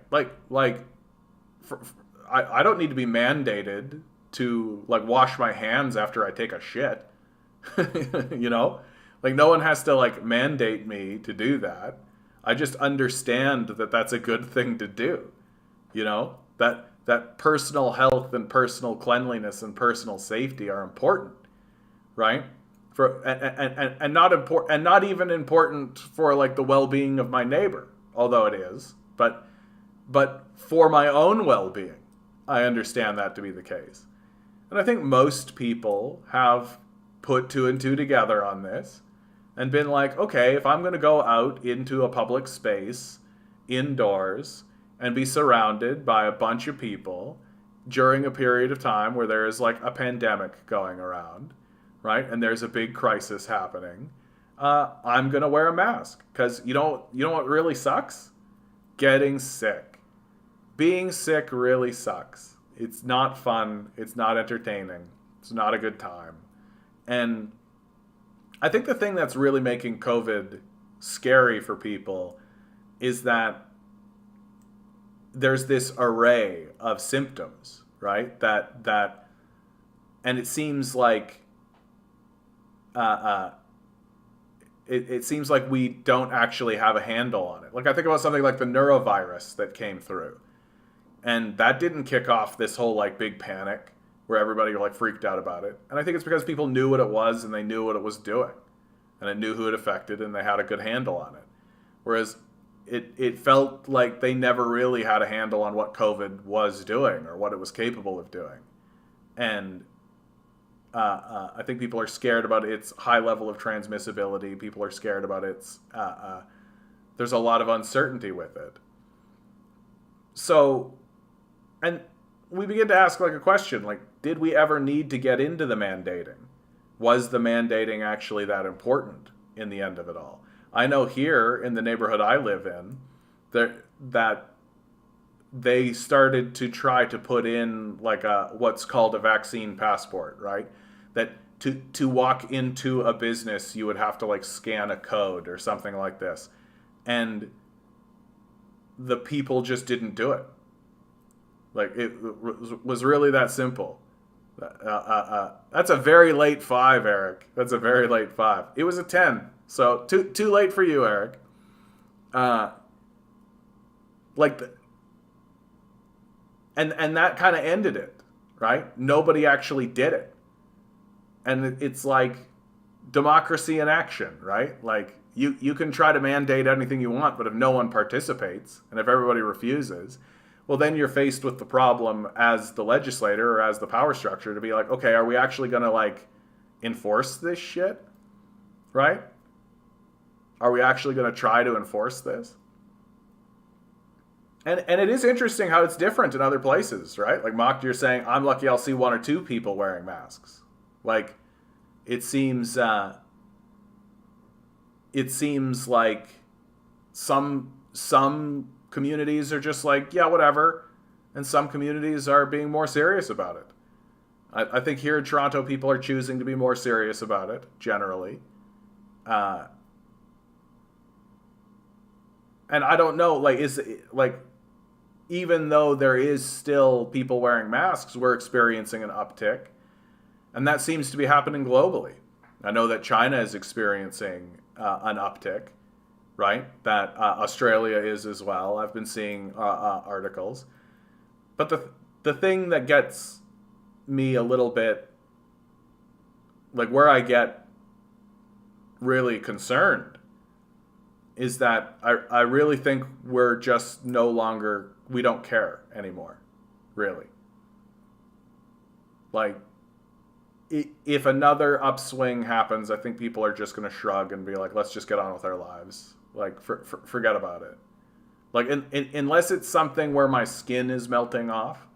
I don't need to be mandated to like wash my hands after I take a shit, you know? Like no one has to like mandate me to do that. I just understand that that's a good thing to do, you know? That personal health and personal cleanliness and personal safety are important, right? And not even important for like the well-being of my neighbor, although it is, but for my own well-being, I understand that to be the case. And I think most people have put two and two together on this and been like, okay, if I'm going to go out into a public space indoors and be surrounded by a bunch of people during a period of time where there is like a pandemic going around, right? And there's a big crisis happening, I'm going to wear a mask. Because you know what really sucks? Getting sick. Being sick really sucks. It's not fun. It's not entertaining. It's not a good time. And I think the thing that's really making COVID scary for people is that there's this array of symptoms, right? That and it seems like it seems like we don't actually have a handle on it. Like I think about something like the neurovirus that came through, and that didn't kick off this whole like big panic where everybody like freaked out about it. And I think it's because people knew what it was and they knew what it was doing, and it knew who it affected, and they had a good handle on it. Whereas it felt like they never really had a handle on what COVID was doing or what it was capable of doing. And I think people are scared about its high level of transmissibility. People are scared about its... there's a lot of uncertainty with it. So, and we begin to ask like a question, like, did we ever need to get into the mandating? Was the mandating actually that important in the end of it all? I know here in the neighborhood I live in, that they started to try to put in like what's called a vaccine passport, right? That to walk into a business, you would have to like scan a code or something like this. And the people just didn't do it. Like it was really that simple. That's a very late 5, Eric. That's a very late 5. It was a 10. So too late for you, Eric. And that kind of ended it, right? Nobody actually did it. And it's like democracy in action, right? Like you can try to mandate anything you want, but if no one participates and if everybody refuses, well, then you're faced with the problem as the legislator or as the power structure to be like, okay, are we actually going to like enforce this shit? Right? Are we actually going to try to enforce this? And it is interesting how it's different in other places, right? Like Mock, you're saying, I'm lucky I'll see 1 or 2 people wearing masks. Like, it seems like some communities are just like, yeah, whatever. And some communities are being more serious about it. I think here in Toronto, people are choosing to be more serious about it, generally. And I don't know, like, even though there is still people wearing masks, we're experiencing an uptick. And that seems to be happening globally. I know that China is experiencing an uptick, right? That Australia is as well. I've been seeing articles. But the thing that gets me a little bit, like where I get really concerned, is that I really think we're just no longer, we don't care anymore, really. Like, if another upswing happens, I think people are just going to shrug and be like, let's just get on with our lives. Like, forget about it. Like, unless it's something where my skin is melting off,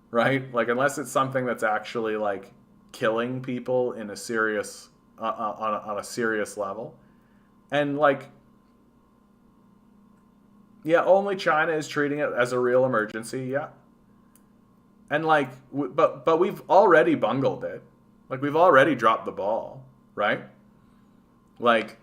right? Like, unless it's something that's actually, like, killing people in a serious, on a serious level. And, like, yeah, only China is treating it as a real emergency, yeah. And, like, but we've already bungled it. Like, we've already dropped the ball, right? Like,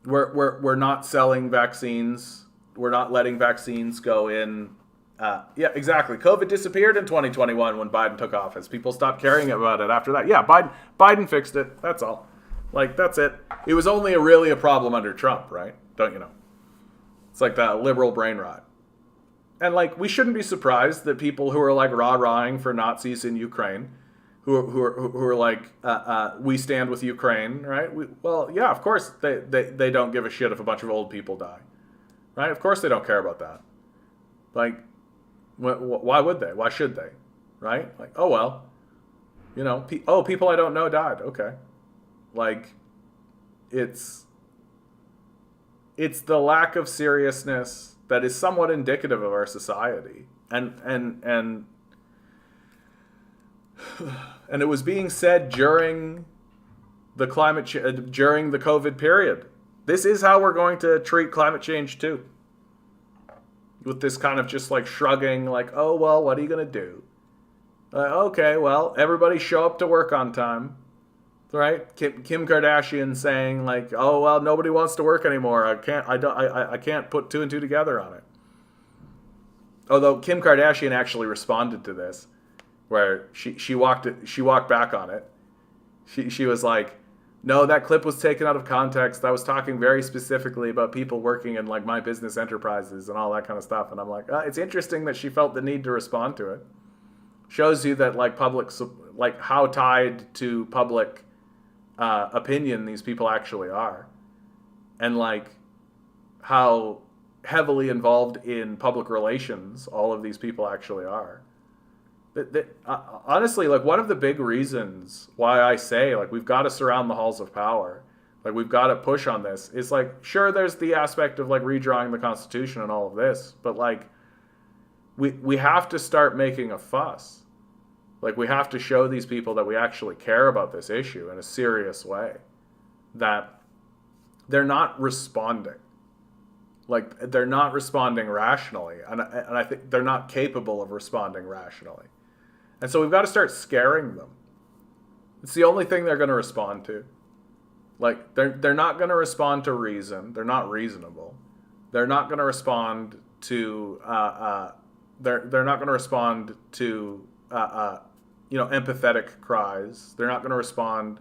we're not selling vaccines. We're not letting vaccines go in. Yeah, exactly. COVID disappeared in 2021 when Biden took office. People stopped caring about it after that. Yeah, Biden fixed it. That's all. Like, that's it. It was only really a problem under Trump, right? Don't you know? It's like that liberal brain rot. And, like, we shouldn't be surprised that people who are, like, rah-rahing for Nazis in Ukraine, who are like, we stand with Ukraine, right? Well, yeah, of course they don't give a shit if a bunch of old people die, right? Of course they don't care about that. Like, why would they? Why should they? Right? Like, oh, well, you know, people I don't know died. Okay. Like, it's the lack of seriousness that is somewhat indicative of our society. And it was being said during the during the COVID period. This is how we're going to treat climate change too. With this kind of just like shrugging, like, oh, well, what are you going to do? Okay, well, everybody show up to work on time. Right? Kim Kardashian saying like, oh, well, nobody wants to work anymore. I can't put 2 and 2 together on it. Although Kim Kardashian actually responded to this, where she walked back on it. She was like, no, that clip was taken out of context. I was talking very specifically about people working in like my business enterprises and all that kind of stuff. And I'm like, it's interesting that she felt the need to respond to it. Shows you that like like how tied to public opinion these people actually are, and like how heavily involved in public relations all of these people actually are. Honestly, like one of the big reasons why I say like we've got to surround the halls of power, like we've got to push on this, is like, sure, there's the aspect of like redrawing the Constitution and all of this, but like we have to start making a fuss. Like, we have to show these people that we actually care about this issue in a serious way. That they're not responding. Like, they're not responding rationally. And I think they're not capable of responding rationally. And so we've got to start scaring them. It's the only thing they're going to respond to. Like, they're not going to respond to reason. They're not reasonable. They're not going to respond to... they're not going to respond to... empathetic cries. They're not going to respond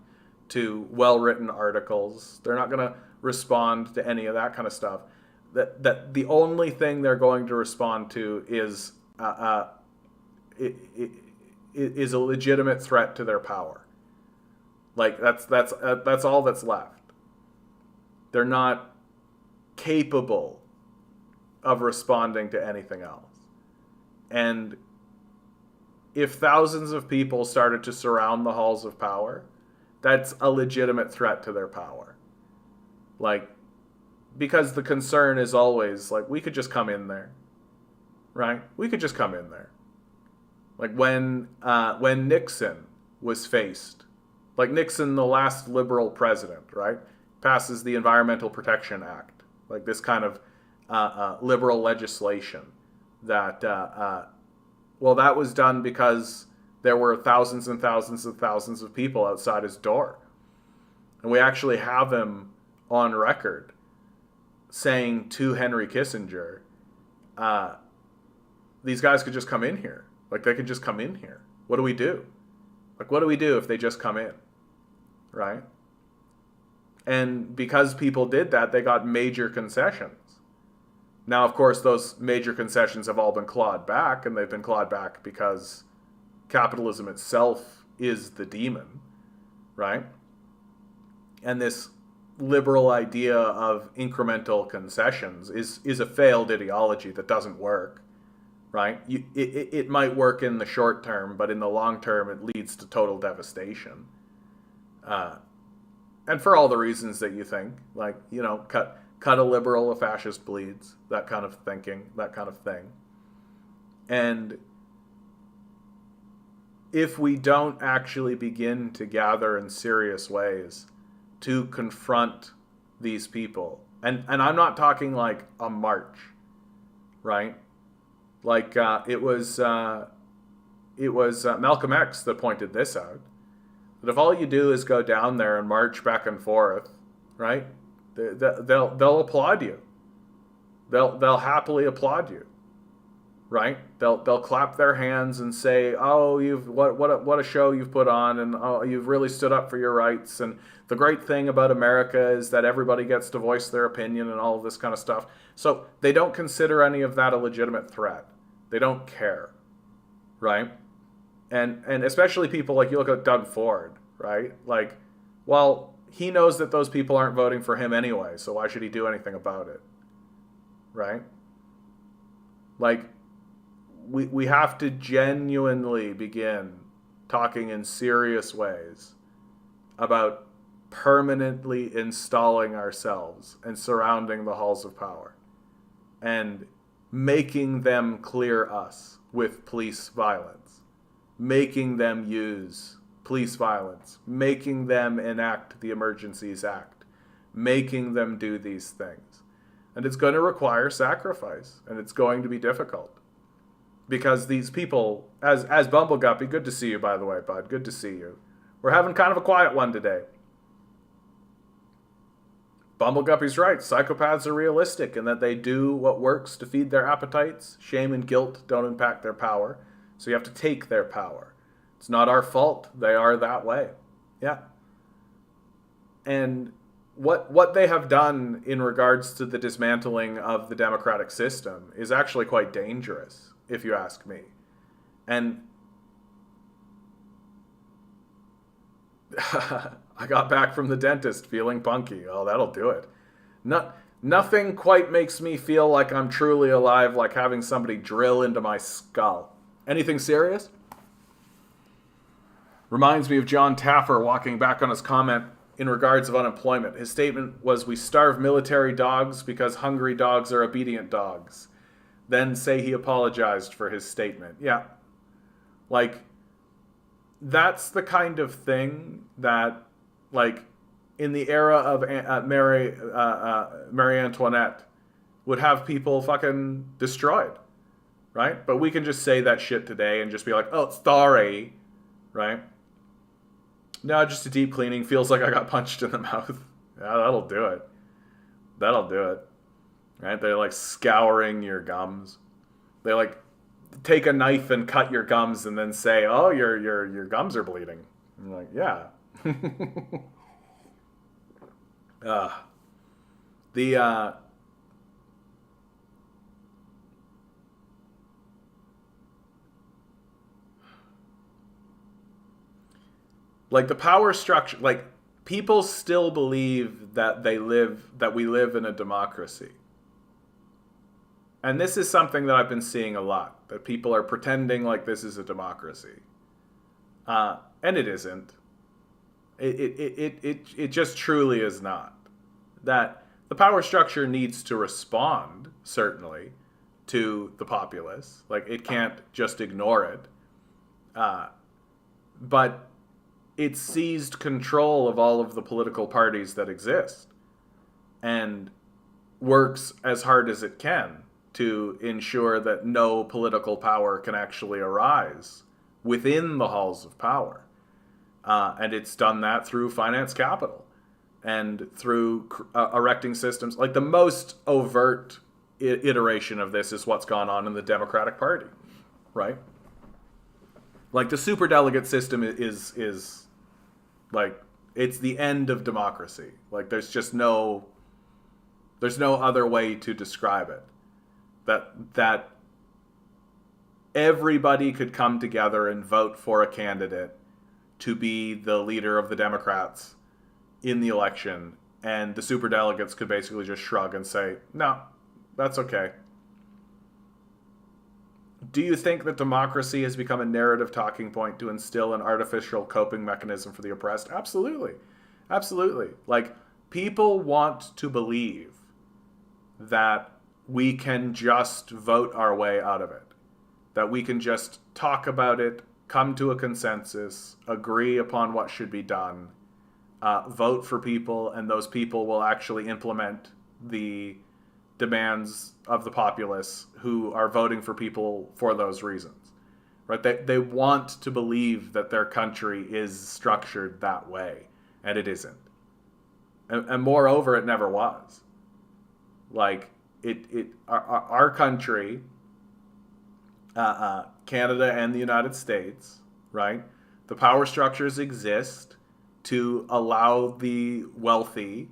to well-written articles. They're not going to respond to any of that kind of stuff. That the only thing they're going to respond to is a legitimate threat to their power. Like that's all that's left. They're not capable of responding to anything else. And if thousands of people started to surround the halls of power, that's a legitimate threat to their power. Like, because the concern is always, like, we could just come in there, right? We could just come in there. Like, when Nixon was faced, like Nixon, the last liberal president, right, passes the Environmental Protection Act, like this kind of liberal legislation that, well, that was done because there were thousands and thousands and thousands of people outside his door. And we actually have him on record saying to Henry Kissinger, these guys could just come in here. Like, they could just come in here. What do we do? Like, what do we do if they just come in? Right? And because people did that, they got major concessions. Now, of course, those major concessions have all been clawed back, and they've been clawed back because capitalism itself is the demon, right? And this liberal idea of incremental concessions is a failed ideology that doesn't work, right? It might work in the short term, but in the long term, it leads to total devastation. And for all the reasons that you think, like, cut a liberal, a fascist bleeds, that kind of thinking, that kind of thing. And if we don't actually begin to gather in serious ways to confront these people, and I'm not talking like a march, right? Like it was Malcolm X that pointed this out, that if all you do is go down there and march back and forth, right? They'll applaud you. They'll happily applaud you, right? They'll clap their hands and say, "Oh, what a show you've put on, and oh, you've really stood up for your rights. And the great thing about America is that everybody gets to voice their opinion and all of this kind of stuff." So they don't consider any of that a legitimate threat. They don't care, right? And especially people like, you look at Doug Ford, right? Like, well, he knows that those people aren't voting for him anyway, so why should he do anything about it? Right? Like, we have to genuinely begin talking in serious ways about permanently installing ourselves and surrounding the halls of power and making them clear us with police violence, making them use police violence, making them enact the Emergencies Act, making them do these things. And it's going to require sacrifice, and it's going to be difficult. Because these people, as Bumbleguppy, good to see you, by the way, bud, good to see you. We're having kind of a quiet one today. Bumbleguppy's right, psychopaths are realistic in that they do what works to feed their appetites. Shame and guilt don't impact their power, so you have to take their power. It's not our fault. They are that way. Yeah. And what they have done in regards to the dismantling of the democratic system is actually quite dangerous, if you ask me. And I got back from the dentist feeling punky. Oh, that'll do it. Nothing quite makes me feel like I'm truly alive like having somebody drill into my skull. Anything serious? Reminds me of John Taffer walking back on his comment in regards of unemployment. His statement was, "We starve military dogs because hungry dogs are obedient dogs." Then say he apologized for his statement. Yeah. Like, that's the kind of thing that, like, in the era of Marie Antoinette would have people fucking destroyed, right? But we can just say that shit today and just be like, "Oh, sorry," right? No, just a deep cleaning. Feels like I got punched in the mouth. Yeah, that'll do it. That'll do it. Right? They're like scouring your gums. They like take a knife and cut your gums and then say, "Oh, your gums are bleeding." I'm like, yeah. Like the power structure, like people still believe that we live in a democracy. And this is something that I've been seeing a lot, that people are pretending like this is a democracy. And it isn't. It just truly is not. That the power structure needs to respond, certainly, to the populace. Like, it can't just ignore it. But it seized control of all of the political parties that exist and works as hard as it can to ensure that no political power can actually arise within the halls of power. And it's done that through finance capital and through erecting systems. Like the most overt iteration of this is what's gone on in the Democratic Party, right? Like the superdelegate system is like, it's the end of democracy. Like there's no other way to describe it. That everybody could come together and vote for a candidate to be the leader of the Democrats in the election, and the superdelegates could basically just shrug and say, no, that's okay. Do you think that democracy has become a narrative talking point to instill an artificial coping mechanism for the oppressed? Absolutely. Absolutely. Like, people want to believe that we can just vote our way out of it, that we can just talk about it, come to a consensus, agree upon what should be done, vote for people, and those people will actually implement the demands of the populace who are voting for people for those reasons, right? They want to believe that their country is structured that way, and it isn't. And moreover, it never was. Like, our country, Canada and the United States, right? The power structures exist to allow the wealthy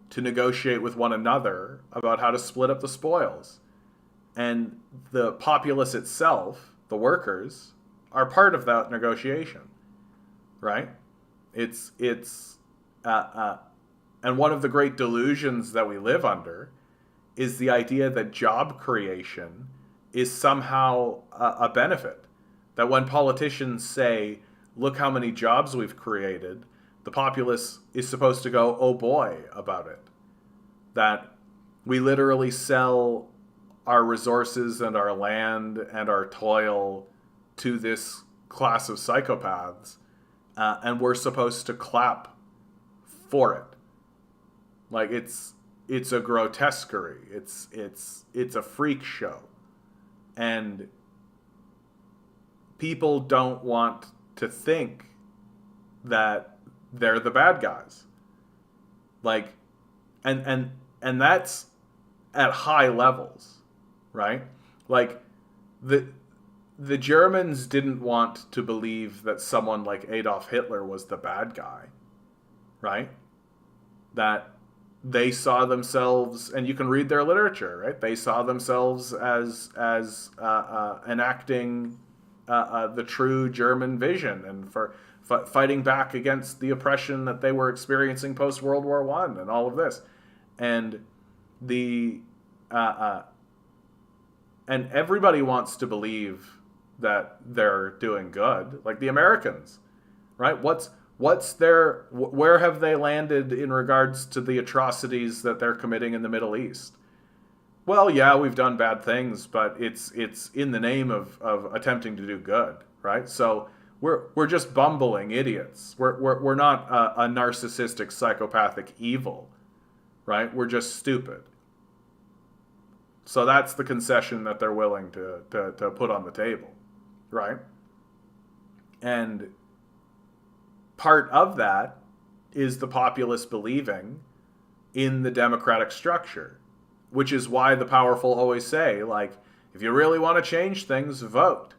to negotiate with one another about how to split up the spoils. And the populace itself, the workers, are part of that negotiation, right? And one of the great delusions that we live under is the idea that job creation is somehow a benefit. That when politicians say, look how many jobs we've created, the populace is supposed to go, oh boy, about it. That we literally sell our resources and our land and our toil to this class of psychopaths, and we're supposed to clap for it. Like, it's a grotesquerie. It's a freak show. And people don't want to think that they're the bad guys. Like, and that's at high levels, right? Like, the Germans didn't want to believe that someone like Adolf Hitler was the bad guy, right? That they saw themselves, and you can read their literature, right? They saw themselves as enacting the true German vision and for fighting back against the oppression that they were experiencing post World War I and all of this, and and everybody wants to believe that they're doing good, like the Americans, right? Where have they landed in regards to the atrocities that they're committing in the Middle East? Well, yeah, we've done bad things, but it's in the name of attempting to do good, right? So we're just bumbling idiots. We're not a narcissistic, psychopathic evil, right? We're just stupid. So that's the concession that they're willing to put on the table, right? And part of that is the populace believing in the democratic structure, which is why the powerful always say, like, If you really want to change things, vote.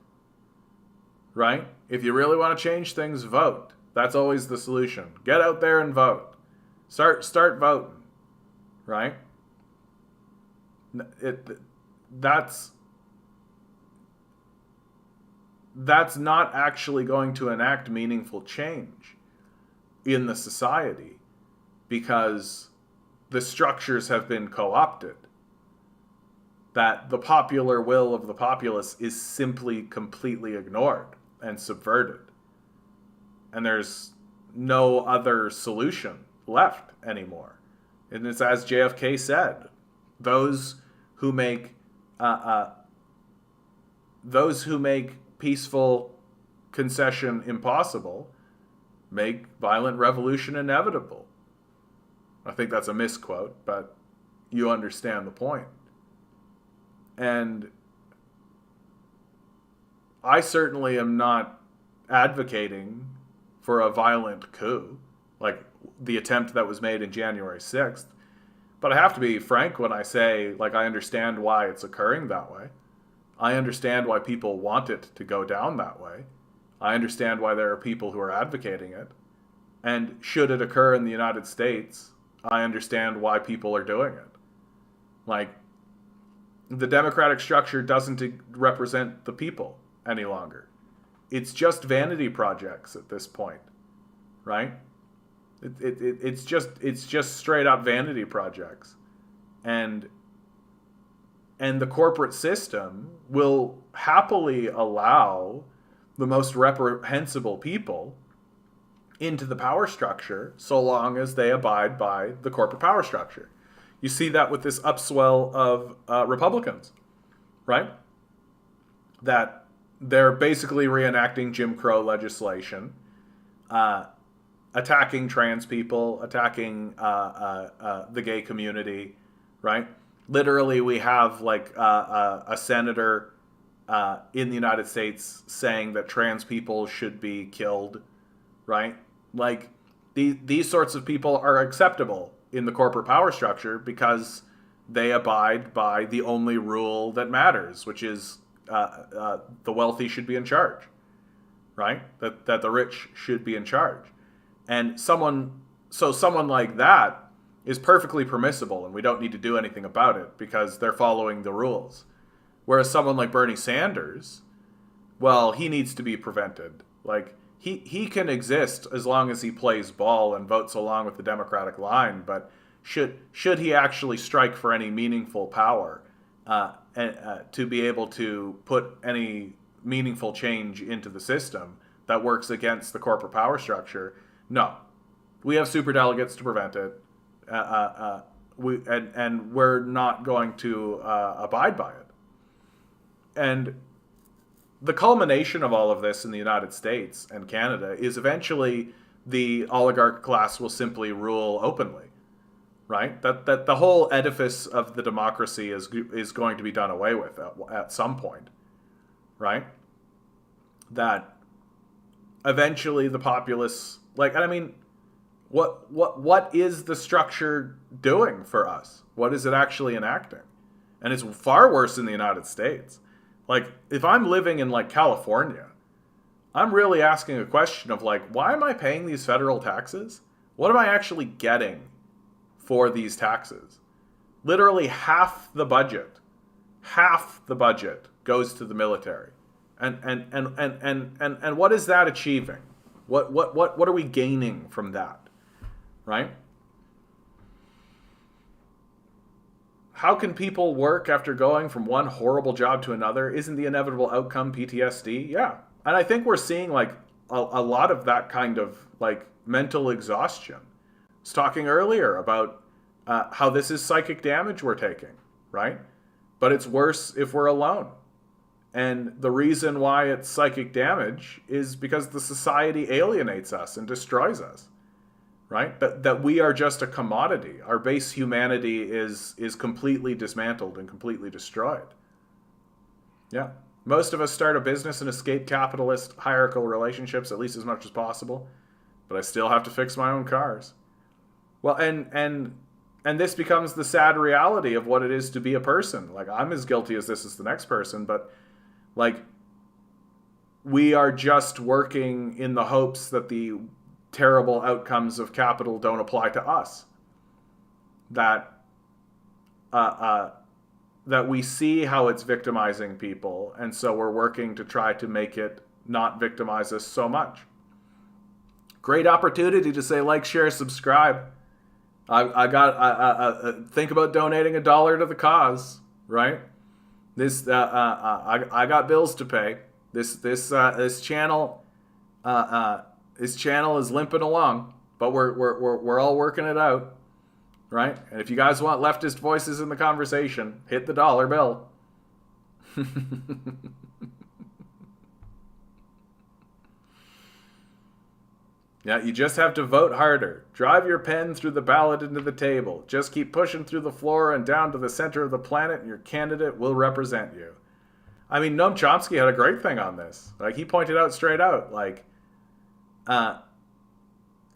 Right? If you really want to change things, vote. That's always the solution. Get out there and vote. Start voting. Right? That's not actually going to enact meaningful change in the society because the structures have been co-opted. That the popular will of the populace is simply completely ignored and subverted. And there's no other solution left anymore. And it's as JFK said, those who make peaceful concession impossible make violent revolution inevitable. I think that's a misquote, but you understand the point. And I certainly am not advocating for a violent coup, like the attempt that was made in January 6th. But I have to be frank when I say, like, I understand why it's occurring that way. I understand why people want it to go down that way. I understand why there are people who are advocating it. And should it occur in the United States, I understand why people are doing it. Like, the democratic structure doesn't represent the people any longer. It's just vanity projects at this point, right? It's just straight up vanity projects. And the corporate system will happily allow the most reprehensible people into the power structure so long as they abide by the corporate power structure. You see that with this upswell of Republicans, right? That they're basically reenacting Jim Crow legislation, attacking trans people, attacking the gay community, right? Literally, we have like a senator in the United States saying that trans people should be killed, right? Like, these sorts of people are acceptable in the corporate power structure because they abide by the only rule that matters, which is the wealthy should be in charge, right? That the rich should be in charge. And someone like that is perfectly permissible, and we don't need to do anything about it because they're following the rules. Whereas someone like Bernie Sanders, well, he needs to be prevented. Like, he can exist as long as he plays ball and votes along with the Democratic line, but should he actually strike for any meaningful power to be able to put any meaningful change into the system that works against the corporate power structure? No. We have superdelegates to prevent it. We're not going to abide by it. And the culmination of all of this in the United States and Canada is eventually the oligarch class will simply rule openly, right? That the whole edifice of the democracy is going to be done away with at some point, right? That eventually the populace, like, I mean, what is the structure doing for us? What is it actually enacting? And it's far worse in the United States. Like, if I'm living in, like, California, I'm really asking a question of, like, why am I paying these federal taxes? What am I actually getting for these taxes? Literally half the budget goes to the military. And what is that achieving? What are we gaining from that? Right? How can people work after going from one horrible job to another? Isn't the inevitable outcome PTSD? Yeah. And I think we're seeing like a lot of that kind of like mental exhaustion. I was talking earlier about how this is psychic damage we're taking, right? But it's worse if we're alone. And the reason why it's psychic damage is because the society alienates us and destroys us. Right? That we are just a commodity. Our base humanity is completely dismantled and completely destroyed. Yeah. Most of us start a business and escape capitalist hierarchical relationships at least as much as possible. But I still have to fix my own cars. Well, and this becomes the sad reality of what it is to be a person. Like, I'm as guilty as this as the next person, but like, we are just working in the hopes that the terrible outcomes of capital don't apply to us. That we see how it's victimizing people, and so we're working to try to make it not victimize us so much. Great opportunity to say like, share, subscribe. I think about donating $1 to the cause, right? This I got bills to pay. This channel is limping along, but we're all working it out, right? And if you guys want leftist voices in the conversation, hit the dollar bill. Yeah, you just have to vote harder. Drive your pen through the ballot into the table. Just keep pushing through the floor and down to the center of the planet, and your candidate will represent you. I mean, Noam Chomsky had a great thing on this. Like, he pointed out straight out, like,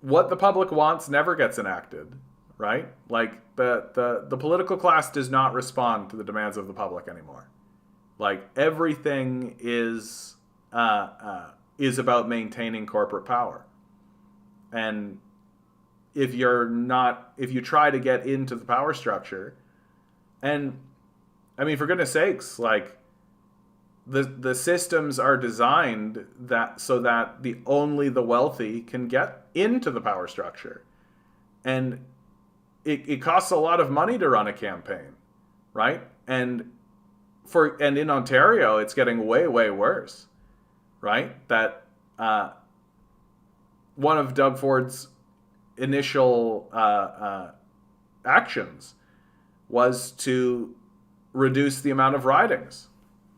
what the public wants never gets enacted, right? Like, the political class does not respond to the demands of the public anymore. Like, everything is about maintaining corporate power. And if you try to get into the power structure, and I mean, for goodness sakes, like, the systems are designed so that only the wealthy can get into the power structure. And it costs a lot of money to run a campaign, right? And in Ontario, it's getting way, way worse, right? That one of Doug Ford's initial actions was to reduce the amount of ridings,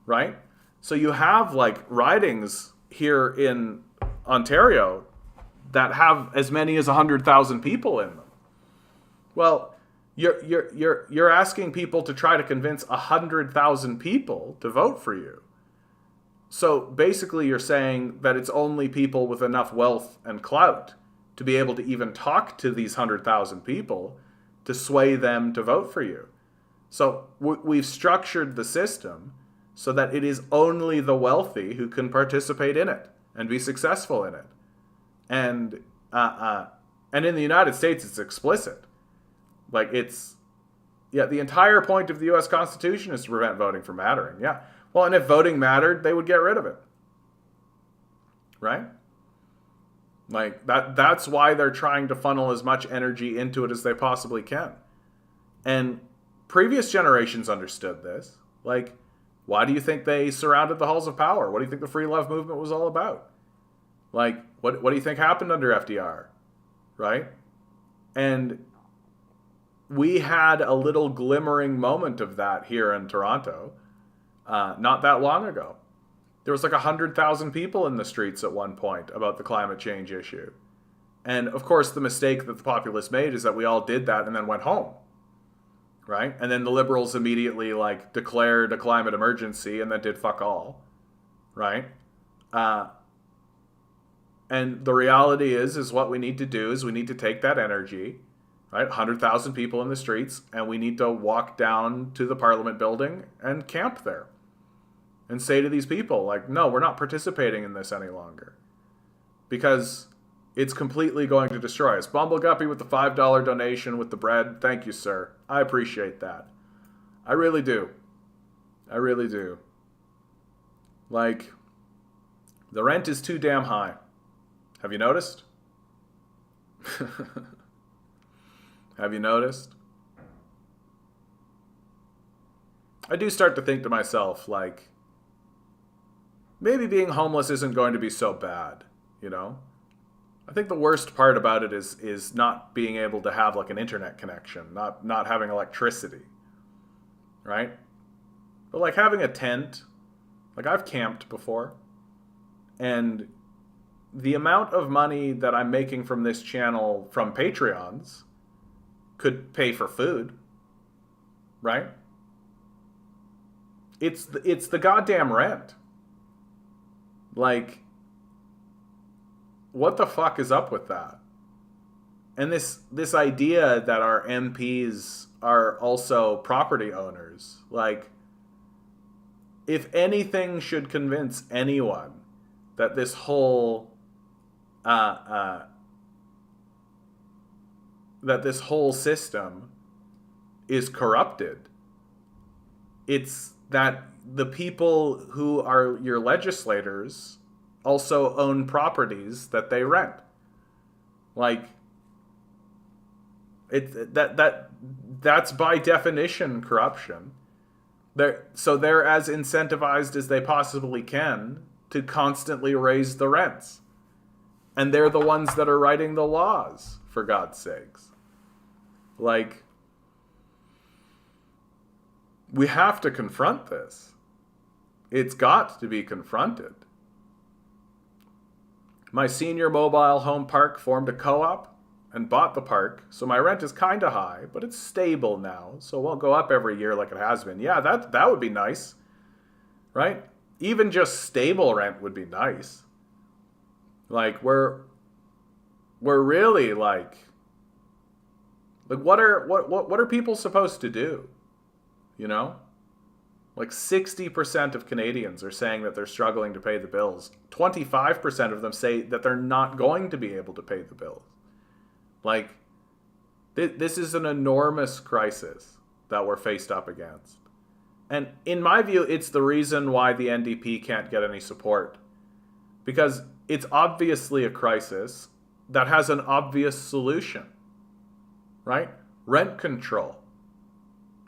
right? So you have like ridings here in Ontario that have as many as 100,000 people in them. Well, you're asking people to try to convince 100,000 people to vote for you. So basically you're saying that it's only people with enough wealth and clout to be able to even talk to these 100,000 people to sway them to vote for you. So we've structured the system so that it is only the wealthy who can participate in it and be successful in it. And in the United States, it's explicit. Like, the entire point of the U.S. Constitution is to prevent voting from mattering. Yeah. Well, and if voting mattered, they would get rid of it. Right? Like, that's why they're trying to funnel as much energy into it as they possibly can. And previous generations understood this. Like, why do you think they surrounded the halls of power? What do you think the free love movement was all about? Like, what do you think happened under FDR? Right? And we had a little glimmering moment of that here in Toronto not that long ago. There was like 100,000 people in the streets at one point about the climate change issue. And of course, the mistake that the populists made is that we all did that and then went home. Right? And then the liberals immediately like declared a climate emergency and then did fuck all. Right? And the reality is what we need to do is we need to take that energy, right? 100,000 people in the streets, and we need to walk down to the Parliament building and camp there. And say to these people, like, no, we're not participating in this any longer. Because it's completely going to destroy us. Bumbleguppy with the $5 donation with the bread. Thank you, sir. I appreciate that. I really do. I really do. Like, the rent is too damn high. Have you noticed? Have you noticed? I do start to think to myself, like, maybe being homeless isn't going to be so bad, you know? I think the worst part about it is not being able to have like an internet connection, not having electricity, right? But like having a tent, like I've camped before, and the amount of money that I'm making from this channel from Patreons could pay for food, right? It's the goddamn rent. Like, what the fuck is up with that? And this idea that our MPs are also property owners, like, if anything should convince anyone that this whole system is corrupted, it's that the people who are your legislators also own properties that they rent. Like, that's by definition corruption. So they're as incentivized as they possibly can to constantly raise the rents. And they're the ones that are writing the laws, for God's sakes. Like, we have to confront this. It's got to be confronted. My senior mobile home park formed a co-op and bought the park, so my rent is kind of high, but it's stable now, so it won't go up every year like it has been. Yeah, that would be nice, right? Even just stable rent would be nice. Like, we're really like what are people supposed to do? You know? Like 60% of Canadians are saying that they're struggling to pay the bills. 25% of them say that they're not going to be able to pay the bills. Like, this is an enormous crisis that we're faced up against. And in my view, it's the reason why the NDP can't get any support. Because it's obviously a crisis that has an obvious solution. Right? Rent control.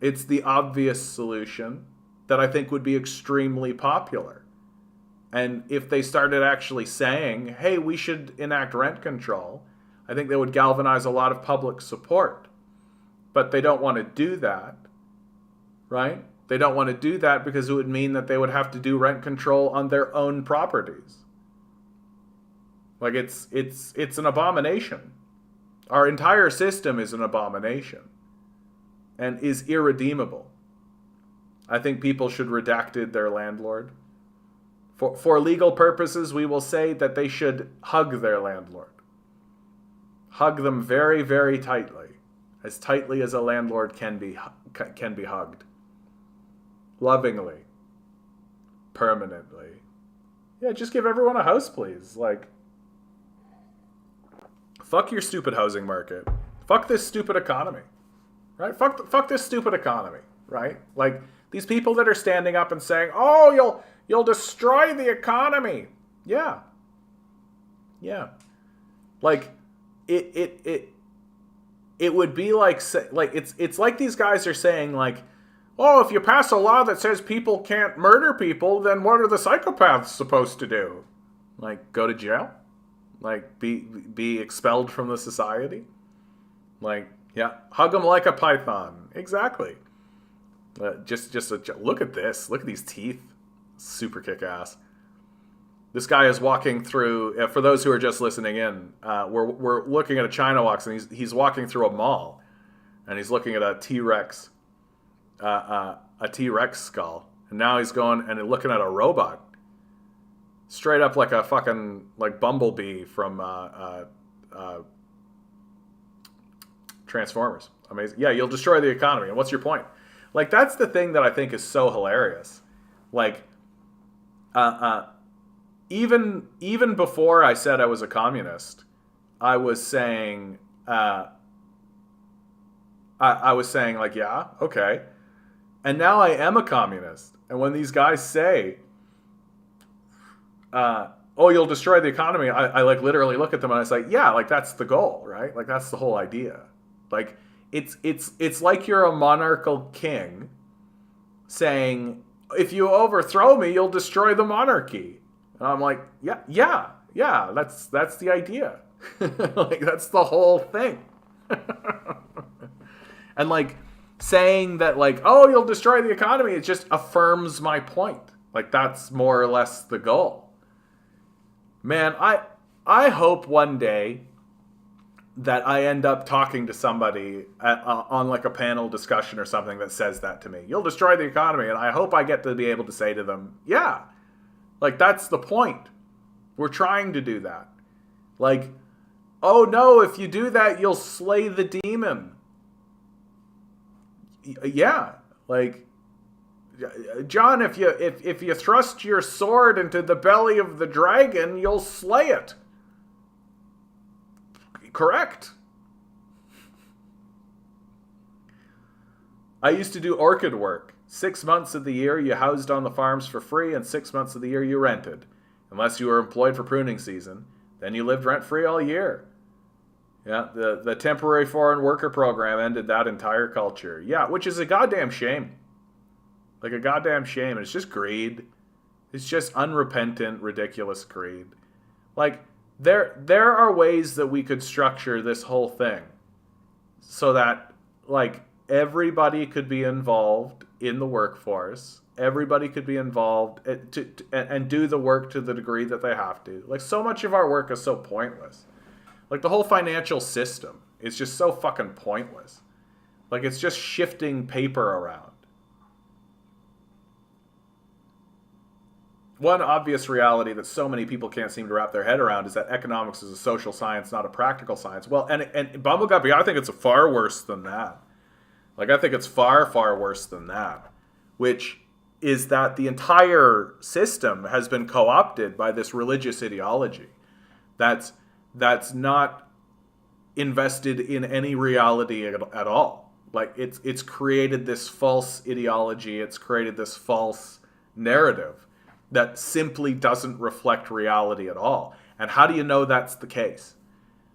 It's the obvious solution that I think would be extremely popular. And if they started actually saying, hey, we should enact rent control, I think they would galvanize a lot of public support. But they don't want to do that, right? They don't want to do that because it would mean that they would have to do rent control on their own properties. Like, it's an abomination. Our entire system is an abomination and is irredeemable. I think people should redact their landlord. For legal purposes, we will say that they should hug their landlord. Hug them very, very tightly as a landlord can be hugged. Lovingly. Permanently. Yeah, just give everyone a house, please. Like, fuck your stupid housing market. Fuck this stupid economy. Right? Fuck this stupid economy. Right? Like, these people that are standing up and saying, oh, you'll destroy the economy. Yeah. Yeah. Like, it would be like it's like these guys are saying, like, oh, if you pass a law that says people can't murder people, then what are the psychopaths supposed to do? Like, go to jail? Like, be expelled from the society? Like, yeah, hug them like a python. Exactly. Just look at this. Look at these teeth. Super kick-ass. This guy is walking through, for those who are just listening in, we're looking at a China Walks, and he's walking through a mall, and he's looking at a T-Rex skull. And now he's going and looking at a robot. Straight up like a fucking, like, Bumblebee from Transformers. Amazing. Yeah, you'll destroy the economy. And what's your point? Like, that's the thing that I think is so hilarious. Like, even before I said I was a communist, I was saying, I was saying, like, yeah, okay. And now I am a communist. And when these guys say, oh, you'll destroy the economy, I like literally look at them and I say, yeah, like, that's the goal, right? Like, that's the whole idea. Like, it's like you're a monarchical king saying, if you overthrow me, you'll destroy the monarchy. And I'm like, yeah, that's the idea. Like, that's the whole thing. And, like, saying that, like, oh, you'll destroy the economy, it just affirms my point. Like, that's more or less the goal. Man, I hope one day that I end up talking to somebody on, like, a panel discussion or something that says that to me. You'll destroy the economy. And I hope I get to be able to say to them, yeah, like, that's the point. We're trying to do that. Like, Oh no, if you do that, you'll slay the demon. Yeah, like, John, if you thrust your sword into the belly of the dragon, you'll slay it. Correct. I used to do orchid work. 6 months of the year you housed on the farms for free, and 6 months of the year you rented. Unless you were employed for pruning season, then you lived rent-free all year. Yeah, the temporary foreign worker program ended that entire culture. Yeah, which is a goddamn shame. Like a goddamn shame. And it's just greed. It's just unrepentant, ridiculous greed. Like, there are ways that we could structure this whole thing so that, like, everybody could be involved in the workforce. Everybody could be involved and do the work to the degree that they have to. Like, so much of our work is so pointless. Like, the whole financial system is just so fucking pointless. Like, it's just shifting paper around. One obvious reality that so many people can't seem to wrap their head around is that economics is a social science, not a practical science. Well, and Bumbleguppy, I think it's far worse than that. Like, I think it's far, far worse than that. Which is that the entire system has been co-opted by this religious ideology that's not invested in any reality at all. Like, it's created this false ideology, it's created this false narrative that simply doesn't reflect reality at all. And how do you know that's the case?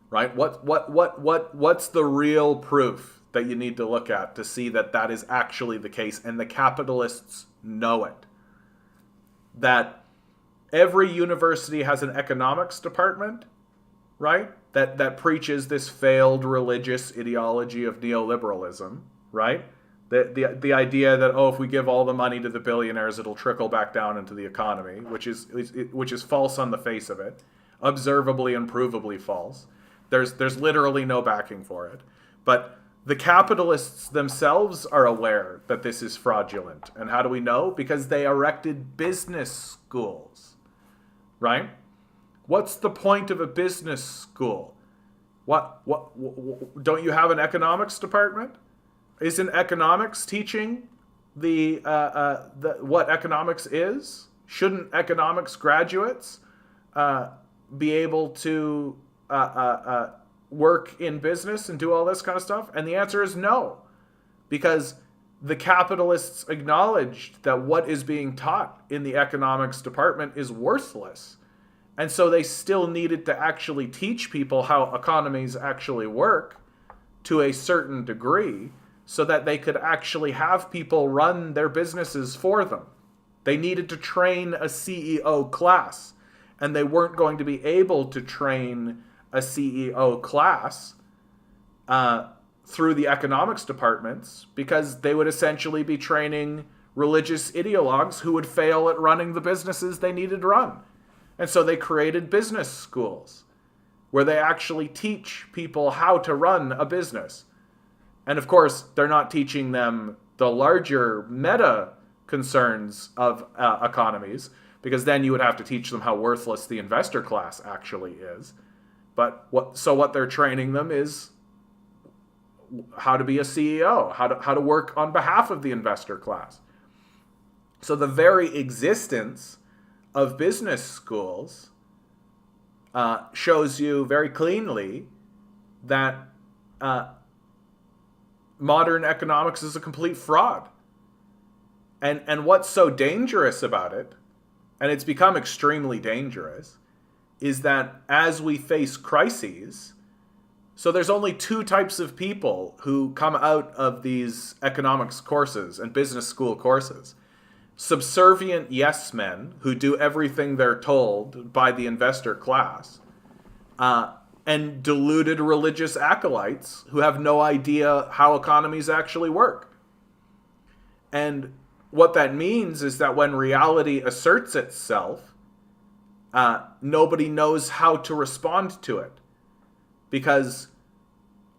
Right? What's the real proof that you need to look at to see that that is actually the case? And the capitalists know it. That every university has an economics department, right? That preaches this failed religious ideology of neoliberalism, right? The idea that, oh, if we give all the money to the billionaires, it'll trickle back down into the economy, which is false on the face of it, observably and provably false. There's literally no backing for it. But the capitalists themselves are aware that this is fraudulent. And how do we know? Because they erected business schools, right? What's the point of a business school? What don't you have an economics department? Isn't economics teaching the what economics is? Shouldn't economics graduates be able to work in business and do all this kind of stuff? And the answer is no, because the capitalists acknowledged that what is being taught in the economics department is worthless. And so they still needed to actually teach people how economies actually work to a certain degree so that they could actually have people run their businesses for them. They needed to train a CEO class, and they weren't going to be able to train a CEO class through the economics departments because they would essentially be training religious ideologues who would fail at running the businesses they needed to run. And so they created business schools where they actually teach people how to run a business. And of course, they're not teaching them the larger meta concerns of economies, because then you would have to teach them how worthless the investor class actually is. But what they're training them is how to be a CEO, how to work on behalf of the investor class. So the very existence of business schools shows you very cleanly that modern economics is a complete fraud. And what's so dangerous about it, and it's become extremely dangerous, is that as we face crises, so there's only two types of people who come out of these economics courses and business school courses. Subservient yes men who do everything they're told by the investor class, and deluded religious acolytes who have no idea how economies actually work. And what that means is that when reality asserts itself, nobody knows how to respond to it, because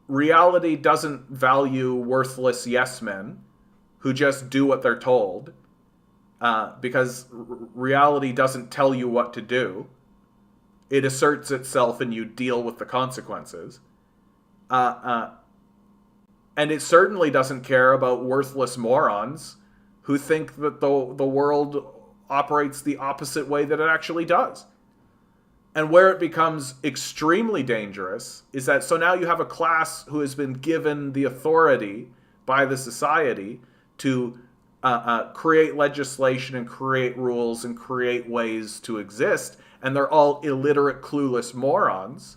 reality doesn't value worthless yes men who just do what they're told, because reality doesn't tell you what to do. it asserts itself and you deal with the consequences. And it certainly doesn't care about worthless morons who think that the world operates the opposite way that it actually does. And where it becomes extremely dangerous is that, so now you have a class who has been given the authority by the society to create legislation and create rules and create ways to exist, and they're all illiterate, clueless morons.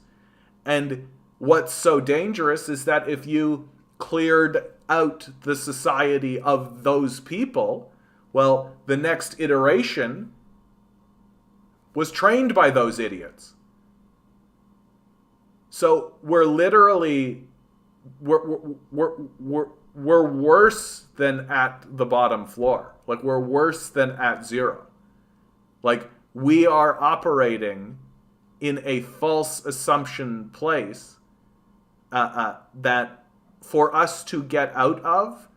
And what's so dangerous is that if you cleared out the society of those people, well, the next iteration was trained by those idiots. So we're literally, we're worse than at the bottom floor. Like, we're worse than at zero. Like, we are operating in a false assumption place that for us to get out of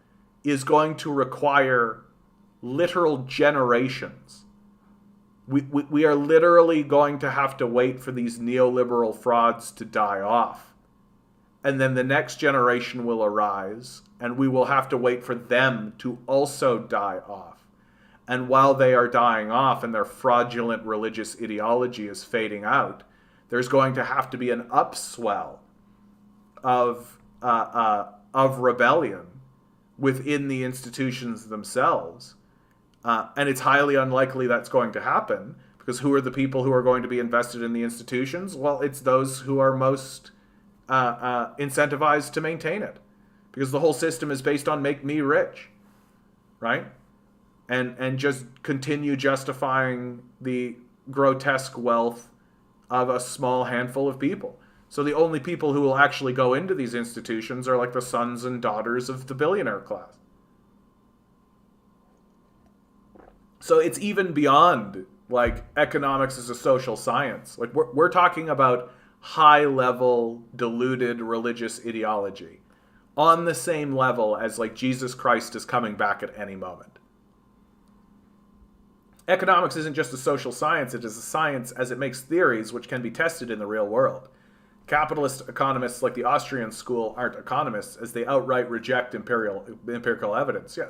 is going to require literal generations. We are literally going to have to wait for these neoliberal frauds to die off. And then the next generation will arise, and we will have to wait for them to also die off. And while they are dying off and their fraudulent religious ideology is fading out, there's going to have to be an upswell of rebellion within the institutions themselves. And it's highly unlikely that's going to happen, because who are the people who are going to be invested in the institutions? Well, it's those who are most incentivized to maintain it, because the whole system is based on make me rich, right? And just continue justifying the grotesque wealth of a small handful of people. So the only people who will actually go into these institutions are like the sons and daughters of the billionaire class. So it's even beyond like economics as a social science. Like we're talking about high-level deluded religious ideology on the same level as like Jesus Christ is coming back at any moment. Economics isn't just a social science, it is a science as it makes theories which can be tested in the real world. Capitalist economists like the Austrian school aren't economists, as they outright reject empirical evidence. Yeah,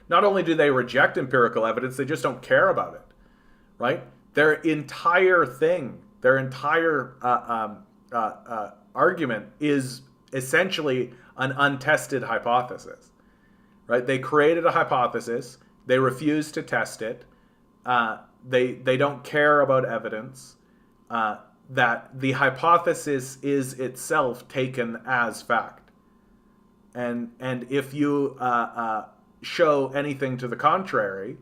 not only do they reject empirical evidence, they just don't care about it, right? Their entire thing, their entire argument is essentially an untested hypothesis, right? They created a hypothesis, they refuse to test it, they don't care about evidence, that the hypothesis is itself taken as fact. And if you show anything to the contrary,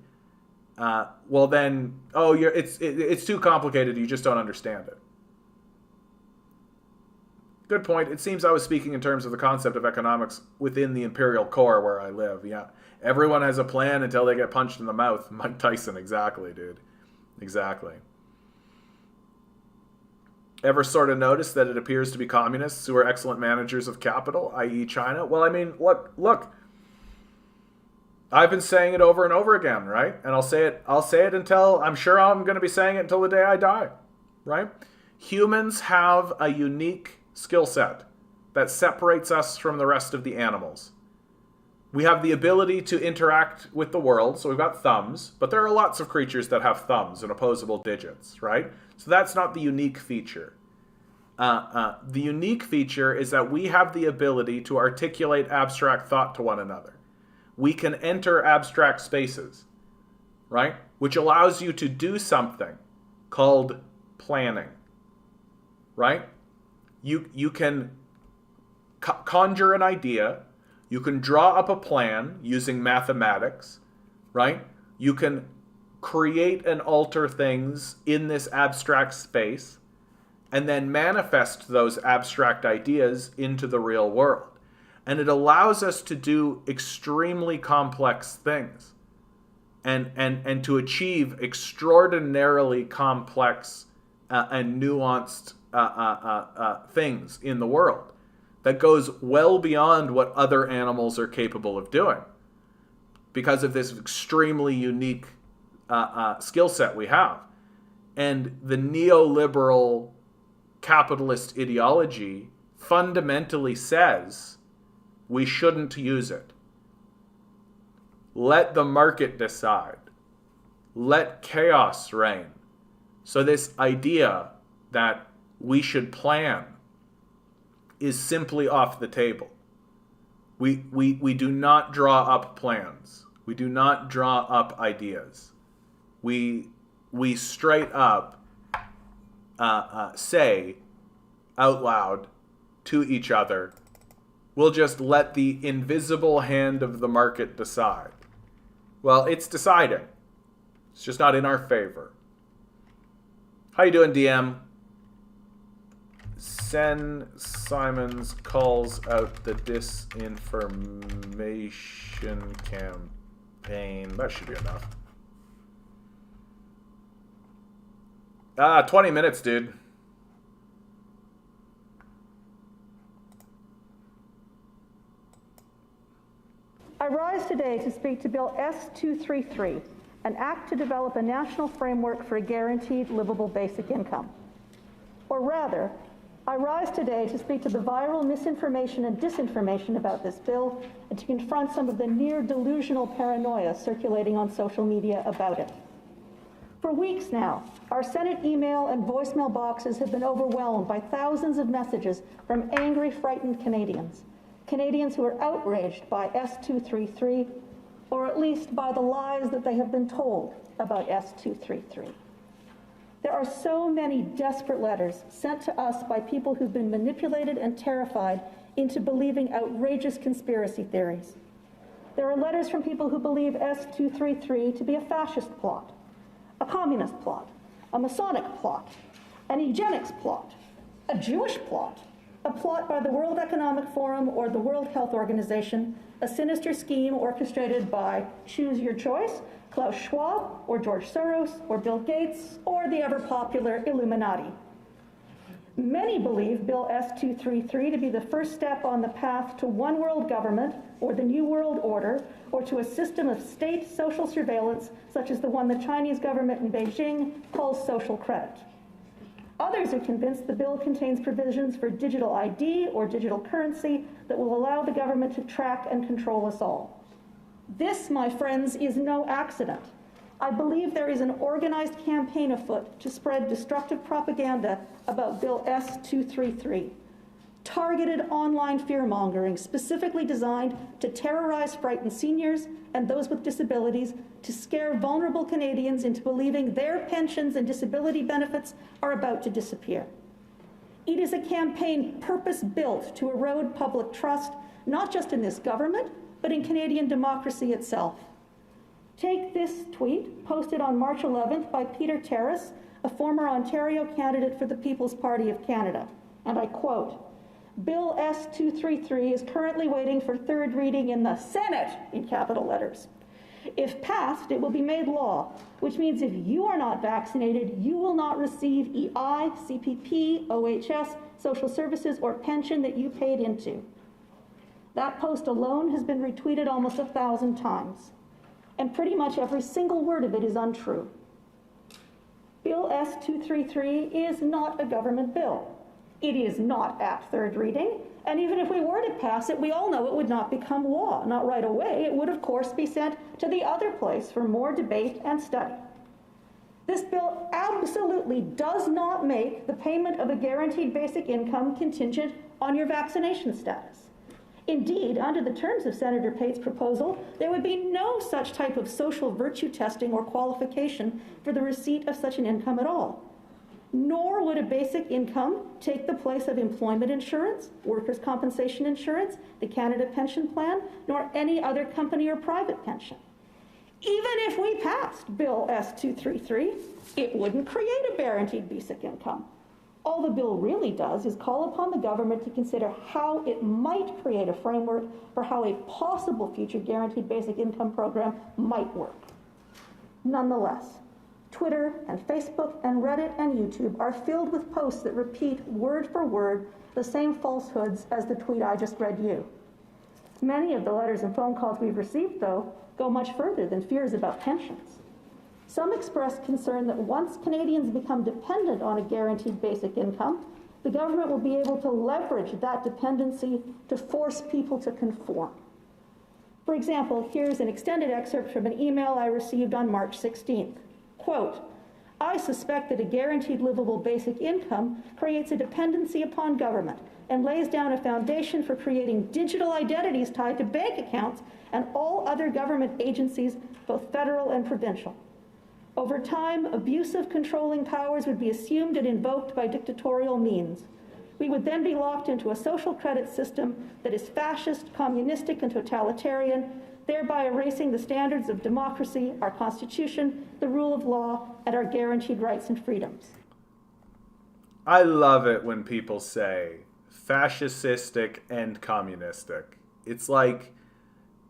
well then, it's too complicated, you just don't understand it. Good point. It seems I was speaking in terms of the concept of economics within the imperial core where I live. Yeah. Everyone has a plan until they get punched in the mouth. Mike Tyson, exactly, dude. Exactly. Ever sort of notice that it appears to be communists who are excellent managers of capital, i.e. China? Well, I mean, look. I've been saying it over and over again, right? And I'll say it until, I'm sure I'm going to be saying it until the day I die, right? Humans have a unique skill set that separates us from the rest of the animals. We have the ability to interact with the world, so we've got thumbs, but there are lots of creatures that have thumbs and opposable digits, right? So that's not the unique feature. The unique feature is that we have the ability to articulate abstract thought to one another. We can enter abstract spaces, right? Which allows you to do something called planning, right? You can conjure an idea. You can draw up a plan using mathematics, right? You can create and alter things in this abstract space and then manifest those abstract ideas into the real world. And it allows us to do extremely complex things and to achieve extraordinarily complex and nuanced things in the world that goes well beyond what other animals are capable of doing because of this extremely unique skill set we have. And the neoliberal capitalist ideology fundamentally says we shouldn't use it. Let the market decide. Let chaos reign. So this idea that we should plan is simply off the table. We do not draw up plans. We do not draw up ideas. We straight up say out loud to each other, we'll just let the invisible hand of the market decide. Well, it's deciding. It's just not in our favor. How you doing, DM? Sen Simons calls out the disinformation campaign. That should be enough. 20 minutes, dude. I rise today to speak to Bill S-233, an act to develop a national framework for a guaranteed livable basic income. Or rather, I rise today to speak to the viral misinformation and disinformation about this bill and to confront some of the near delusional paranoia circulating on social media about it. For weeks now, our Senate email and voicemail boxes have been overwhelmed by thousands of messages from angry, frightened Canadians. Canadians who are outraged by S-233, or at least by the lies that they have been told about S-233. There are so many desperate letters sent to us by people who've been manipulated and terrified into believing outrageous conspiracy theories. There are letters from people who believe S-233 to be a fascist plot, a communist plot, a Masonic plot, an eugenics plot, a Jewish plot, a plot by the World Economic Forum or the World Health Organization, a sinister scheme orchestrated by, choose your choice, Klaus Schwab or George Soros or Bill Gates or the ever-popular Illuminati. Many believe Bill S-233 to be the first step on the path to one world government or the New World Order or to a system of state social surveillance such as the one the Chinese government in Beijing calls social credit. Others are convinced the bill contains provisions for digital ID or digital currency that will allow the government to track and control us all. This, my friends, is no accident. I believe there is an organized campaign afoot to spread destructive propaganda about Bill S-233. Targeted online fear-mongering specifically designed to terrorize frightened seniors and those with disabilities, to scare vulnerable Canadians into believing their pensions and disability benefits are about to disappear. It is a campaign purpose-built to erode public trust, not just in this government, but in Canadian democracy itself. Take this tweet, posted on March 11th by Peter Terrace, a former Ontario candidate for the People's Party of Canada, and I quote, "Bill S-233 is currently waiting for third reading in the Senate," in capital letters. "If passed, it will be made law, which means if you are not vaccinated, you will not receive EI, CPP, OHS, social services, or pension that you paid into." That post alone has been retweeted almost 1,000 times, and pretty much every single word of it is untrue. Bill S-233 is not a government bill. It is not at third reading, and even if we were to pass it, we all know it would not become law. Not right away. It would, of course, be sent to the other place for more debate and study. This bill absolutely does not make the payment of a guaranteed basic income contingent on your vaccination status. Indeed, under the terms of Senator Pate's proposal, there would be no such type of social virtue testing or qualification for the receipt of such an income at all. Nor would a basic income take the place of employment insurance, workers' compensation insurance, the Canada Pension Plan, nor any other company or private pension. Even if we passed Bill S-233, it wouldn't create a guaranteed basic income. All the bill really does is call upon the government to consider how it might create a framework for how a possible future guaranteed basic income program might work. Nonetheless, Twitter and Facebook and Reddit and YouTube are filled with posts that repeat word for word the same falsehoods as the tweet I just read you. Many of the letters and phone calls we've received, though, go much further than fears about pensions. Some expressed concern that once Canadians become dependent on a guaranteed basic income, the government will be able to leverage that dependency to force people to conform. For example, here's an extended excerpt from an email I received on March 16th. Quote, I suspect that a guaranteed livable basic income creates a dependency upon government and lays down a foundation for creating digital identities tied to bank accounts and all other government agencies, both federal and provincial. Over time, abusive controlling powers would be assumed and invoked by dictatorial means. We would then be locked into a social credit system that is fascist, communistic, and totalitarian, thereby erasing the standards of democracy, our Constitution, the rule of law, and our guaranteed rights and freedoms. I love it when people say fascistic and communistic. It's like,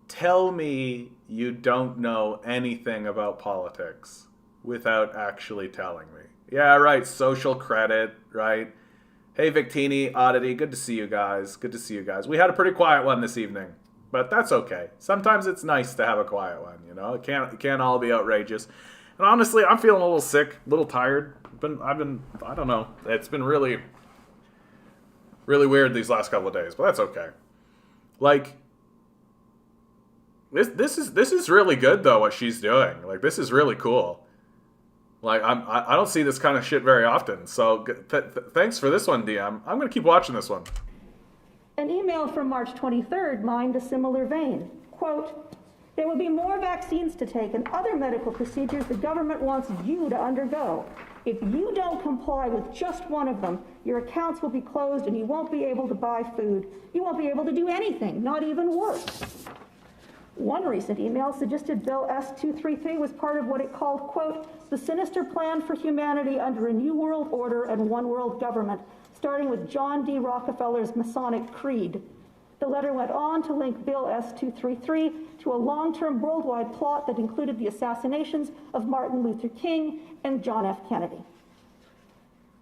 tell me you don't know anything about politics without actually telling me. Yeah, right, social credit, right? Hey, Victini, Oddity, good to see you guys. Good to see you guys. We had a pretty quiet one this evening, but that's okay. Sometimes it's nice to have a quiet one, you know? It can't all be outrageous. And honestly, I'm feeling a little sick, a little tired. I don't know. It's been really, really weird these last couple of days, but that's okay. Like, this is really good though, what she's doing. Like, this is really cool. Like, I don't see this kind of shit very often. So thanks for this one, DM. I'm going to keep watching this one. An email from March 23rd mined a similar vein. Quote, there will be more vaccines to take and other medical procedures the government wants you to undergo. If you don't comply with just one of them, your accounts will be closed and you won't be able to buy food. You won't be able to do anything, not even work. One recent email suggested Bill S-233 was part of what it called, quote, the sinister plan for humanity under a new world order and one world government, starting with John D. Rockefeller's Masonic Creed. The letter went on to link Bill S-233 to a long-term worldwide plot that included the assassinations of Martin Luther King and John F. Kennedy.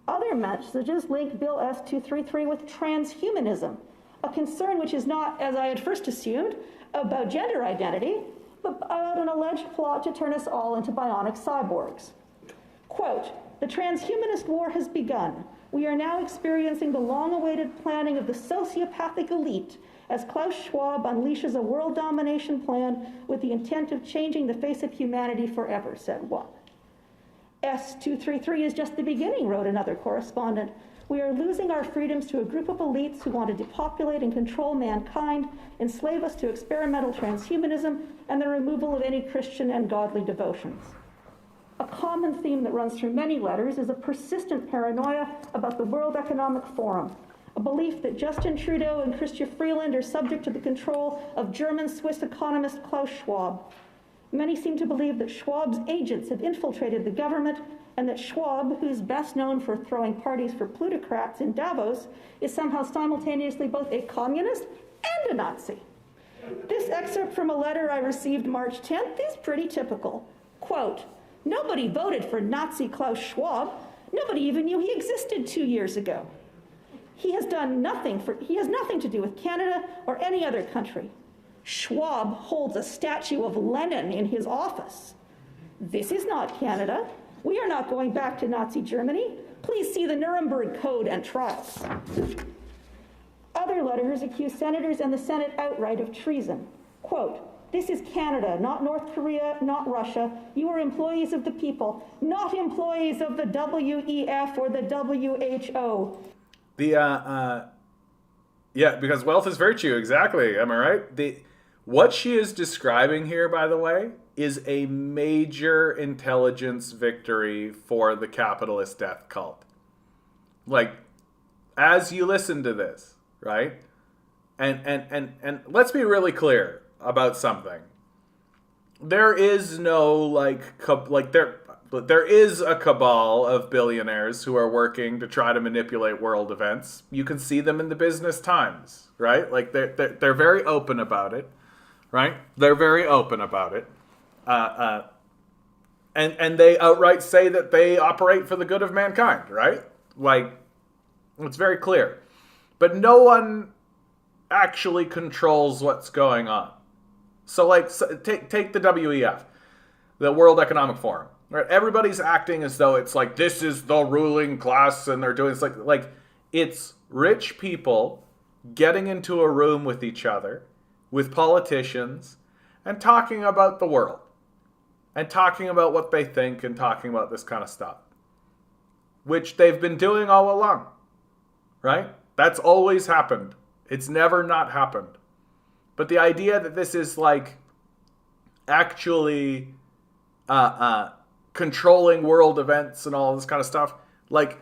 Other messages linked Bill S-233 with transhumanism, a concern which is not, as I had first assumed, about gender identity, but about an alleged plot to turn us all into bionic cyborgs. Quote, the transhumanist war has begun. We are now experiencing the long-awaited planning of the sociopathic elite as Klaus Schwab unleashes a world domination plan with the intent of changing the face of humanity forever, said one. S-233 is just the beginning, wrote another correspondent. We are losing our freedoms to a group of elites who want to depopulate and control mankind, enslave us to experimental transhumanism, and the removal of any Christian and godly devotions. A common theme that runs through many letters is a persistent paranoia about the World Economic Forum, a belief that Justin Trudeau and Chrystia Freeland are subject to the control of German-Swiss economist Klaus Schwab. Many seem to believe that Schwab's agents have infiltrated the government and that Schwab, who's best known for throwing parties for plutocrats in Davos, is somehow simultaneously both a communist and a Nazi. This excerpt from a letter I received March 10th is pretty typical. Quote, nobody voted for Nazi Klaus Schwab. Nobody even knew he existed 2 years ago. He has nothing to do with Canada or any other country. Schwab holds a statue of Lenin in his office. This is not Canada. We are not going back to Nazi Germany. Please see the Nuremberg Code and trials. Other letters accuse senators and the Senate outright of treason. Quote, this is Canada, not North Korea, not Russia. You are employees of the people, not employees of the WEF or the WHO. Yeah, because wealth is virtue, exactly, am I right? What she is describing here, by the way, is a major intelligence victory for the capitalist death cult. Like, as you listen to this, right? And let's be really clear about something. There is no there is a cabal of billionaires who are working to try to manipulate world events. You can see them in the Business Times, right? Like they're very open about it, right? They're very open about it. And they outright say that they operate for the good of mankind, right? Like, it's very clear. But no one actually controls what's going on. So, like, take the WEF, the World Economic Forum. Right? Everybody's acting as though it's like this is the ruling class, and they're doing it's like it's rich people getting into a room with each other, with politicians, and talking about the world, and talking about what they think, and talking about this kind of stuff, which they've been doing all along, right? That's always happened. It's never not happened. But the idea that this is like actually controlling world events and all this kind of stuff, like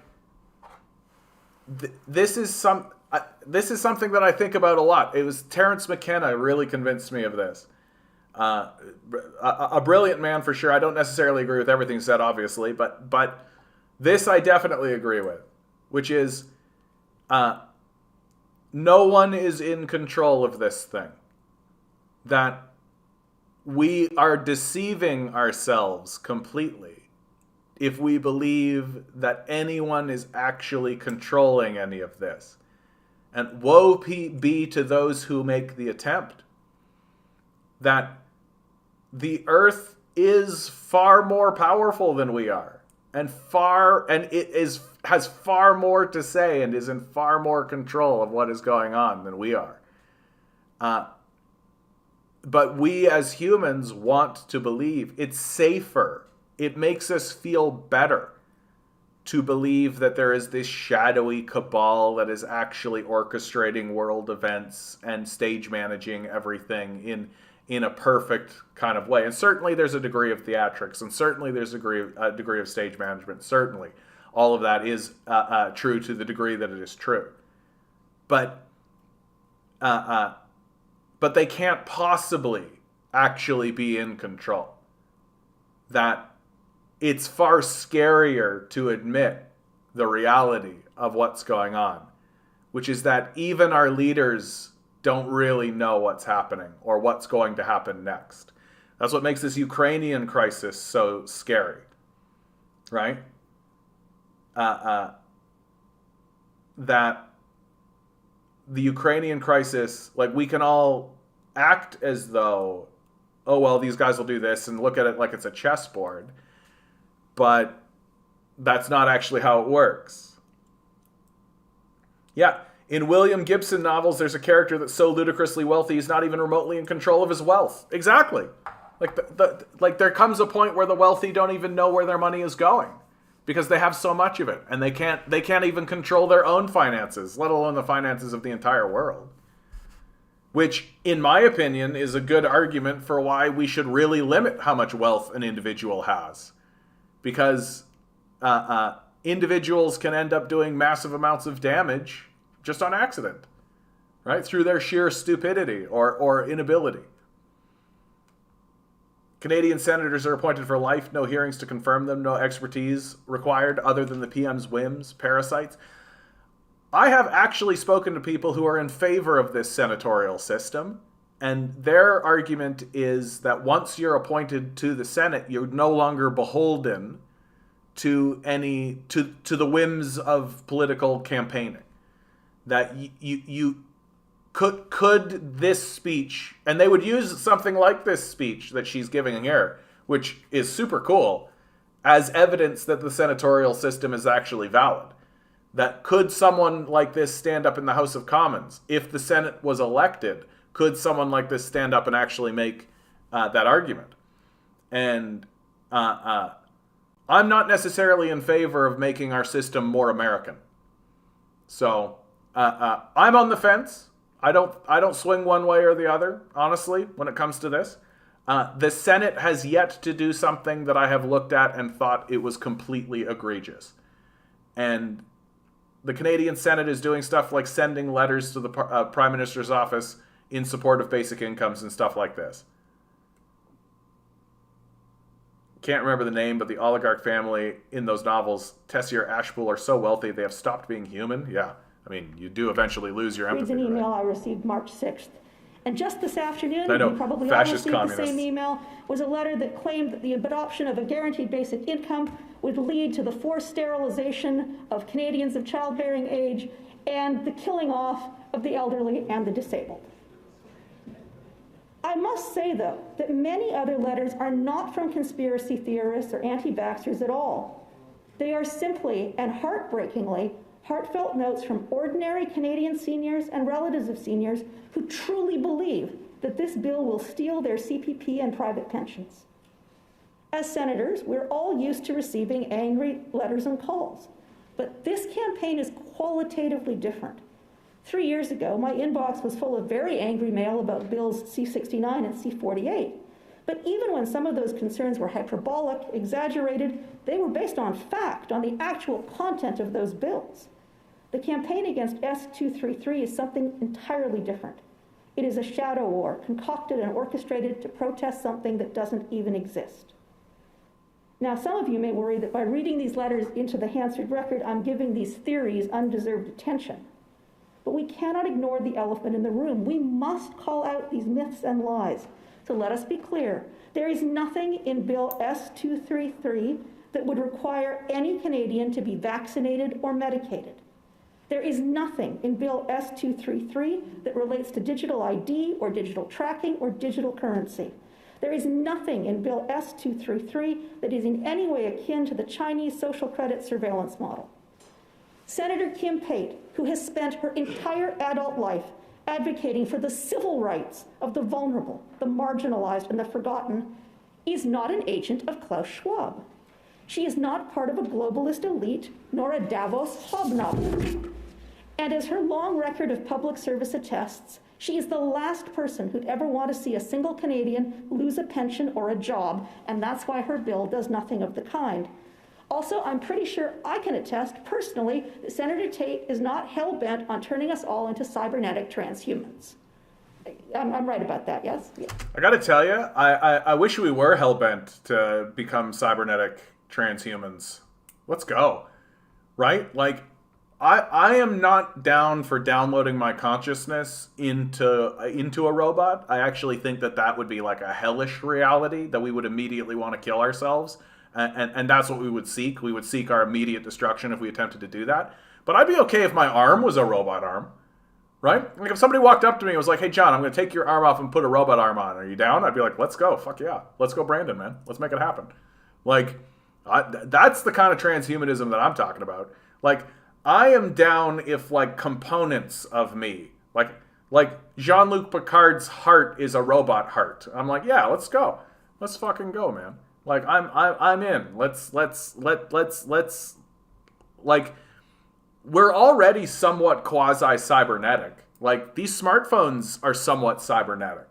this is something that I think about a lot. It was Terence McKenna really convinced me of this. A brilliant man for sure. I don't necessarily agree with everything said, obviously, but this I definitely agree with, which is no one is in control of this thing. That we are deceiving ourselves completely if we believe that anyone is actually controlling any of this. And woe be to those who make the attempt. That the earth is far more powerful than we are, and has far more to say and is in far more control of what is going on than we are. But we as humans want to believe it's safer. It makes us feel better to believe that there is this shadowy cabal that is actually orchestrating world events and stage managing everything in a perfect kind of way. And certainly there's a degree of theatrics, and certainly there's a degree of stage management. Certainly all of that is true to the degree that it is true. But they can't possibly actually be in control. That it's far scarier to admit the reality of what's going on, which is that even our leaders don't really know what's happening or what's going to happen next. That's what makes this Ukrainian crisis so scary, right? That the Ukrainian crisis, like, we can all act as though, oh, well, these guys will do this, and look at it like it's a chessboard. But that's not actually how it works. Yeah, in William Gibson novels, there's a character that's so ludicrously wealthy he's not even remotely in control of his wealth. Exactly. Like there comes a point where the wealthy don't even know where their money is going because they have so much of it, and they can't even control their own finances, let alone the finances of the entire world. Which, in my opinion, is a good argument for why we should really limit how much wealth an individual has. Because individuals can end up doing massive amounts of damage just on accident, right? Through their sheer stupidity or inability. Canadian senators are appointed for life, no hearings to confirm them, no expertise required other than the PM's whims, parasites. I have actually spoken to people who are in favor of this senatorial system, and their argument is that once you're appointed to the Senate, you're no longer beholden to the whims of political campaigning. That you could this speech, and they would use something like this speech that she's giving here, which is super cool, as evidence that the senatorial system is actually valid. That could someone like this stand up in the House of Commons? If the Senate was elected, could someone like this stand up and actually make that argument? And I'm not necessarily in favor of making our system more American. So I'm on the fence. I don't swing one way or the other, honestly, when it comes to this. The Senate has yet to do something that I have looked at and thought it was completely egregious. And the Canadian Senate is doing stuff like sending letters to the Prime Minister's office in support of basic incomes and stuff like this. Can't remember the name, but the oligarch family in those novels, Tessier Ashpool, are so wealthy they have stopped being human. Yeah, I mean, you do eventually lose your empathy. Reads an email right? I received March 6th. And just this afternoon, I know, you probably all received the same email, was a letter that claimed that the adoption of a guaranteed basic income would lead to the forced sterilization of Canadians of childbearing age and the killing off of the elderly and the disabled. I I must say, though, that many other letters are not from conspiracy theorists or anti-vaxxers at all. They are simply, and heartbreakingly, heartfelt notes from ordinary Canadian seniors and relatives of seniors who truly believe that this bill will steal their CPP and private pensions. As senators, we're all used to receiving angry letters and calls, but this campaign is qualitatively different. 3 years ago, my inbox was full of very angry mail about bills C-69 and C-48. But even when some of those concerns were hyperbolic, exaggerated, they were based on fact, on the actual content of those bills. The campaign against S-233 is something entirely different. It is a shadow war, concocted and orchestrated to protest something that doesn't even exist. Now, some of you may worry that by reading these letters into the Hansard record, I'm giving these theories undeserved attention. But we cannot ignore the elephant in the room. We must call out these myths and lies. So let us be clear. There is nothing in Bill S-233 that would require any Canadian to be vaccinated or medicated. There is nothing in Bill S-233 that relates to digital ID or digital tracking or digital currency. There is nothing in Bill S-233 that is in any way akin to the Chinese social credit surveillance model. Senator Kim Pate, who has spent her entire adult life advocating for the civil rights of the vulnerable, the marginalized, and the forgotten, is not an agent of Klaus Schwab. She is not part of a globalist elite, nor a Davos hobnobbler. And as her long record of public service attests, she is the last person who'd ever want to see a single Canadian lose a pension or a job, and that's why her bill does nothing of the kind. Also, I'm pretty sure I can attest personally that Senator Tate is not hell-bent on turning us all into cybernetic transhumans. I'm right about that, yes? Yeah. I gotta tell you, I wish we were hell-bent to become cybernetic transhumans. Let's go. Right? Like, I am not down for downloading my consciousness into a robot. I actually think that would be like a hellish reality, that we would immediately want to kill ourselves. And that's what we would seek. We would seek our immediate destruction if we attempted to do that. But I'd be okay if my arm was a robot arm, right? Like if somebody walked up to me and was like, hey, John, I'm going to take your arm off and put a robot arm on. Are you down? I'd be like, let's go. Fuck yeah. Let's go, Brandon, man. Let's make it happen. Like, that's the kind of transhumanism that I'm talking about. Like, I am down if, like, components of me, like Jean-Luc Picard's heart is a robot heart. I'm like, yeah, let's go. Let's fucking go, man. Like, I'm in. Let's like, we're already somewhat quasi-cybernetic. Like, these smartphones are somewhat cybernetic.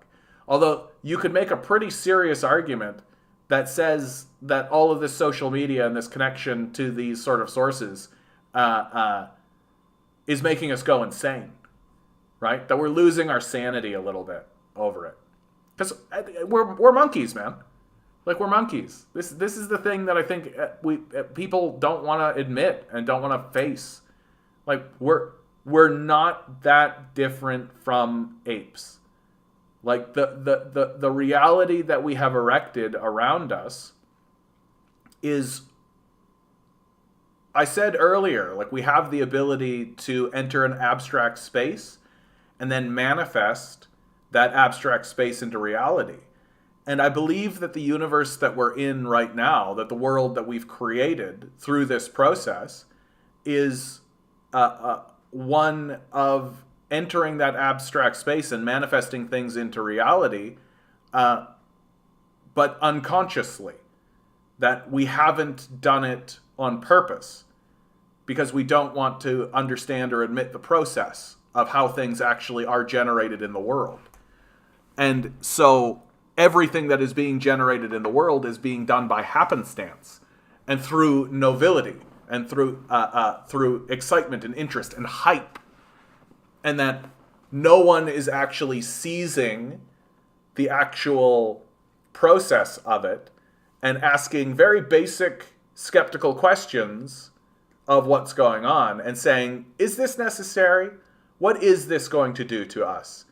Although you could make a pretty serious argument that says that all of this social media and this connection to these sort of sources is making us go insane, right? That we're losing our sanity a little bit over it. Because we're monkeys, man. Like, we're monkeys. This is the thing that I think people don't want to admit and don't want to face. Like, we're not that different from apes. Like, the reality that we have erected around us is, I said earlier, like, we have the ability to enter an abstract space and then manifest that abstract space into reality. And I believe that the universe that we're in right now, that the world that we've created through this process, is one of entering that abstract space and manifesting things into reality, but unconsciously. That we haven't done it on purpose because we don't want to understand or admit the process of how things actually are generated in the world. And so everything that is being generated in the world is being done by happenstance and through nobility and through excitement and interest and hype. And that no one is actually seizing the actual process of it and asking very basic skeptical questions of what's going on and saying, is this necessary? What is this going to do to us?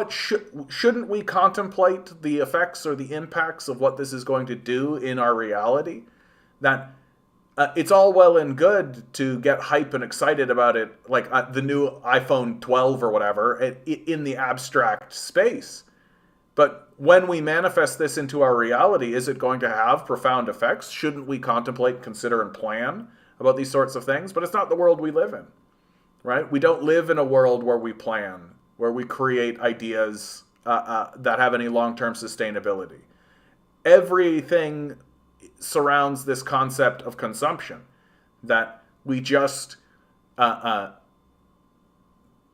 Shouldn't we contemplate the effects or the impacts of what this is going to do in our reality? That it's all well and good to get hype and excited about it, like the new iPhone 12 or whatever, in the abstract space. But when we manifest this into our reality, is it going to have profound effects? Shouldn't we contemplate, consider, and plan about these sorts of things? But it's not the world we live in, right? We don't live in a world where we plan, where we create ideas that have any long-term sustainability. Everything surrounds this concept of consumption, that we just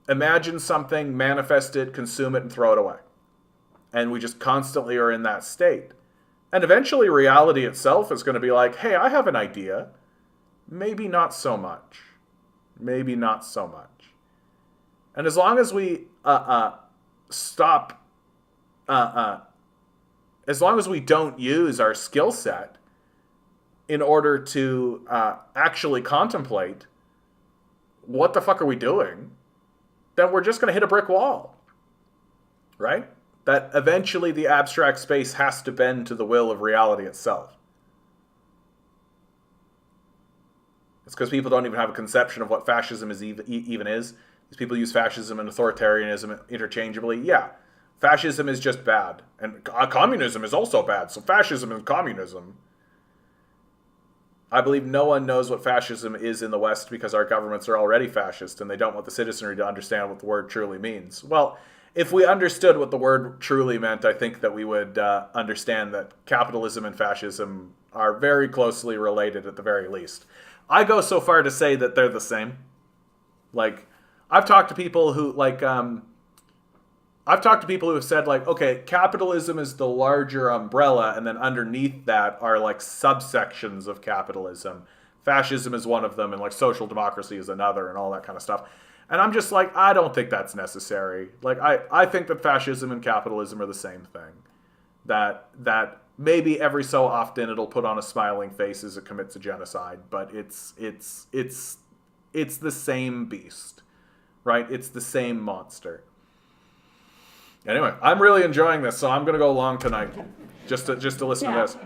imagine something, manifest it, consume it, and throw it away. And we just constantly are in that state. And eventually reality itself is going to be like, hey, I have an idea. Maybe not so much. Maybe not so much. And as long as we stop, as long as we don't use our skill set in order to actually contemplate what the fuck are we doing, then we're just going to hit a brick wall, right? That eventually the abstract space has to bend to the will of reality itself. It's because people don't even have a conception of what fascism even is. These people use fascism and authoritarianism interchangeably. Yeah, fascism is just bad. And communism is also bad. So fascism and communism. I believe no one knows what fascism is in the West because our governments are already fascist and they don't want the citizenry to understand what the word truly means. Well, if we understood what the word truly meant, I think that we would understand that capitalism and fascism are very closely related at the very least. I go so far to say that they're the same. Like, I've talked to people who, have said, like, okay, capitalism is the larger umbrella, and then underneath that are, like, subsections of capitalism. Fascism is one of them, and, like, social democracy is another, and all that kind of stuff. And I'm just like, I don't think that's necessary. Like, I think that fascism and capitalism are the same thing. That maybe every so often it'll put on a smiling face as it commits a genocide, but it's the same beast, right? It's the same monster. Anyway, I'm really enjoying this, so I'm going to go long tonight just to listen to this.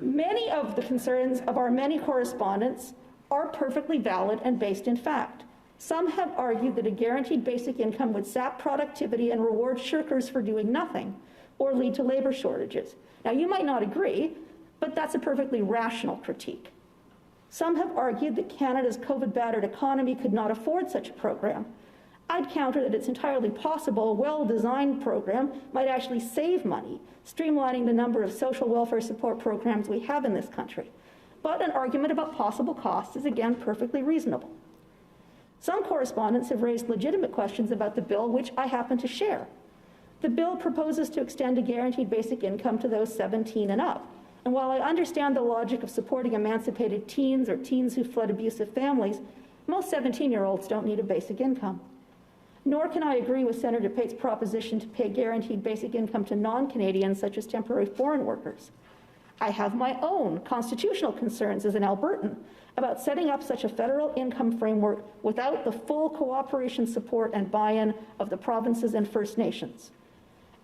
Many of the concerns of our many correspondents are perfectly valid and based in fact. Some have argued that a guaranteed basic income would sap productivity and reward shirkers for doing nothing, or lead to labor shortages. Now, you might not agree, but that's a perfectly rational critique. Some have argued that Canada's COVID-battered economy could not afford such a program. I'd counter that it's entirely possible a well-designed program might actually save money, streamlining the number of social welfare support programs we have in this country. But an argument about possible costs is again perfectly reasonable. Some correspondents have raised legitimate questions about the bill, which I happen to share. The bill proposes to extend a guaranteed basic income to those 17 and up. And while I understand the logic of supporting emancipated teens or teens who fled abusive families, most 17-year-olds don't need a basic income. Nor can I agree with Senator Pate's proposition to pay guaranteed basic income to non-Canadians, such as temporary foreign workers. I have my own constitutional concerns as an Albertan about setting up such a federal income framework without the full cooperation, support, and buy-in of the provinces and First Nations.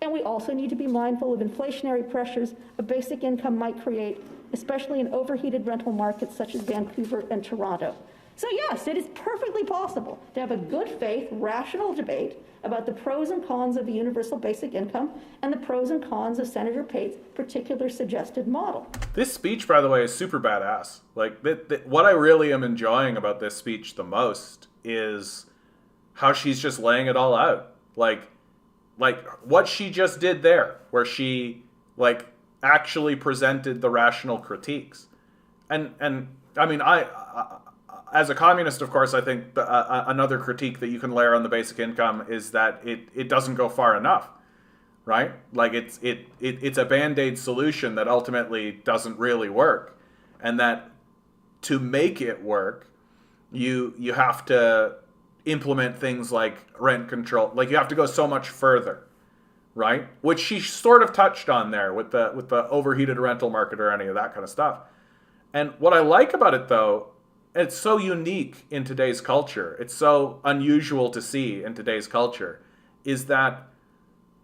And we also need to be mindful of inflationary pressures a basic income might create, especially in overheated rental markets such as Vancouver and Toronto. So yes, it is perfectly possible to have a good faith, rational debate about the pros and cons of the universal basic income and the pros and cons of Senator Pate's particular suggested model. This speech, by the way, is super badass. Like, what I really am enjoying about this speech the most is how she's just laying it all out. Like what she just did there, where she, like, actually presented the rational critiques. And I mean, I as a communist, of course, I think another critique that you can layer on the basic income is that it doesn't go far enough, right? Like it's a Band-Aid solution that ultimately doesn't really work, and that to make it work, you have to implement things like rent control. Like you have to go so much further, right? Which she sort of touched on there with the overheated rental market or any of that kind of stuff. And what I like about it, though, it's so unique in today's culture, it's so unusual to see in today's culture, is that,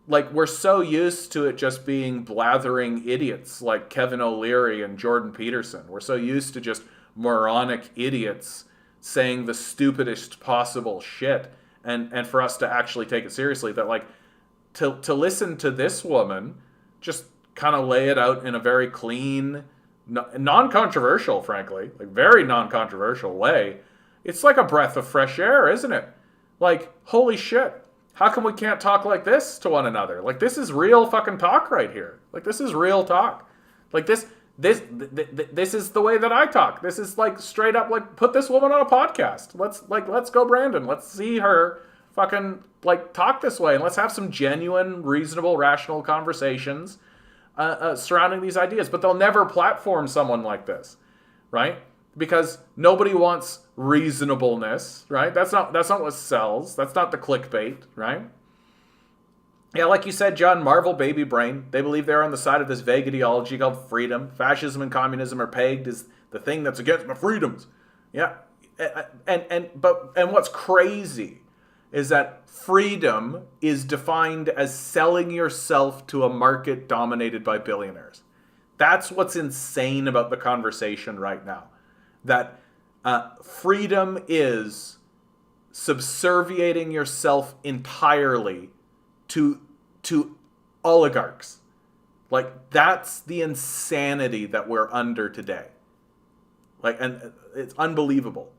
like, we're so used to it just being blathering idiots like Kevin O'Leary and Jordan Peterson. We're so used to just moronic idiots saying the stupidest possible shit. And for us to actually take it seriously, that, like, to listen to this woman just kind of lay it out in a very clean, non-controversial, frankly, like very non-controversial way, it's like a breath of fresh air, isn't it? Like, holy shit, how come we can't talk like this to one another? Like, this is real fucking talk right here. Like, this is real talk. Like, this is the way that I talk. This is like straight up, like, put this woman on a podcast. Let's go, Brandon. Let's see her fucking like talk this way, and let's have some genuine, reasonable, rational conversations surrounding these ideas. But they'll never platform someone like this, right? Because nobody wants reasonableness, right? That's not what sells. That's not the clickbait, right? Yeah, like you said, John, Marvel baby brain. They believe they're on the side of this vague ideology called freedom. Fascism and communism are pegged as the thing that's against my freedoms. Yeah, and what's crazy is that freedom is defined as selling yourself to a market dominated by billionaires. That's what's insane about the conversation right now. That freedom is subserviating yourself entirely to oligarchs. Like, that's the insanity that we're under today. Like, and it's unbelievable.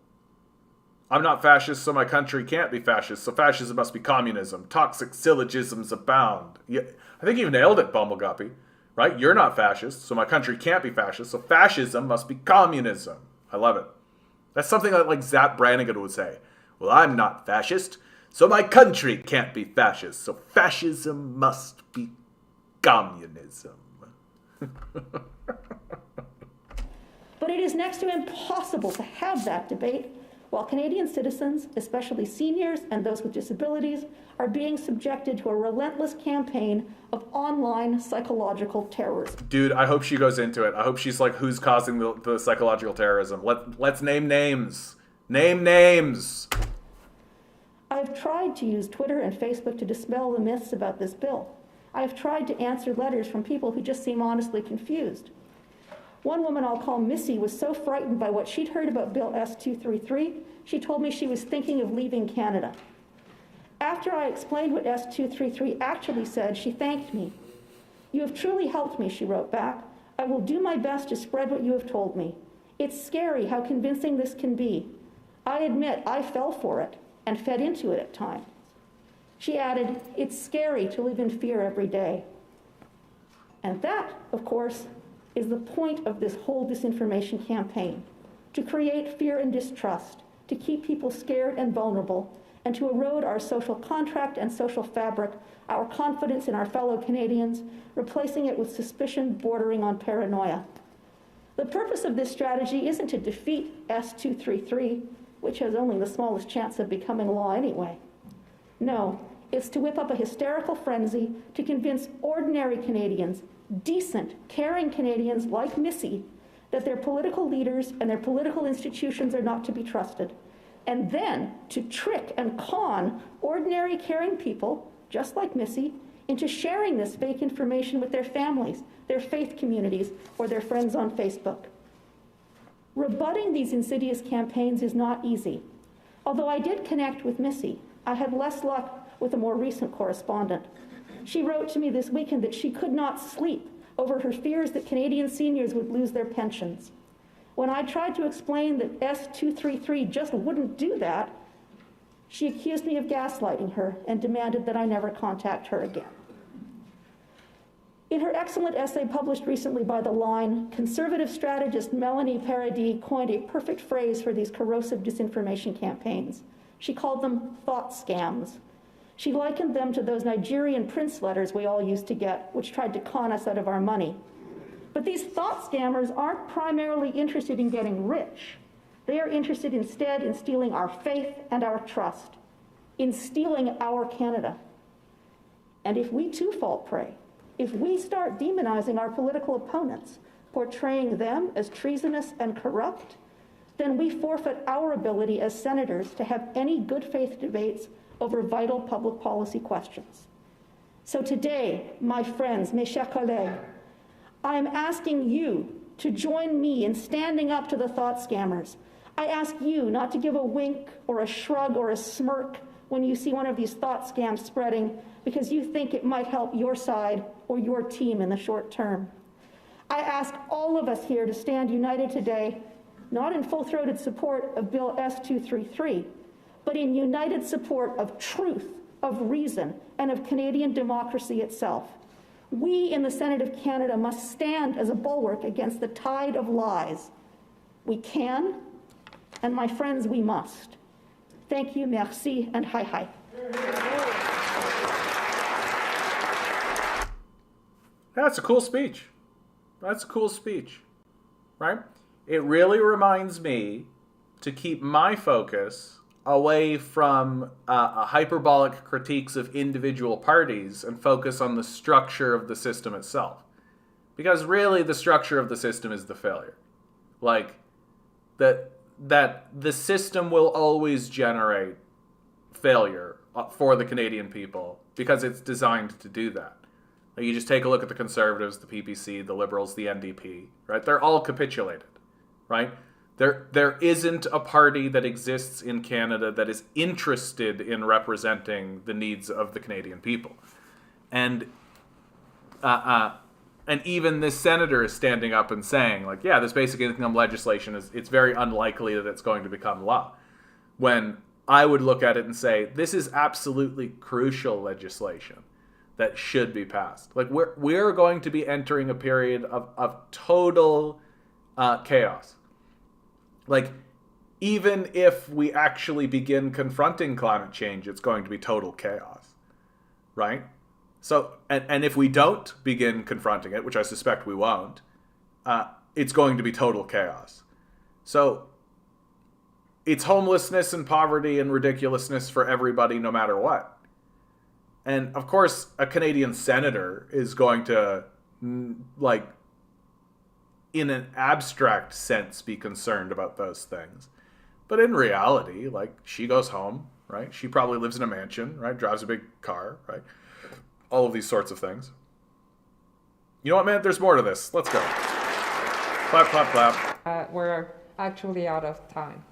I'm not fascist, so my country can't be fascist, so fascism must be communism. Toxic syllogisms abound. I think you've nailed it, Bumbleguppy. Right? You're not fascist, so my country can't be fascist, so fascism must be communism. I love it. That's something like Zap Brannigan would say. Well, I'm not fascist, so my country can't be fascist, so fascism must be communism. But it is next to impossible to have that debate while Canadian citizens, especially seniors and those with disabilities, are being subjected to a relentless campaign of online psychological terrorism. Dude, I hope she goes into it. I hope she's like, who's causing the psychological terrorism? Let's name names. Name names. I've tried to use Twitter and Facebook to dispel the myths about this bill. I've tried to answer letters from people who just seem honestly confused. One woman I'll call Missy was so frightened by what she'd heard about Bill S-233, she told me she was thinking of leaving Canada. After I explained what S-233 actually said, she thanked me. You have truly helped me, she wrote back. I will do my best to spread what you have told me. It's scary how convincing this can be. I admit I fell for it and fed into it at times. She added, it's scary to live in fear every day. And that, of course, is the point of this whole disinformation campaign, to create fear and distrust, to keep people scared and vulnerable, and to erode our social contract and social fabric, our confidence in our fellow Canadians, replacing it with suspicion bordering on paranoia. The purpose of this strategy isn't to defeat S-233, which has only the smallest chance of becoming law anyway. No, it's to whip up a hysterical frenzy to convince ordinary Canadians, decent, caring Canadians like Missy, that their political leaders and their political institutions are not to be trusted, and then to trick and con ordinary caring people, just like Missy, into sharing this fake information with their families, their faith communities, or their friends on Facebook. Rebutting these insidious campaigns is not easy. Although I did connect with Missy, I had less luck with a more recent correspondent. She wrote to me this weekend that she could not sleep over her fears that Canadian seniors would lose their pensions. When I tried to explain that S-233 just wouldn't do that, she accused me of gaslighting her and demanded that I never contact her again. In her excellent essay published recently by The Line, conservative strategist Melanie Paradis coined a perfect phrase for these corrosive disinformation campaigns. She called them thought scams. She likened them to those Nigerian prince letters we all used to get, which tried to con us out of our money. But these thought scammers aren't primarily interested in getting rich. They are interested instead in stealing our faith and our trust, in stealing our Canada. And if we too fall prey, if we start demonizing our political opponents, portraying them as treasonous and corrupt, then we forfeit our ability as senators to have any good faith debates over vital public policy questions. So today, my friends, mes chers collègues, I am asking you to join me in standing up to the thought scammers. I ask you not to give a wink or a shrug or a smirk when you see one of these thought scams spreading because you think it might help your side or your team in the short term. I ask all of us here to stand united today, not in full-throated support of Bill S-233, but in united support of truth, of reason, and of Canadian democracy itself. We in the Senate of Canada must stand as a bulwark against the tide of lies. We can, and my friends, we must. Thank you, merci, and hi hi. That's a cool speech. That's a cool speech, right? It really reminds me to keep my focus away from hyperbolic critiques of individual parties and focus on the structure of the system itself. Because really the structure of the system is the failure. Like, that the system will always generate failure for the Canadian people because it's designed to do that. Like, you just take a look at the Conservatives, the PPC, the Liberals, the NDP, right? They're all capitulated, right? There isn't a party that exists in Canada that is interested in representing the needs of the Canadian people. And even this senator is standing up and saying, like, yeah, this basic income legislation it's very unlikely that it's going to become law. When I would look at it and say, this is absolutely crucial legislation that should be passed. Like, we're going to be entering a period of total chaos. Like, even if we actually begin confronting climate change, it's going to be total chaos, right? So, and if we don't begin confronting it, which I suspect we won't, it's going to be total chaos. So, it's homelessness and poverty and ridiculousness for everybody, no matter what. And, of course, a Canadian senator is going to, like, in an abstract sense, be concerned about those things. But in reality, like, she goes home, right? She probably lives in a mansion, right? Drives a big car, right? All of these sorts of things. You know what, man? There's more to this. Let's go. Clap, clap, clap. We're actually out of time.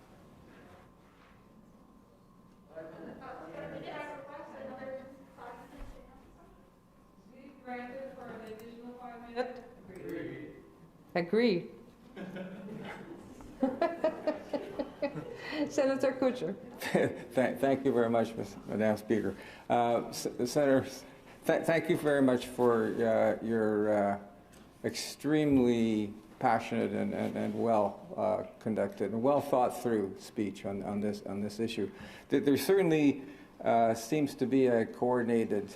Granted for an additional 5 minutes? Agreed. Senator Kutcher. Thank you very much, Madam Speaker. Senator, thank you very much for your extremely passionate and well conducted and well thought through speech on this issue. There certainly seems to be a coordinated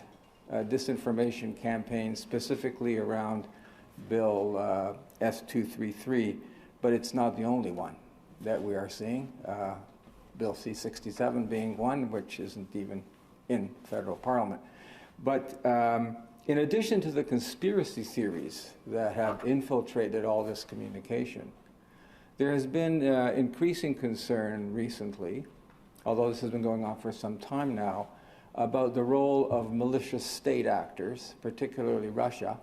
disinformation campaign specifically around Bill S-233, but it's not the only one that we are seeing. Bill C-67 being one, which isn't even in federal parliament. But in addition to the conspiracy theories that have infiltrated all this communication, there has been increasing concern recently, although this has been going on for some time now, about the role of malicious state actors, particularly Russia,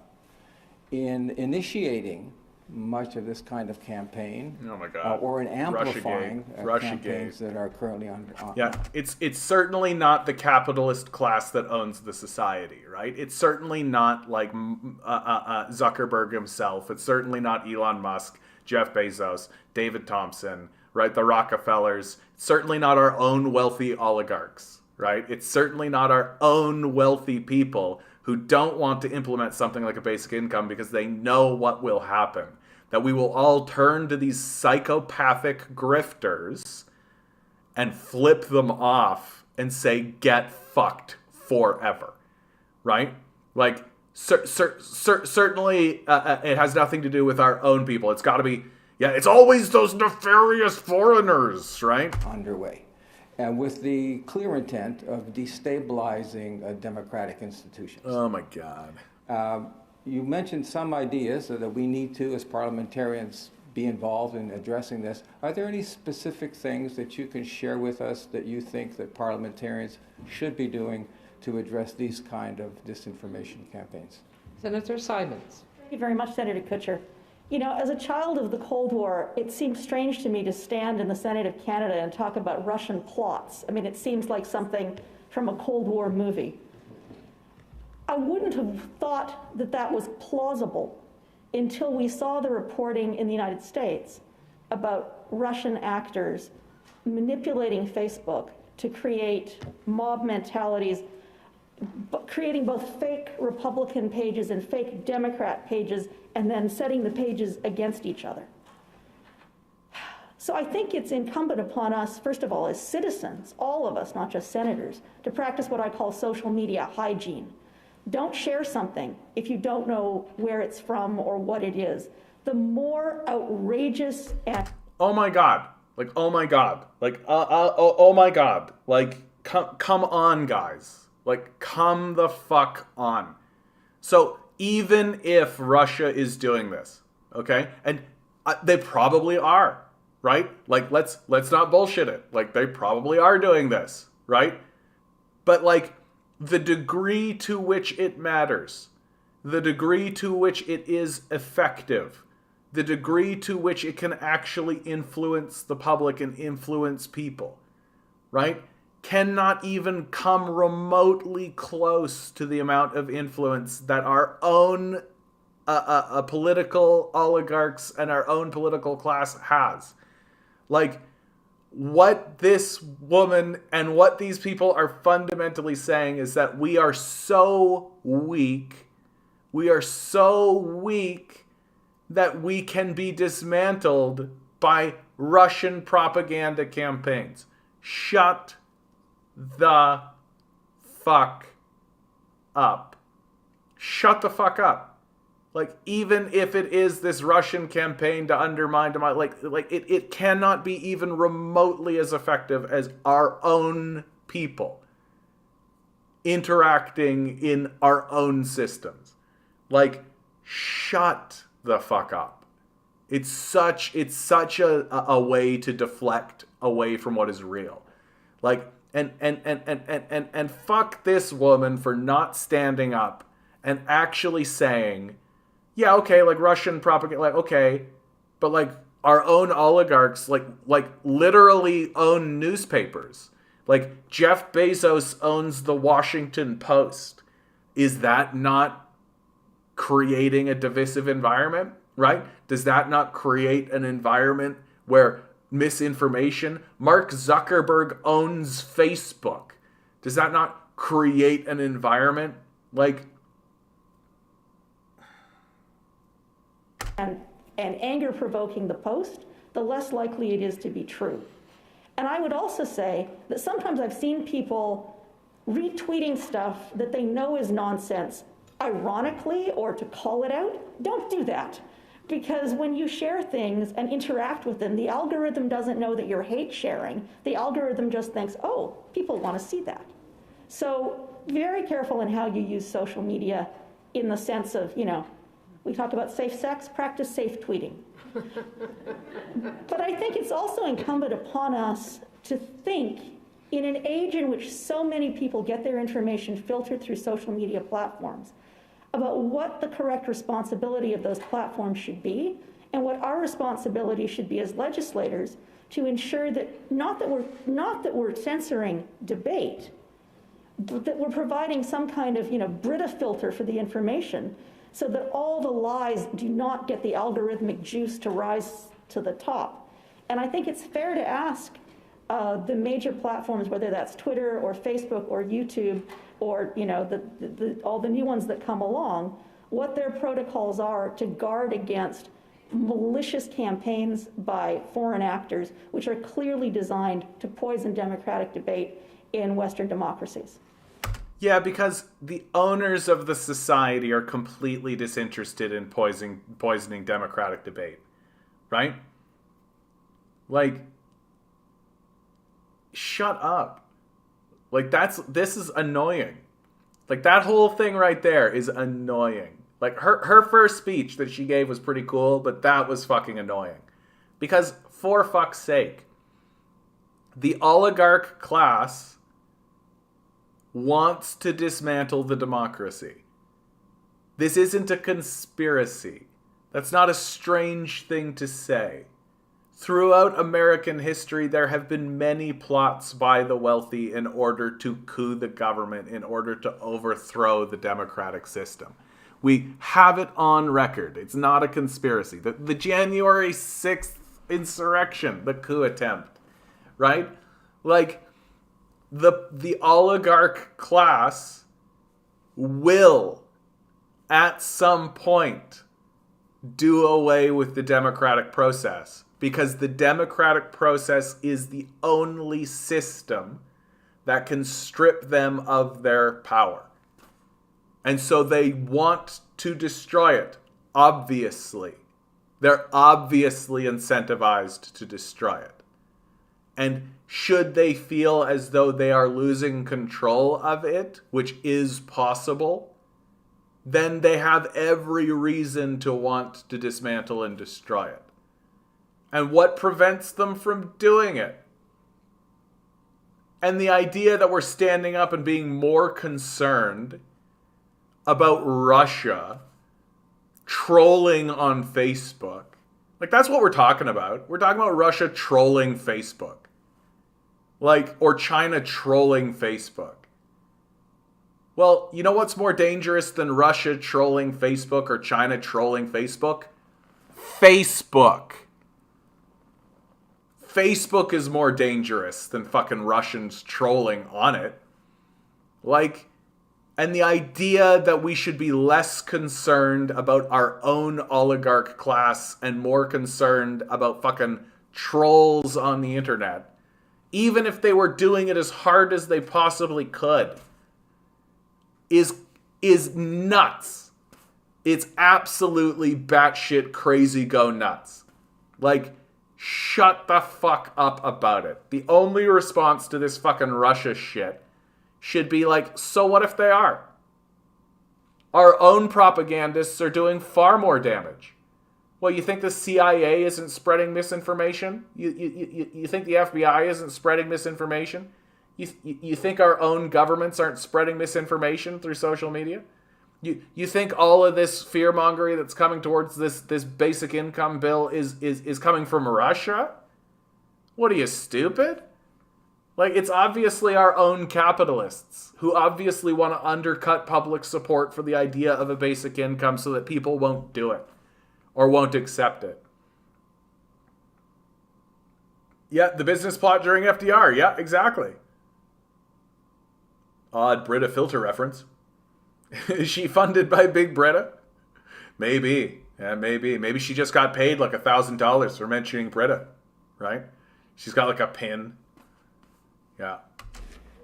in initiating much of this kind of campaign, oh my God, or in amplifying campaigns that are currently on. Yeah, it's certainly not the capitalist class that owns the society, right? It's certainly not like Zuckerberg himself. It's certainly not Elon Musk, Jeff Bezos, David Thompson, right? The Rockefellers. It's certainly not our own wealthy oligarchs, right? It's certainly not our own wealthy people who don't want to implement something like a basic income because they know what will happen. That we will all turn to these psychopathic grifters and flip them off and say, get fucked forever, right? Like, certainly it has nothing to do with our own people. It's got to be, yeah, it's always those nefarious foreigners, right? Underway. And with the clear intent of destabilizing democratic institutions. Oh my God. You mentioned some ideas that we need to, as parliamentarians, be involved in addressing this. Are there any specific things that you can share with us that you think that parliamentarians should be doing to address these kind of disinformation campaigns? Senator Simons. Thank you very much, Senator Kutcher. You know, as a child of the Cold War, it seemed strange to me to stand in the Senate of Canada and talk about Russian plots. I mean, it seems like something from a Cold War movie. I wouldn't have thought that that was plausible until we saw the reporting in the United States about Russian actors manipulating Facebook to create mob mentalities, creating both fake Republican pages and fake Democrat pages, and then setting the pages against each other. So I think it's incumbent upon us, first of all, as citizens, all of us, not just senators, to practice what I call social media hygiene. Don't share something if you don't know where it's from or what it is. The more outrageous and... Oh my God. Like, oh my God. Like, oh my God. Like, come on, guys. Like, come the fuck on. So even if Russia is doing this, okay, and they probably are, right? Like, let's not bullshit it. Like, they probably are doing this, right? But like, the degree to which it matters, the degree to which it is effective, the degree to which it can actually influence the public and influence people, right, cannot even come remotely close to the amount of influence that our own political oligarchs and our own political class has. Like, what this woman and what these people are fundamentally saying is that we are so weak that we can be dismantled by Russian propaganda campaigns. Shut the fuck up. Shut the fuck up. Like, even if it is this Russian campaign to undermine, it cannot be even remotely as effective as our own people interacting in our own systems. Like, shut the fuck up. It's such a way to deflect away from what is real. Like, and fuck this woman for not standing up and actually saying, yeah, okay, like Russian propaganda, like, okay, but like our own oligarchs, like literally own newspapers. Like, Jeff Bezos owns the Washington Post. Is that not creating a divisive environment, right? Does that not create an environment where misinformation? Mark Zuckerberg owns Facebook. Does that not create an environment like... and anger provoking the post, the less likely it is to be true. And I would also say that sometimes I've seen people retweeting stuff that they know is nonsense, ironically, or to call it out. Don't do that. Because when you share things and interact with them, the algorithm doesn't know that you're hate sharing. The algorithm just thinks, oh, people want to see that. So very careful in how you use social media in the sense of, you know, we talked about safe sex, practice safe tweeting. But I think it's also incumbent upon us to think, in an age in which so many people get their information filtered through social media platforms, about what the correct responsibility of those platforms should be, and what our responsibility should be as legislators to ensure that not that we're censoring debate, but that we're providing some kind of, you know, Brita filter for the information, so that all the lies do not get the algorithmic juice to rise to the top. And I think it's fair to ask the major platforms, whether that's Twitter or Facebook or YouTube, or, you know, all the new ones that come along, what their protocols are to guard against malicious campaigns by foreign actors, which are clearly designed to poison democratic debate in Western democracies. Yeah, because the owners of the society are completely disinterested in poisoning democratic debate, right? Like, shut up. Like, this is annoying. Like, that whole thing right there is annoying. Like, her first speech that she gave was pretty cool, but that was fucking annoying. Because, for fuck's sake, the oligarch class wants to dismantle the democracy. This isn't a conspiracy. That's not a strange thing to say. Throughout American history, there have been many plots by the wealthy in order to coup the government, in order to overthrow the democratic system. We have it on record. It's not a conspiracy. The January 6th insurrection, the coup attempt, right? Like, the oligarch class will, at some point, do away with the democratic process, because the democratic process is the only system that can strip them of their power. And so they want to destroy it, obviously. They're obviously incentivized to destroy it. And should they feel as though they are losing control of it, which is possible, then they have every reason to want to dismantle and destroy it. And what prevents them from doing it? And the idea that we're standing up and being more concerned about Russia trolling on Facebook. Like, that's what we're talking about. We're talking about Russia trolling Facebook. Like, or China trolling Facebook. Well, you know what's more dangerous than Russia trolling Facebook or China trolling Facebook? Facebook. Facebook is more dangerous than fucking Russians trolling on it. Like, and the idea that we should be less concerned about our own oligarch class and more concerned about fucking trolls on the internet, even if they were doing it as hard as they possibly could, is nuts. It's absolutely batshit crazy go nuts. Like, shut the fuck up about it. The only response to this fucking Russia shit should be like, so what if they are? Our own propagandists are doing far more damage. Well, you think the CIA isn't spreading misinformation? You think the FBI isn't spreading misinformation? You think our own governments aren't spreading misinformation through social media? You think all of this fear-mongering that's coming towards this basic income bill is coming from Russia? What are you, stupid? Like, it's obviously our own capitalists who obviously want to undercut public support for the idea of a basic income so that people won't do it or won't accept it. Yeah, the business plot during FDR. Yeah, exactly. Odd Brita filter reference. Is she funded by Big Brita? Maybe. Yeah, maybe. Maybe she just got paid like $1,000 for mentioning Brita, right? She's got like a pin. Yeah.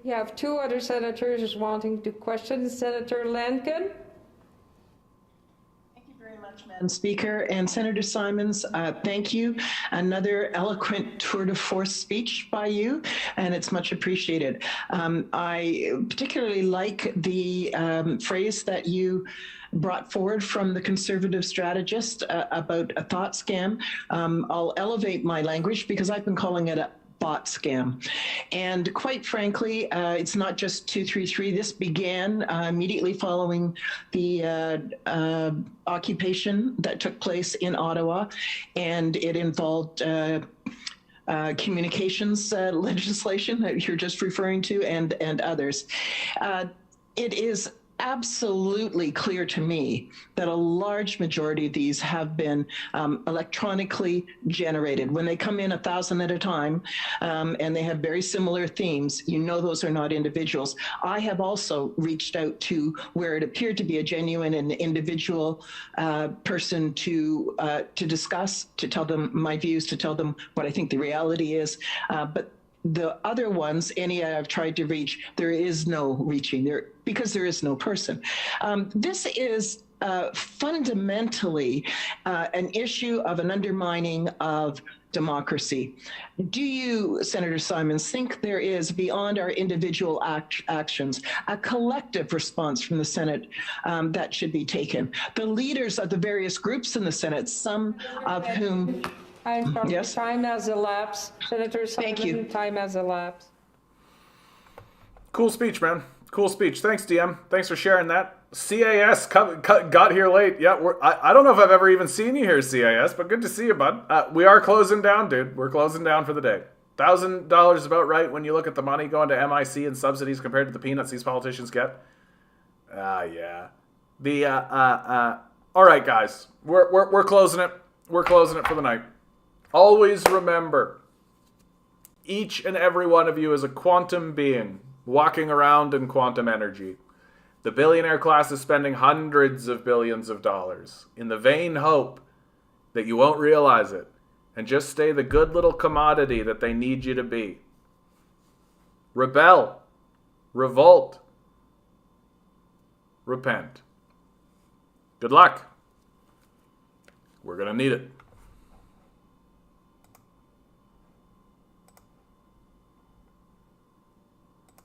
You have two other senators wanting to question Senator Lankin. Madam Speaker, and Senator Simons, thank you. Another eloquent tour de force speech by you, and it's much appreciated. I particularly like the phrase that you brought forward from the conservative strategist about a thought scam. I'll elevate my language because I've been calling it a bot scam. And quite frankly, it's not just 233. This began immediately following the occupation that took place in Ottawa, and it involved communications legislation that you're just referring to, and others. It is absolutely clear to me that a large majority of these have been electronically generated. When they come in 1,000 at a time, and they have very similar themes, you know those are not individuals. I have also reached out to where it appeared to be a genuine and individual person to discuss, to tell them my views, to tell them what I think the reality is. But the other ones, any I've tried to reach, there is no reaching there because there is no person. This is fundamentally an issue of an undermining of democracy. Do you, Senator Simons, think there is, beyond our individual actions, a collective response from the Senate that should be taken? The leaders of the various groups in the Senate, some of whom... I'm sorry, yes? Time has elapsed. Senator Simon, thank you. Time has elapsed. Cool speech, man. Cool speech. Thanks, DM. Thanks for sharing that. CAS got here late. Yeah, I don't know if I've ever even seen you here, CAS, but good to see you, bud. We are closing down, dude. We're closing down for the day. $1,000 is about right when you look at the money going to MIC and subsidies compared to the peanuts these politicians get. Yeah. All right, guys. We're closing it. We're closing it for the night. Always remember, each and every one of you is a quantum being walking around in quantum energy. The billionaire class is spending hundreds of billions of dollars in the vain hope that you won't realize it and just stay the good little commodity that they need you to be. Rebel. Revolt. Repent. Good luck. We're going to need it.